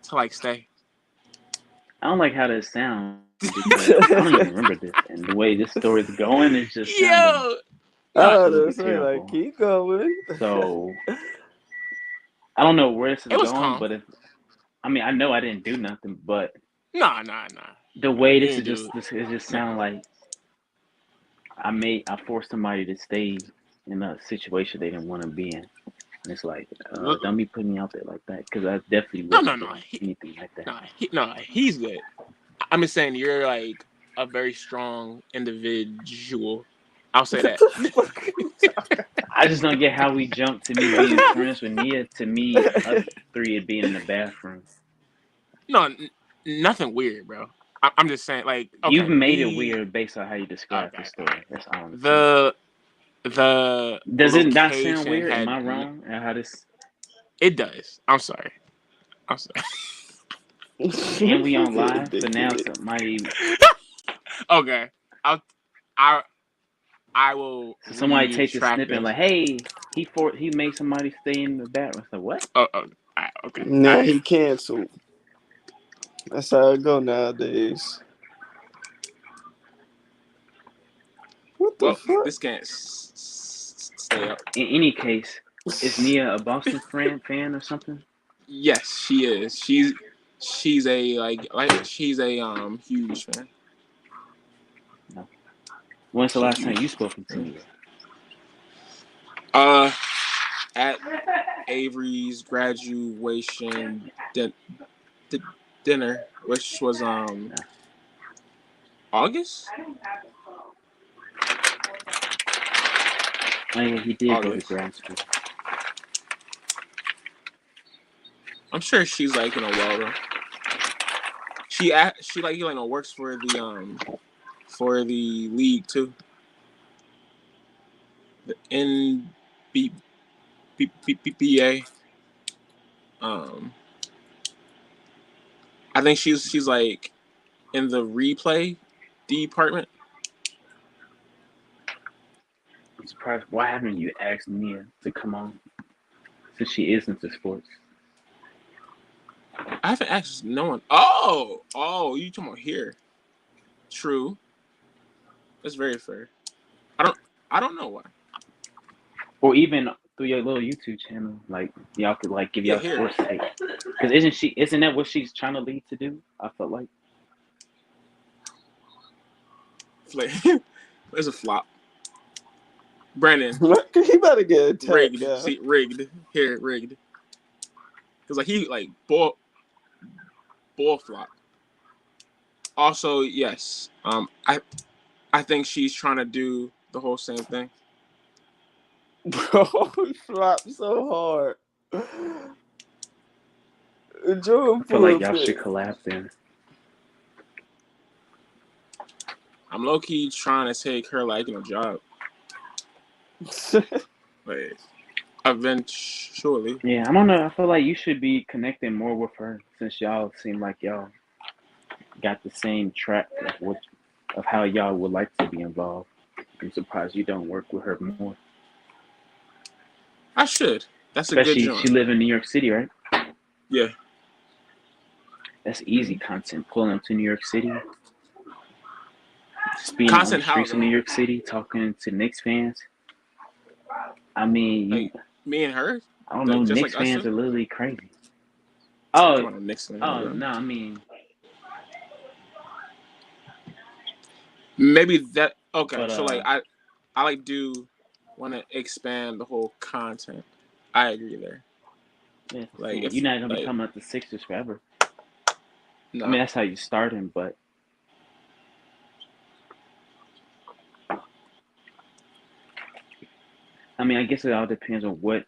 to like stay. I don't like how this sounds because I don't even remember this, and the way this story is going is just sounding Yo, I no, was absolutely gonna say, like, terrible. keep going. So I don't know where this is it was going, calm. but I mean, I know I didn't do nothing, but Nah. the way You this didn't is do this it just sound nothing. like I forced somebody to stay in a situation they didn't want to be in. And it's like, don't be putting me out there like that because I definitely wasn't No. doing anything like that. He's good. I'm just saying you're like a very strong individual. I'll say What that. the fuck? I just don't get how we jumped to me being friends with Nia to me us 3 being in the bathroom. No, nothing weird, bro. I'm just saying, like, You've okay, made it weird based on how you describe the okay. story. That's all I'm saying. The The Does it not sound location weird? Am had I wrong? How this? it does. I'm sorry. I'm sorry. And we on live, so now Ridiculous. somebody Okay. I'll I I will somebody take this retract snippet and this. like, hey, he made somebody stay in the bathroom. So what? Okay. Now he canceled. That's how it go nowadays. What the Well, fuck? this can't stay up. In any case, is Nia a Boston fan or something? Yes, she is. She's a she's a huge fan. No. When's the She's last time huge. you spoken to Nia? At Avery's graduation dinner, which was August. Oh yeah, he did go to August. grad school. I'm sure she's like well though. She works for the league too. The NBBA. I think she's like in the replay department. I'm surprised. Why haven't you asked Nia to come on? Since she is into sports. I haven't asked no one. Oh, you talking about here? True. That's very fair. I don't know why. Or even through your little YouTube channel, like y'all could like give Yeah, y'all here. sports take. Because isn't that what she's trying to lead to do? I felt like. It's a flop. Brandon, What? He about to get attacked rigged. now. See, rigged. Here, rigged. Because like he like ball flop. Also, yes. I think she's trying to do the whole same thing. Bro, he flopped so hard. Jordan I feel like pulled y'all should it. collab then. I'm low key trying to take her job. Like eventually. Yeah, I don't know. I feel like you should be connecting more with her since y'all seem like y'all got the same track of how y'all would like to be involved. I'm surprised you don't work with her more. I should. That's a good Especially job. she live in New York City, right? Yeah. That's easy content. Pulling up to New York City. Just being on the Content streets of New York City, talking to Knicks fans. I mean, Like me and her. I don't know. Just Knicks like us fans two? are literally crazy. Come Oh, on, Knicks fan, oh bro. no, I mean, Maybe that. Okay, but so like I do want to expand the whole content. I agree there. yeah, Like if you're not gonna be like coming up the Sixers forever. no. I mean, that's how you starting, but I mean, I guess it all depends on where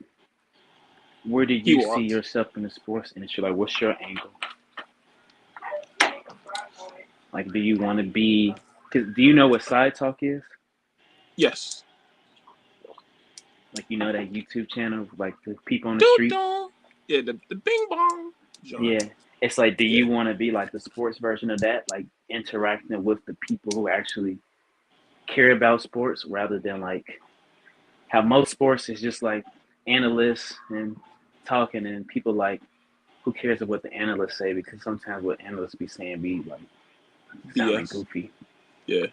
do He you see walked. yourself in the sports industry? Like, what's your angle? Like, do you want to be? Cause do you know what side talk is? Yes. Like, you know that YouTube channel, like the people on the Doo street. doo. Yeah, the bing bong. John. Yeah, it's like, do you Yeah. want to be like the sports version of that, like interacting with the people who actually care about sports, rather than like how most sports is just like analysts and talking, and people like, who cares what the analysts say, because sometimes what analysts be saying be like sounding BS. goofy. Yeah.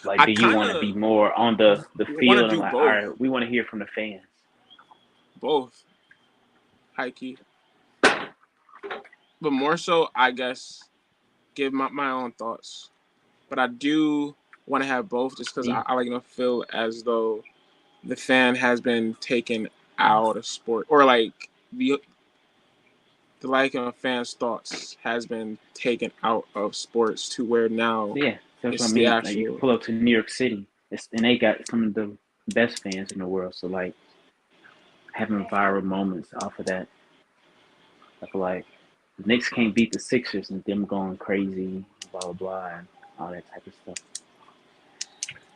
Like, I do you want to be more on the want to field and do like, all both. right, we want to hear from the fans? Both. High key. But more so, I guess, give my own thoughts. But I do want to have both, just because I like to feel as though the fan has been taken out of sport, or like the like of fans' thoughts has been taken out of sports to where now Yeah, that's it's what I the mean. Like, you can actual. pull up to New York City, and they got some of the best fans in the world. So like, having viral moments off of that, I feel like the Knicks can't beat the Sixers and them going crazy, blah blah blah, and all that type of stuff.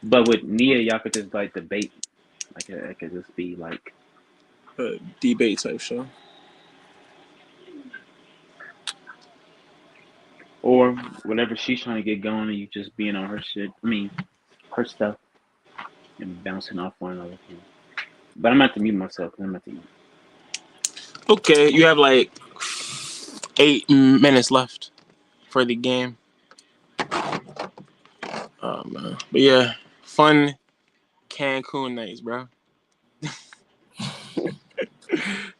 But with Nia, y'all could just like debate Like it could just be like, A debate type show. or whatever she's trying to get going, and you just being on her shit. I mean, her stuff and bouncing off one another. But I'm at to mute myself. I'm at to mute. Okay, you have like 8 minutes left for the game. Oh man, but yeah, fun Cancun nights, bro.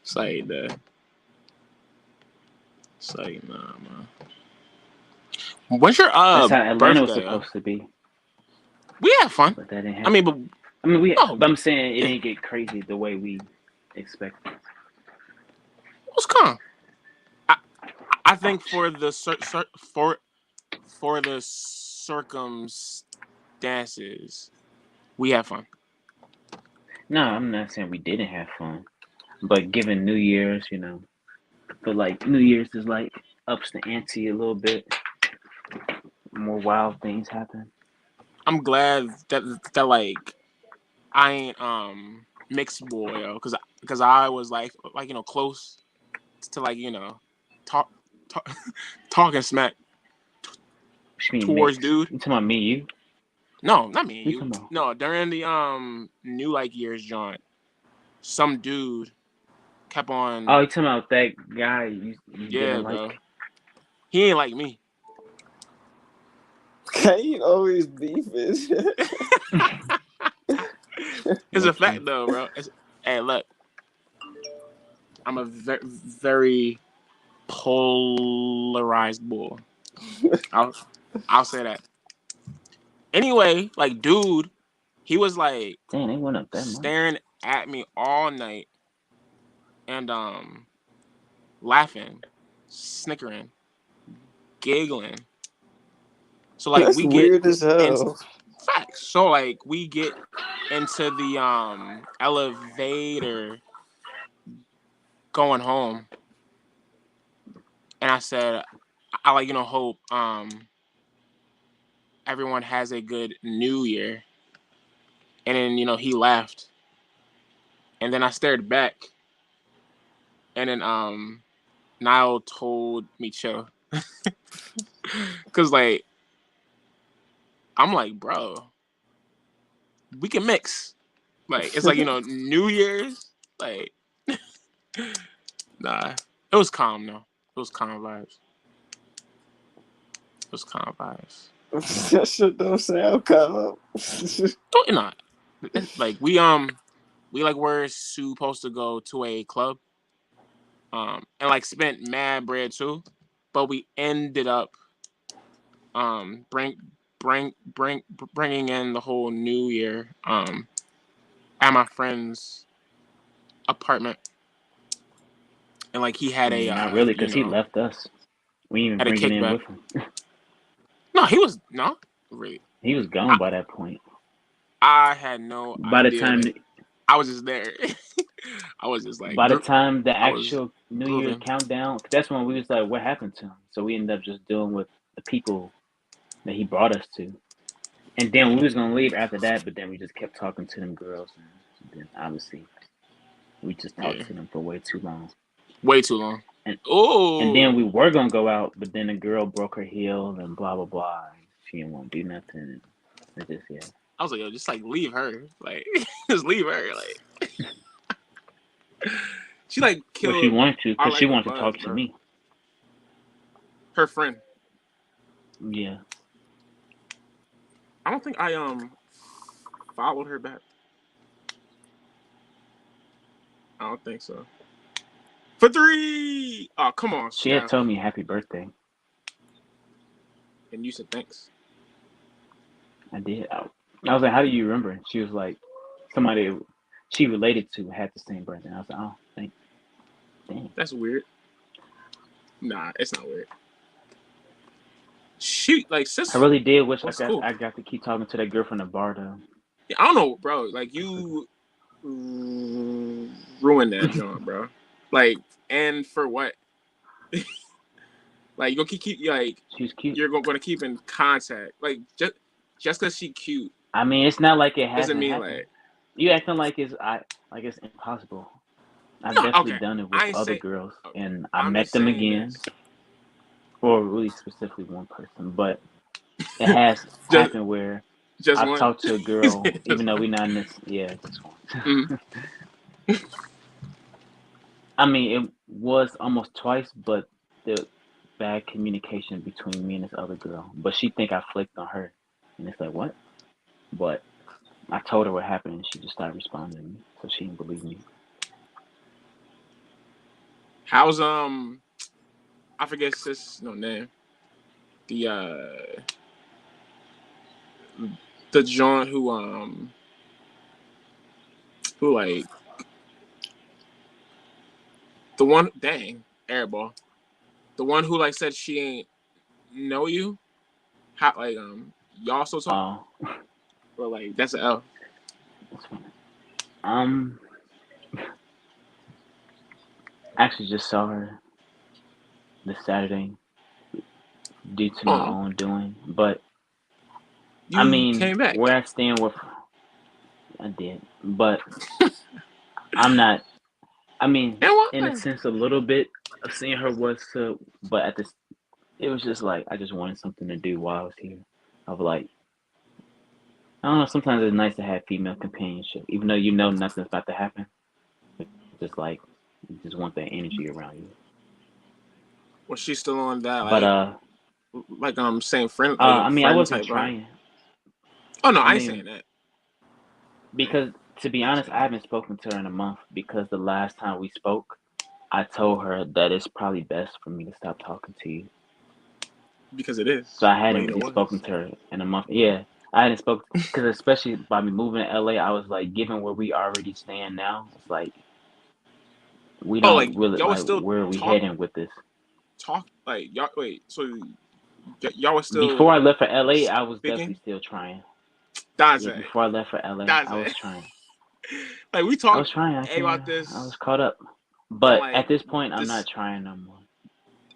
It's like that. It's like nah, man. When's your That's how Atlanta was birthday? supposed to be, We had fun. but that didn't happen. I mean, but I mean, no, but I'm saying it didn't get crazy the way we expected. it was calm. I think for the for the circumstances, we had fun. No, I'm not saying we didn't have fun, but given New Year's, I feel like New Year's is like ups the ante a little bit. More wild things happen. I'm glad that like I ain't mixed boy, yo, because I was like close to like talk, talk talking smack What you mean towards mixed? dude. You talking about me and you? No, not me and You you. talking about? No, during the New like years, John, some dude kept on. Oh, you talking about that guy you Yeah, didn't bro. like? He ain't like me. Can't always beef it. It's a fact though, bro. Hey, look, I'm a very polarized bull. I'll say that. Anyway, like, dude, he was like Damn, they went up that much. staring at me all night and laughing, snickering, giggling. So like That's we get weird as hell. into facts. So like we get into the elevator going home, and I said, I like hope everyone has a good New Year. And then he laughed, and then I stared back, and then Niall told me chill, cause like I'm like, bro, we can mix. Like it's like New Year's, like nah, it was calm though. It was calm vibes. It was calm vibes. That shit don't sound calm. Don't not. Like we like were supposed to go to a club, and like spent mad bread too, but we ended up bringing in the whole New Year at my friend's apartment, and like he had a Not really, because he left us. We didn't had a even bring it in kickback. with him. No, he was no really. He was gone by that point. I had no By the idea. time, Like, I was just there. I was just like. by the time the I was actual New Year's grooving. countdown, 'cause that's when we was like, what happened to him? So we ended up just dealing with the people that he brought us to. And then we was gonna leave after that, but then we just kept talking to them girls, and then obviously we just talked Yeah. to them for way too long. Way too long. And Oh. then we were gonna go out, but then the girl broke her heel and blah blah blah. She didn't want to do nothing. And it just I was like, yo, just like leave her, like just leave her, like. She like killed. Well, she wanted to, because like, she wanted to buzz, talk to bro. me. Her friend. Yeah. I don't think I followed her back. I don't think so. For 3! Oh, come on. She had told me happy birthday. And you said thanks. I did. I was like, how do you remember? She was like, somebody she related to had the same birthday. I was like, oh, thanks. Dang. That's weird. Nah, it's not weird. She like sis. I really did wish cool. I got to keep talking to that girl from the bar though. Yeah, I don't know, bro. Like you ruined that joint, bro. Like, and for what? Like you gonna keep like she's cute. You're gonna keep in contact. Like just because she cute. I mean, it's not like it hasn't doesn't mean happened. like You acting like it's impossible. I've No, definitely okay. done it with I ain't other say. girls, and I I'm met just them saying again, this. or really specifically one person. But it has Just, happened where just I've one. talked to a He girl, said even just though one. we're not in this. Yeah, just Mhm. one. I mean, it was almost twice, but the bad communication between me and this other girl. But she think I flicked on her, and it's like what? But I told her what happened, and she just started responding to me, so she didn't believe me. How's I forget sis no name. The the John who like the one dang airball. The one who like said she ain't know you. How like y'all still talk Oh, or like that's an L. that's funny. Um, actually just saw her this Saturday due to my Oh, own doing, but I you mean, came back. where I stand with, I did, but I'm not. I mean, And in a why? sense, a little bit of seeing her was to, but at this, it was just like I just wanted something to do while I was here. Of like, I don't know. Sometimes it's nice to have female companionship, even though you know nothing's about to happen. It's just like you just want that energy around you. Was she still on that But same friend like a I mean, I friend wasn't type vibe? trying. Oh no, I I ain't saying mean, that. because to be I ain't honest, saying I that haven't spoken to her in a month because the last time we spoke, I told her that it's probably best for me to stop talking to you. because it So is. I I hadn't mean, it really was. spoken to her in a month. Yeah, I hadn't spoken because especially by me moving to LA, I was like, given where we already stand now, it's like we Oh, don't like really y'all was like still where are we heading with this. like y'all. Wait, so y'all was Before still I left for LA, I was definitely speaking? still trying. That's Yeah, it. before I left for LA, That's I was it. trying. Like we I talked was trying. about I was this caught up. in But at like this point, I'm this not trying no more.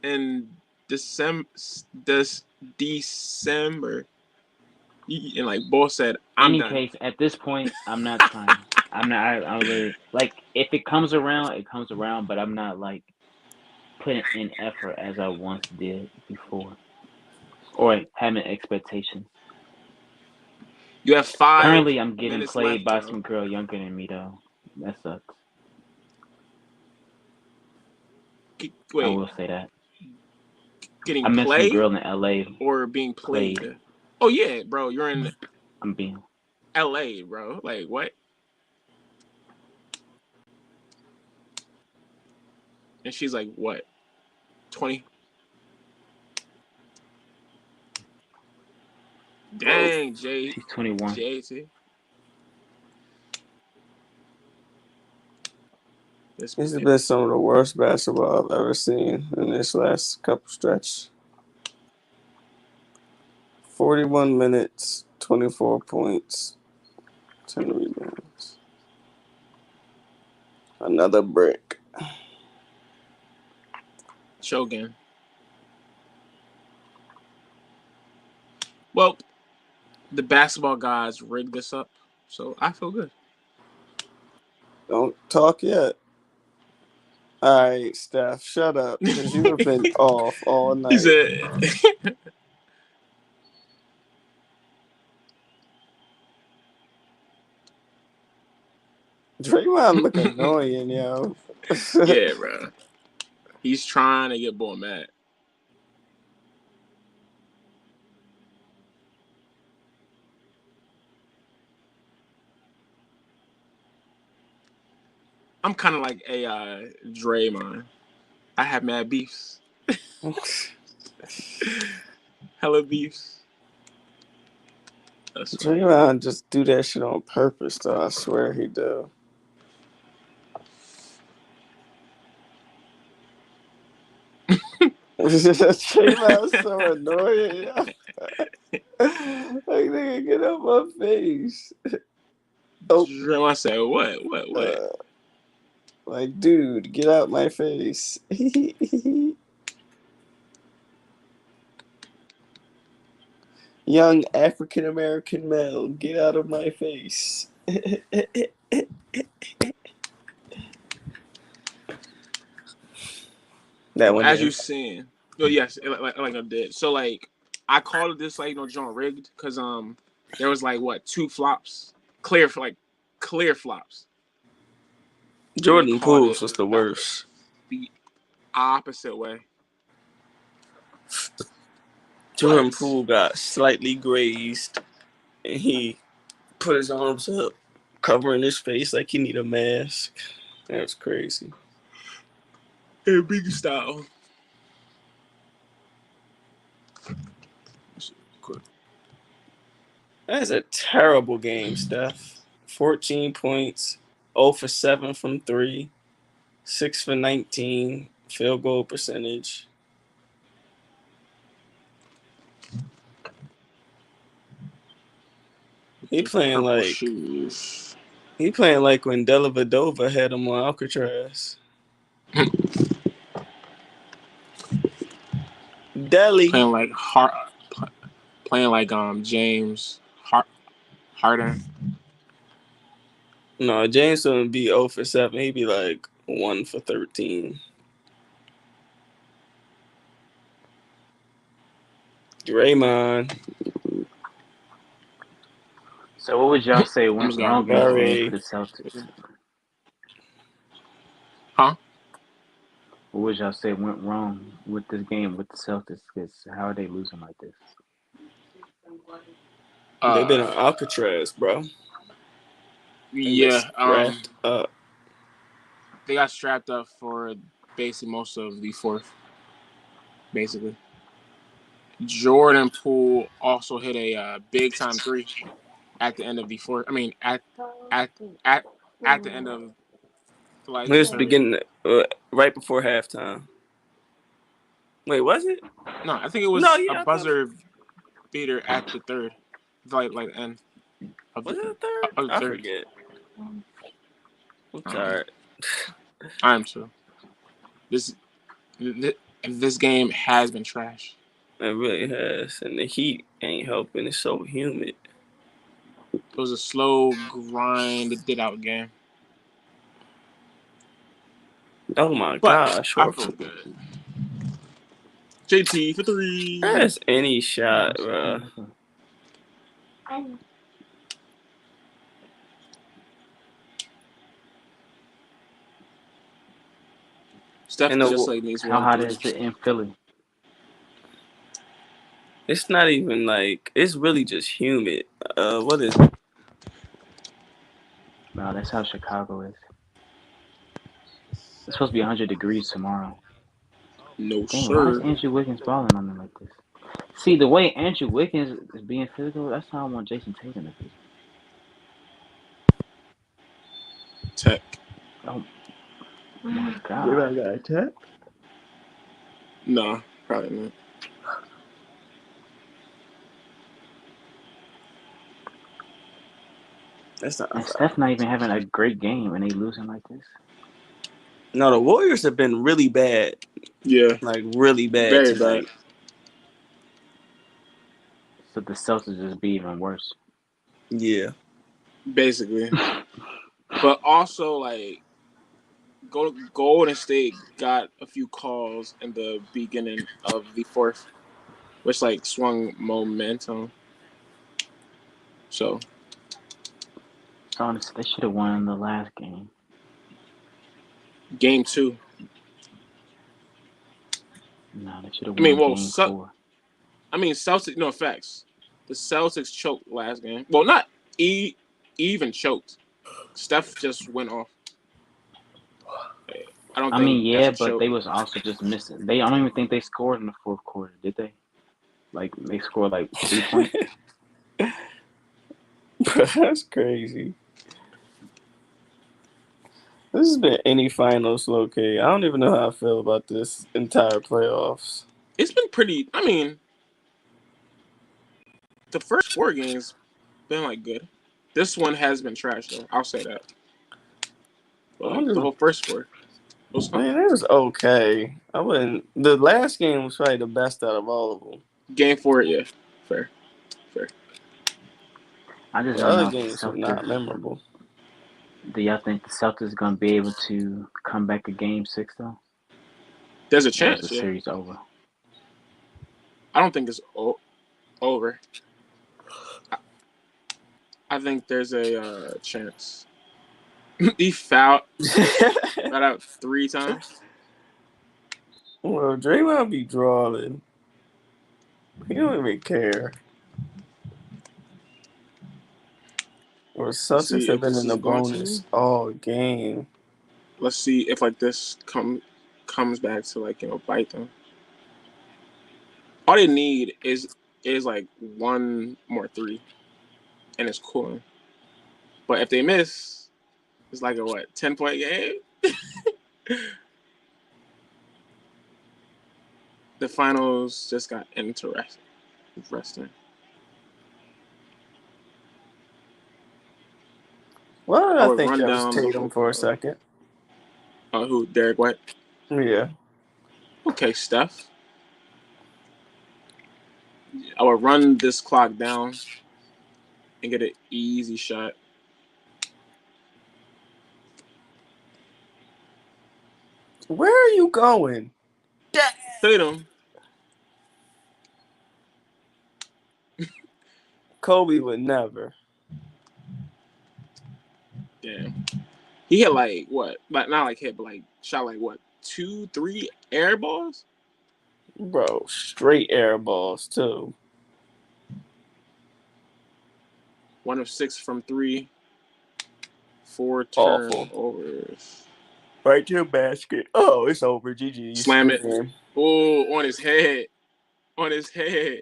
in December. This December, and like both said, I'm Any done case, at this point, I'm not trying. I'm not. I literally like if it comes around, it comes around. But I'm not like putting in effort as I once did before, or having expectations. You have five Currently, I'm getting minutes played left, by though. some girl younger than me though. That sucks. I Wait, will say that. getting I met some played girl in LA. or being Played. played? Oh yeah, bro, you're in I'm being. LA, bro. Like what? And she's like, what? 20? Dang, She's 21. JT. This This has baby. been some of the worst basketball I've ever seen in this last couple stretch. 41 minutes, 24 points, 10 rebounds. Another brick. Shogun. Well, the basketball guys rigged this up, so I feel good. Don't talk yet. All right, Steph, shut up, because you have been off all He night. said, Draymond look annoying, yo. yeah, bro. He's trying to get boy mad. I'm kind of like a Draymond. I have mad beefs. Hella beefs. That's funny. Draymond just do that shit on purpose, though. I swear he do. Draymond's so annoying. Like, nigga, get out my face. Oh, Draymond said, what? uh, like, dude, get out my face. Young African American male, get out of my face. That one As there. you saying, oh yes, like I did. So like, I called this like John rigged because there was like what 2 flops, clear flops. Jordan Called Poole's it was the worst. the opposite way. Jordan What? Poole got slightly grazed, and he put his arms up, covering his face like he need a mask. That was crazy. In big style. Quick. That's a terrible game, Steph. 14 points, 0 for 7 from 3, 6 for 19, field goal percentage. He playing Purple like shoes. he playing like when Della Vadova had him on Alcatraz. Delhi. Playing like James Harden. No, James wouldn't be 0 for 7. He'd be like 1 for 13. Draymond. So what would y'all say went wrong in this game for the Celtics? Huh? What would y'all say went wrong with this game with the Celtics? Because how are they losing like this? They've been on Alcatraz, bro. Yeah. Strapped up. They got strapped up for basically most of the fourth. Basically. Jordan Poole also hit a big time 3 at the end of the fourth. I mean, at the end of like It was the beginning right before halftime. Wait, was it? No, I think it was a buzzer beater at the third, like the end of was the, it the third? of the I third. forget. I'm tired. I'm too. This game has been trash. It really has, and the heat ain't helping. It's so humid. It was a slow grind. It did out game. Oh my But gosh, I feel good. JT for 3. That's any shot, bro. Steph just like needs how hot is it in Philly? It's not even like it's really just humid. What is it? No, that's how Chicago is. It's supposed to be 100 degrees tomorrow. No, Dang, sir. why is Andrew Wiggins balling on them like this? See, the way Andrew Wiggins is being physical, that's how I want Jason Tatum to be. Tech. Oh my God. Got a tech? No, probably not. That's not. And Steph not even having a great game, and they losing like this. No, the Warriors have been really bad. Yeah, like really bad. Very tonight. bad. So the Celtics just be even worse. Yeah. Basically. But also, like, Golden State got a few calls in the beginning of the fourth, which, like, swung momentum. So. Honestly, they should have won the last game. Game 2. No, they should have won game 4. I mean, Celtics, no facts. The Celtics choked last game. Well, not even choked. Steph just went off. I mean, yeah, but they was also just missing. I don't even think they scored in the fourth quarter, did they? Like, they scored like 3 points. That's crazy. This has been any finals, low-key. I don't even know how I feel about this entire playoffs. It's been pretty. I mean, the first 4 games been like good. This one has been trash though. I'll say that. But like, the whole first 4. Man, it was okay. I wouldn't. The last game was probably the best out of all of them. Game 4, yeah, fair. I just The don't other know if the games were not Celtics. memorable. Do y'all think the Celtics gonna be able to come back to Game 6 though, There's a or is the chance, yeah. series over? I don't think it's over. I think there's a chance. He fouled out 3 times. Well, Draymond be drawing. He don't even care. Or Let's see Celtics have if been this in the is going bonus to. all game. Let's see if like this comes back to like bite them. All they need is like one more 3, and it's cooling. But if they miss, it's like a 10-point game. The finals just got interesting. Why did I I would think run that was down the Tatum whole for a card. second? Who? Derek White? Yeah. Okay, Steph. I would run this clock down and get an easy shot. Where are you going? Tatum. Kobe would never. Damn. He hit like what? Like not like hit, but like shot like what? 2, 3 air balls? Bro, straight air balls, too. 1 of 6 from 3. 4 Awful. turnovers. Right to the basket. Oh, it's over. GG. Slam Good it. game. Oh, on his head. On his head.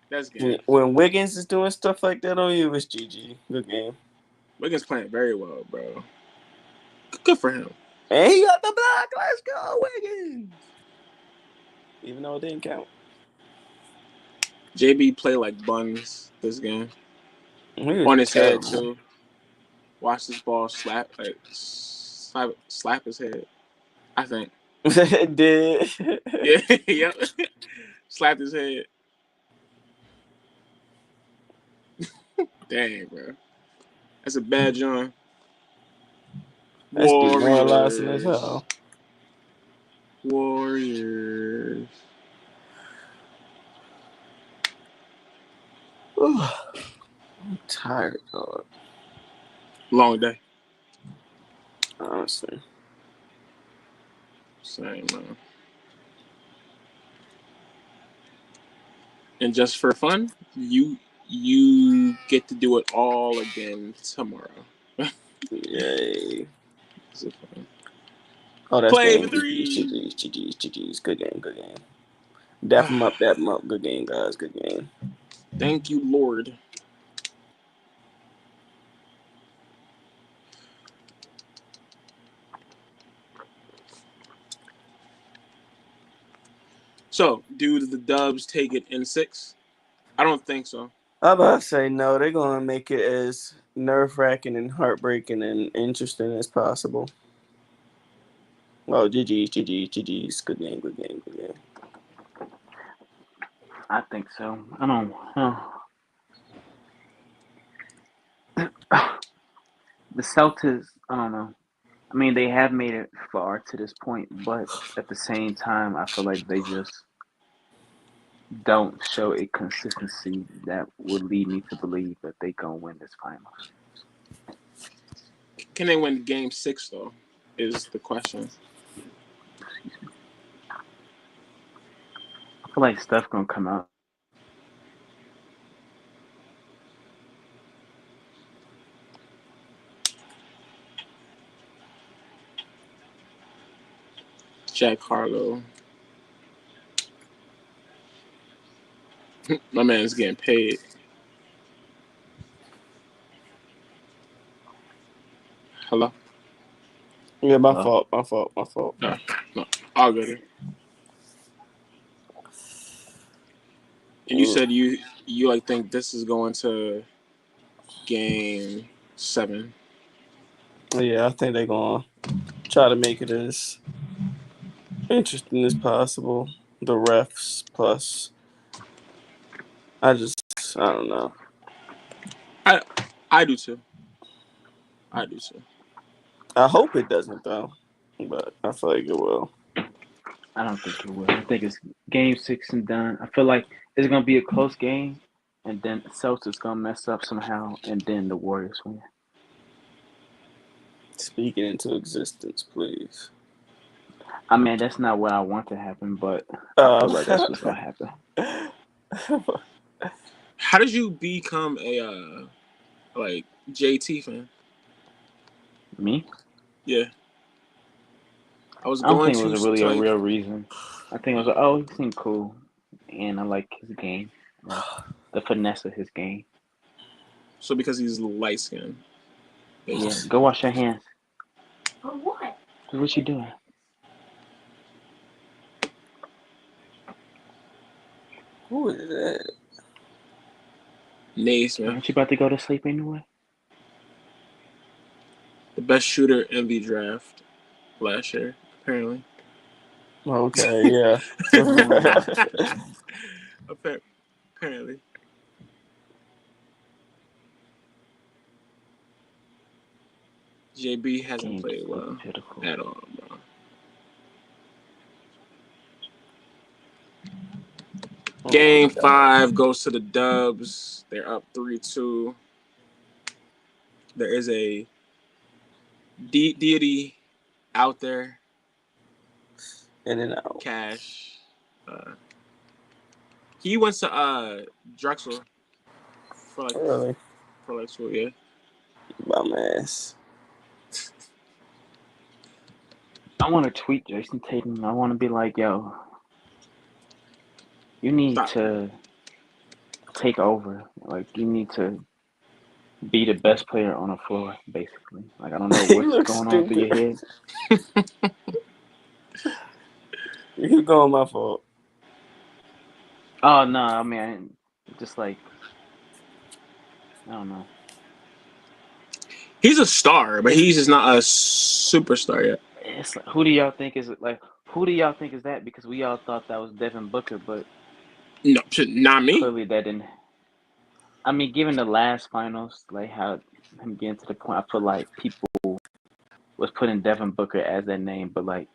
That's game. When Wiggins is doing stuff like that on you, it's GG. Good game. Wiggins playing very well, bro. Good for him. And he got the block. Let's go, Wiggins. Even though it didn't count. JB played like buns this game. On his head too. Watch this ball slap his head. I think. It did. Yeah, yep. Slapped his head. Dang, bro. That's a bad John. That's demoralizing as hell. Warriors. I'm tired, dog. Long day. Honestly. Same, man. And just for fun, you get to do it all again tomorrow. Yay. So fun. Oh, that's Play game. for 3. GG's. Good game. Dap him up. Good game, guys. Good game. Thank you, Lord. So, do the Dubs take it in 6? I don't think so. I'm about to say no. They're going to make it as nerve-wracking and heartbreaking and interesting as possible. Oh, GG's. Good game. I think so. I don't know. The Celtics, I don't know. I mean, they have made it far to this point, but at the same time, I feel like they just don't show a consistency that would lead me to believe that they gonna win this final. Can they win game 6 though? Is the question. Excuse me. I feel like Steph gonna come out. Jack Harlow. My man's getting paid. Hello? Yeah, my Hello? fault. No, all good. And you said you like think this is going to game 7. Yeah, I think they're going to try to make it as interesting as possible. The refs plus, I don't know. I do too. I do too. I hope it doesn't though, but I feel like it will. I don't think it will. I think it's game 6 and done. I feel like it's gonna be a close game, and then Celtics gonna mess up somehow, and then the Warriors win. Speak it into existence, please. I mean, that's not what I want to happen, but I feel like that's what's gonna happen. How did you become a like JT fan? Me? Yeah. I was I don't going think it was to really a like real reason. I think it was like, oh, he seemed cool, and I like his game, like the finesse of his game. so because he's light skinned. Yeah, go wash your hands. For what? What you doing? Who is that? Naismith, Aren't you about to go to sleep anyway? the best shooter in the draft last year, apparently. Okay, yeah. Apparently. JB hasn't Game's played so well pitiful. at all, bro. Game 5 goes to the Dubs. They're up 3-2. There is a deity out there. In and out. Cash. He went to Drexel for Really? school, yeah. Bum ass. I want to tweet Jason Tatum. I want to be like, yo, you need Stop. to take over. Like, you need to be the best player on the floor, basically. Like, I don't know He what's looks going on through your head. You going my fault. Oh, no, I mean, just like, I don't know. He's a star, but he's just not a superstar yet. It's like, who do y'all think is that? Because we all thought that was Devin Booker, but No, not me. clearly that didn't. I mean, given the last finals, like how him getting to the point, I feel like people was putting Devin Booker as that name, but like,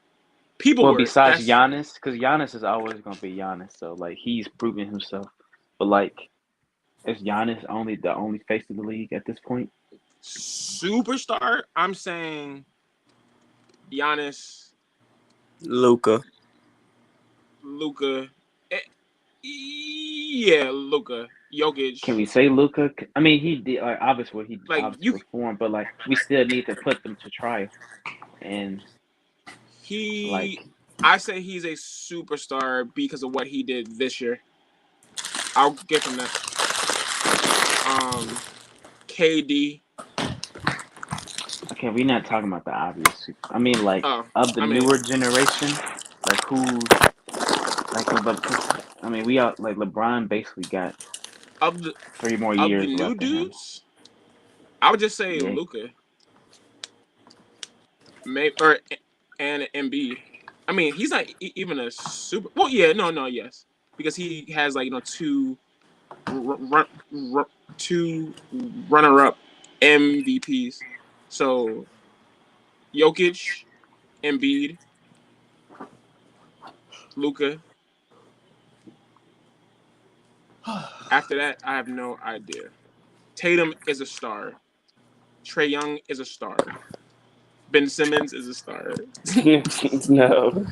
People well, were. besides Giannis, because Giannis is always gonna be Giannis, so like he's proven himself. But like, is Giannis the only face of the league at this point? Superstar? I'm saying Giannis, Luka. Yeah, Luka. Jokic. Can we say Luka? I mean, he did obviously Like, obviously performed, but like we still need to put them to trial. And I say he's a superstar because of what he did this year. I'll give him that. KD. Okay, we're not talking about the obvious. I mean, like of the newer generation, like who's like. I mean, we all like LeBron basically got of the 3 more years of the new left in him. dudes. I would just say Luka. And Embiid. I mean, he's not even a super. Well, yeah, yes, because he has like two runner-up MVPs. So Jokic, Embiid, Luka. After that, I have no idea. Tatum is a star. Trae Young is a star. Ben Simmons is a star. No.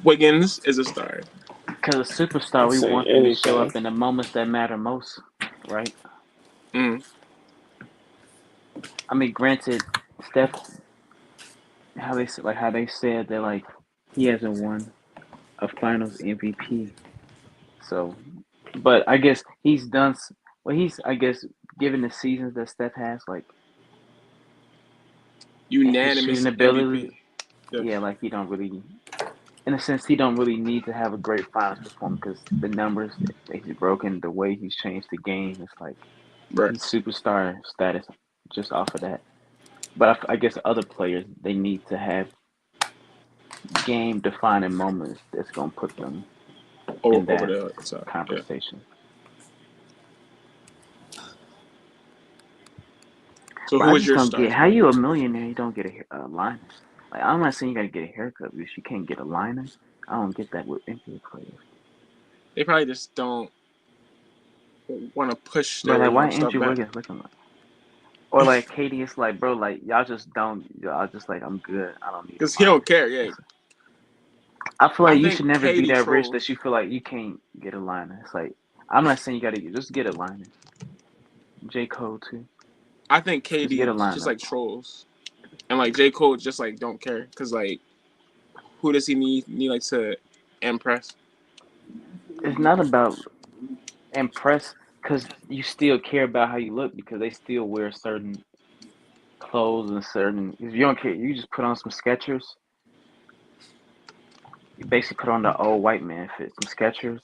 Wiggins is a star. Because a superstar, we want them to show up in the moments that matter most, right? Mm. I mean, granted, Steph, how they said that like he hasn't won a Finals MVP, so, but I guess he's done. Well, I guess given the seasons that Steph has, like unanimous shooting ability, MVP. yeah, like he don't really, in a sense, he don't really need to have a great finals performance because the numbers that he's broken, the way he's changed the game, it's like he's superstar status just off of that. But I guess other players, they need to have game-defining moments that's gonna put them in that conversation. So Bro, who I is just your don't get stars, how bro? you a millionaire. You don't get a liner. Like I'm not saying you gotta get a haircut because you can't get a liner. I don't get that with NBA players. They probably just don't want to push Bro, their like why stuff Andrew back. Wiggins looking like? Or like Katie, it's like, bro, like y'all just like I'm good. I don't need a Because he liner. don't care. Yeah, I feel I like you should think never be Katie that rich trolls. that you feel like you can't get a liner. It's like I'm not saying you gotta just get a liner. J. Cole too. I think Just get Katie a just liner. like trolls, and like J Cole just like don't care. Cause like who does he need like to impress? It's not about impress because you still care about how you look because they still wear certain clothes and certain. If you don't care, you just put on some Skechers. You basically put on the old white man fit, some Skechers,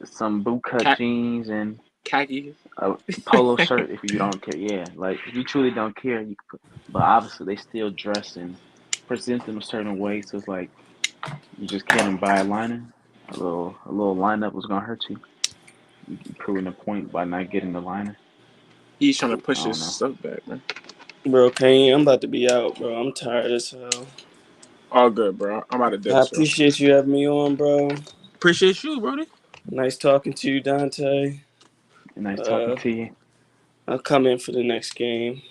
some bootcut Cat jeans, and khaki. a polo shirt. If you don't care, yeah, like if you truly don't care, you can put. But obviously, they still dress and present them a certain way. So it's like you just can't buy a liner. A little lineup was gonna hurt you. You proving a point by not getting the liner. He's trying to I push his don't know. stuff back, man. Bro, Kane, I'm about to be out, bro. I'm tired as hell. All good, bro. I'm about to I dip, so appreciate you having me on, bro. appreciate you, Brody. Nice talking to you, Dante. Nice talking Uh, to you. I'll come in for the next game.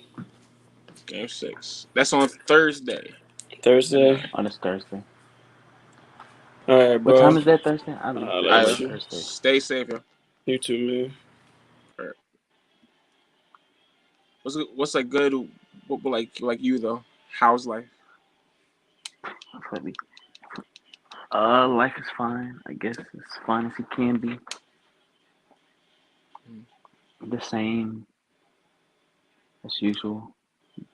Game 6. That's on Thursday at Thursday. 9. On this Thursday. All right, What time bro. is that Thursday? I leave I'll All I right, let work bro. you. Thursday. Stay safe, yo. You too, man. All right. What's like good? What like you though? How's life? Hopefully. Life is fine. I guess as fine as it can be. The same as usual.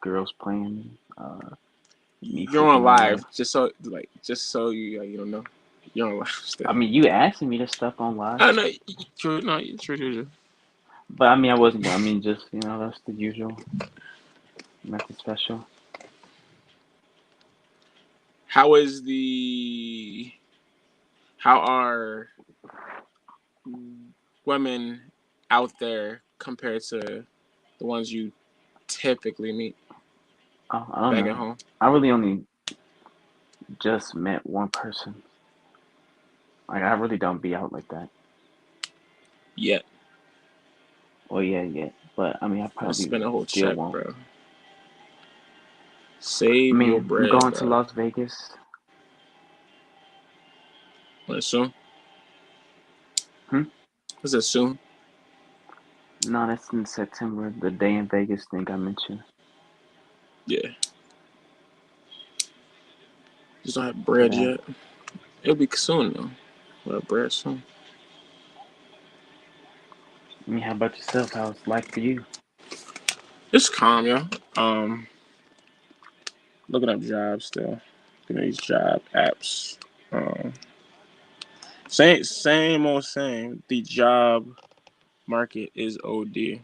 Girls playing. Me You're on taking my life. live, just so you don't know. You're on live still. I mean, you asking me this stuff on live, I know. True. No, true. but I mean, I wasn't. I mean, just that's the usual. Nothing special. How is the? How are women out there compared to the ones you typically meet Oh, I don't back at know. home? I really only just met one person. Like I really don't be out like that. Yeah, Well, yeah. But I mean, I I'll probably spend a whole still check, won't. bro. I Save your mean, I'm bread, going to bro. Las Vegas. When soon? Hmm? Is it soon? No, that's in September. The day in Vegas thing I mentioned. Yeah. Just don't have bread Yeah. yet. It'll be soon though. We'll have bread soon. I mean, how about yourself? How's life for you? It's calm, yo. Um, Looking up jobs still. These job apps. Um, same old same. The job market is OD,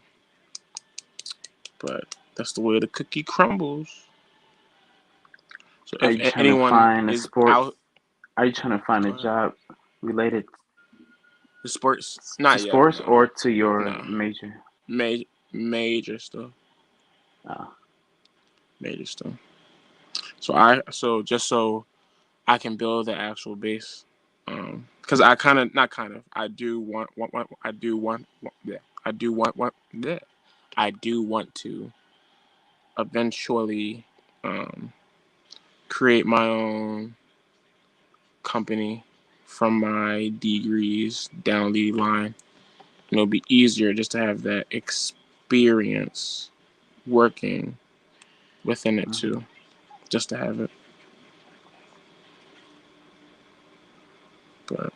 but that's the way the cookie crumbles. So Are if you trying to anyone find a is sport? out, Are you trying to find a go ahead. job related The sports, to not yet. sports No, or to your no. major? Major stuff. Uh, Major stuff. So just so I can build the actual base. Because I kind of not kind of I do want I do want yeah I do want yeah I do want to eventually um, create my own company from my degrees down the line. And it'll be easier just to have that experience working within it mhm. too, just to have it. But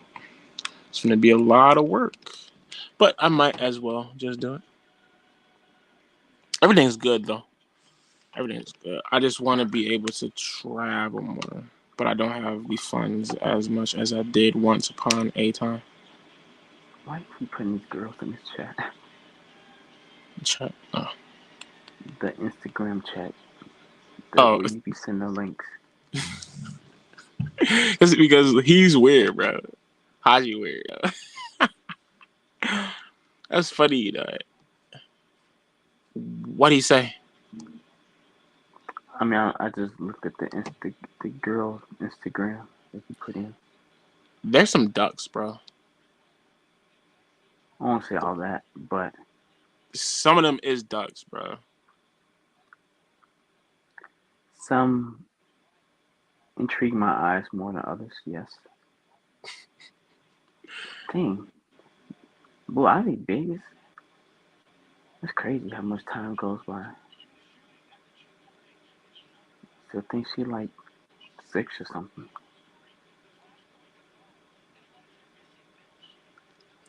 it's going to be a lot of work. But I might as well just do it. Everything's good though. Everything's good. I just want to be able to travel more, but I don't have the funds as much as I did once upon a time. Why you keep putting these girls in this chat? Oh, The Instagram chat, oh, where you be sending the links. because he's weird, bro. Haji weird. That's funny, you know. What'd he say? I mean, I just looked at the girl Instagram that he put in. There's some ducks, bro. I won't say all that, but Some of them is ducks, bro. some intrigue my eyes more than others. Yes. Dang, Blue Ivy big is. It's crazy how much time goes by. Still think she like 6 or something.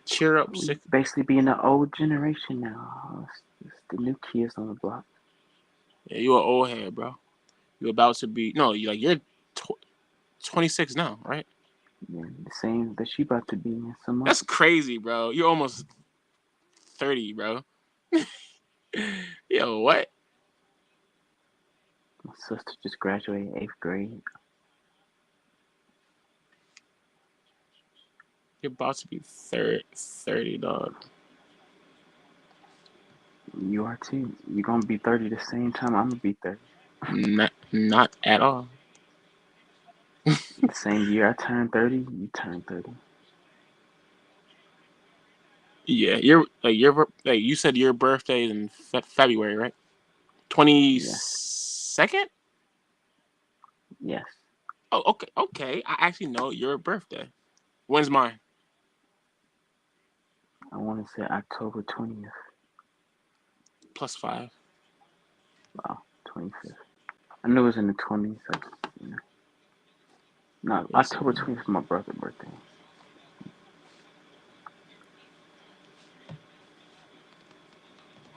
Cheer up, We sick. basically being the old generation now. It's the new kids on the block. Yeah, you an old head, bro. You about to be no, you're 26 now, right? Yeah, the same that she about to be in some That's months. crazy, bro. You're almost 30, bro. Yo, what? My sister just graduated 8th grade. You're about to be 30, dog. You are too. You're gonna be 30 the same time I'm gonna be 30. Not at all. The same year I turn 30, you turn 30. Yeah, you said your birthday is in February, right? Yes, 22nd? yes. Oh, okay, okay. I actually know your birthday. When's mine? I want to say October 20th. +5. Wow, 25th. I knew it was in the 20s. You know. No, Yes, October 20th is my brother's birthday.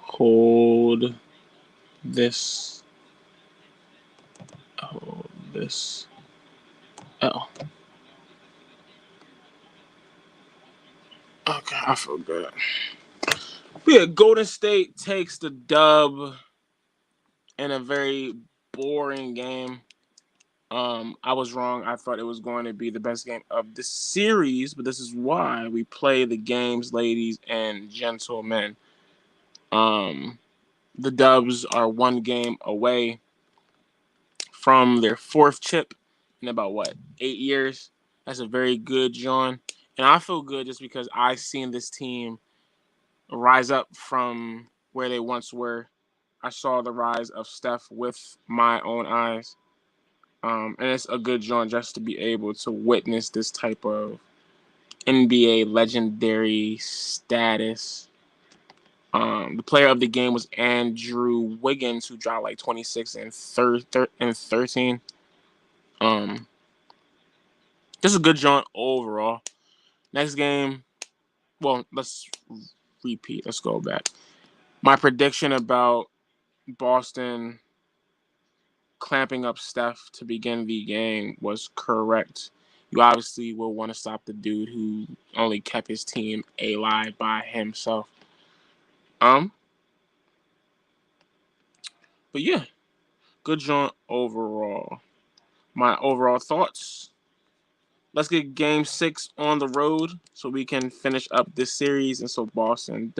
Hold this. Hold this. Oh, okay. I feel good. But yeah, Golden State takes the dub in a very boring game. I was wrong. I thought it was going to be the best game of the series, but this is why we play the games, ladies and gentlemen. Um, the Dubs are one game away from their fourth chip in about 8 years. That's a very good John, and I feel good just because I've seen this team rise up from where they once were. I saw the rise of Steph with my own eyes. And it's a good joint just to be able to witness this type of NBA legendary status. The player of the game was Andrew Wiggins, who dropped like 26 and 13. Um, just a good joint overall. Next game, well, let's repeat. Let's go back. My prediction about Boston clamping up Steph to begin the game was correct. You obviously will want to stop the dude who only kept his team alive by himself. Um, but yeah, good joint overall. My overall thoughts. Let's get Game 6 on the road so we can finish up this series, and so Boston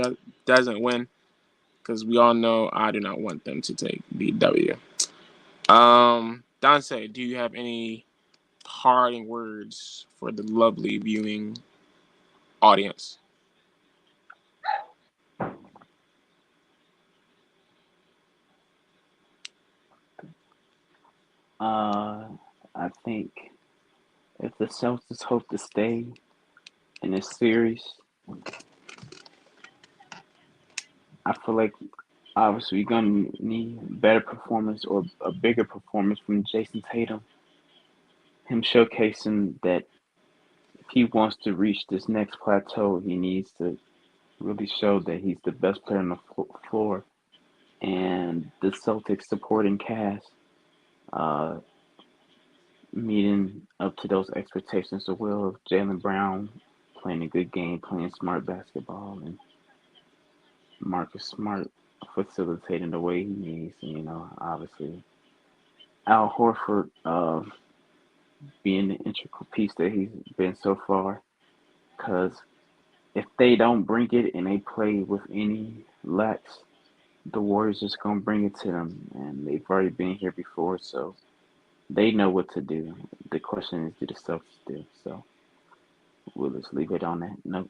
doesn't win because we all know I do not want them to take the W. Dante, do you have any parting words for the lovely viewing audience? Uh, I think if the Celtics hope to stay in this series, I feel like obviously we're gonna need better performance or a bigger performance from Jason Tatum. Him showcasing that if he wants to reach this next plateau, he needs to really show that he's the best player on the floor. And the Celtics supporting cast uh, meeting up to those expectations as well of Jaylen Brown playing a good game, playing smart basketball, and Marcus Smart facilitating the way he needs. And, obviously Al Horford being the integral piece that he's been so far. Because if they don't bring it and they play with any lax, the Warriors just gonna bring it to them, and they've already been here before, so they know what to do. The question is, do the Celtics do? So we'll just leave it on that note.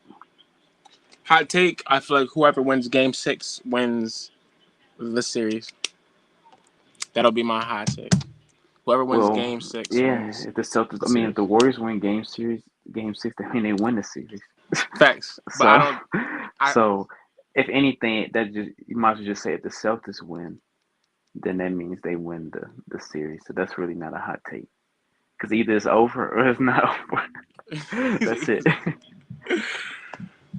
Hot take: I feel like whoever wins Game 6 wins the series. That'll be my hot take. Whoever wins Well, Game 6 yeah, wins if the Celtics, the I mean, if series. the Warriors win Game 6, I mean, they win the series. Facts, but I So, don't. I so if anything, that just you might as well just say if the Celtics win, then that means they win the series. So that's really not a hot take because either it's over or it's not over. That's it.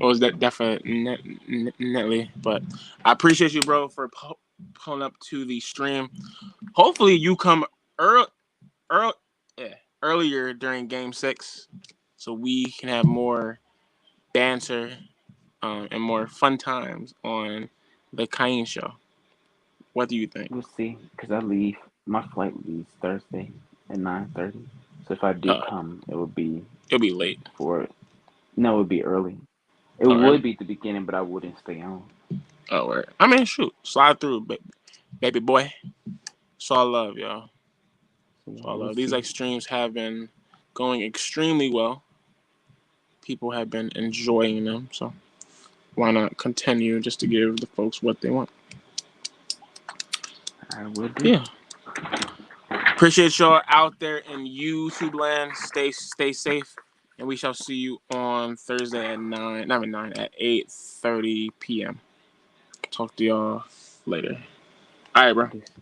was that definitely, but I appreciate you, bro, for pulling up to the stream. Hopefully, you come early, earlier during Game 6, so we can have more banter and more fun times on the Cain Show. What do you think? We'll see because I leave. My flight leaves Thursday at 9:30. So if I do Uh, come, it would be it'll be late. for no, it would be early. It Oh, would really? be at the beginning, but I wouldn't stay on. Oh, right. I mean, shoot, slide through, baby boy. It's all love, y'all. So It's yeah, all we'll love. These see. streams have been going extremely well. People have been enjoying them, so why not continue just to give the folks what they want? I will do. Yeah. Appreciate y'all out there in YouTube land. Stay safe, and we shall see you on Thursday at 8:30 p.m. Talk to y'all later. All right, bro. Deuces.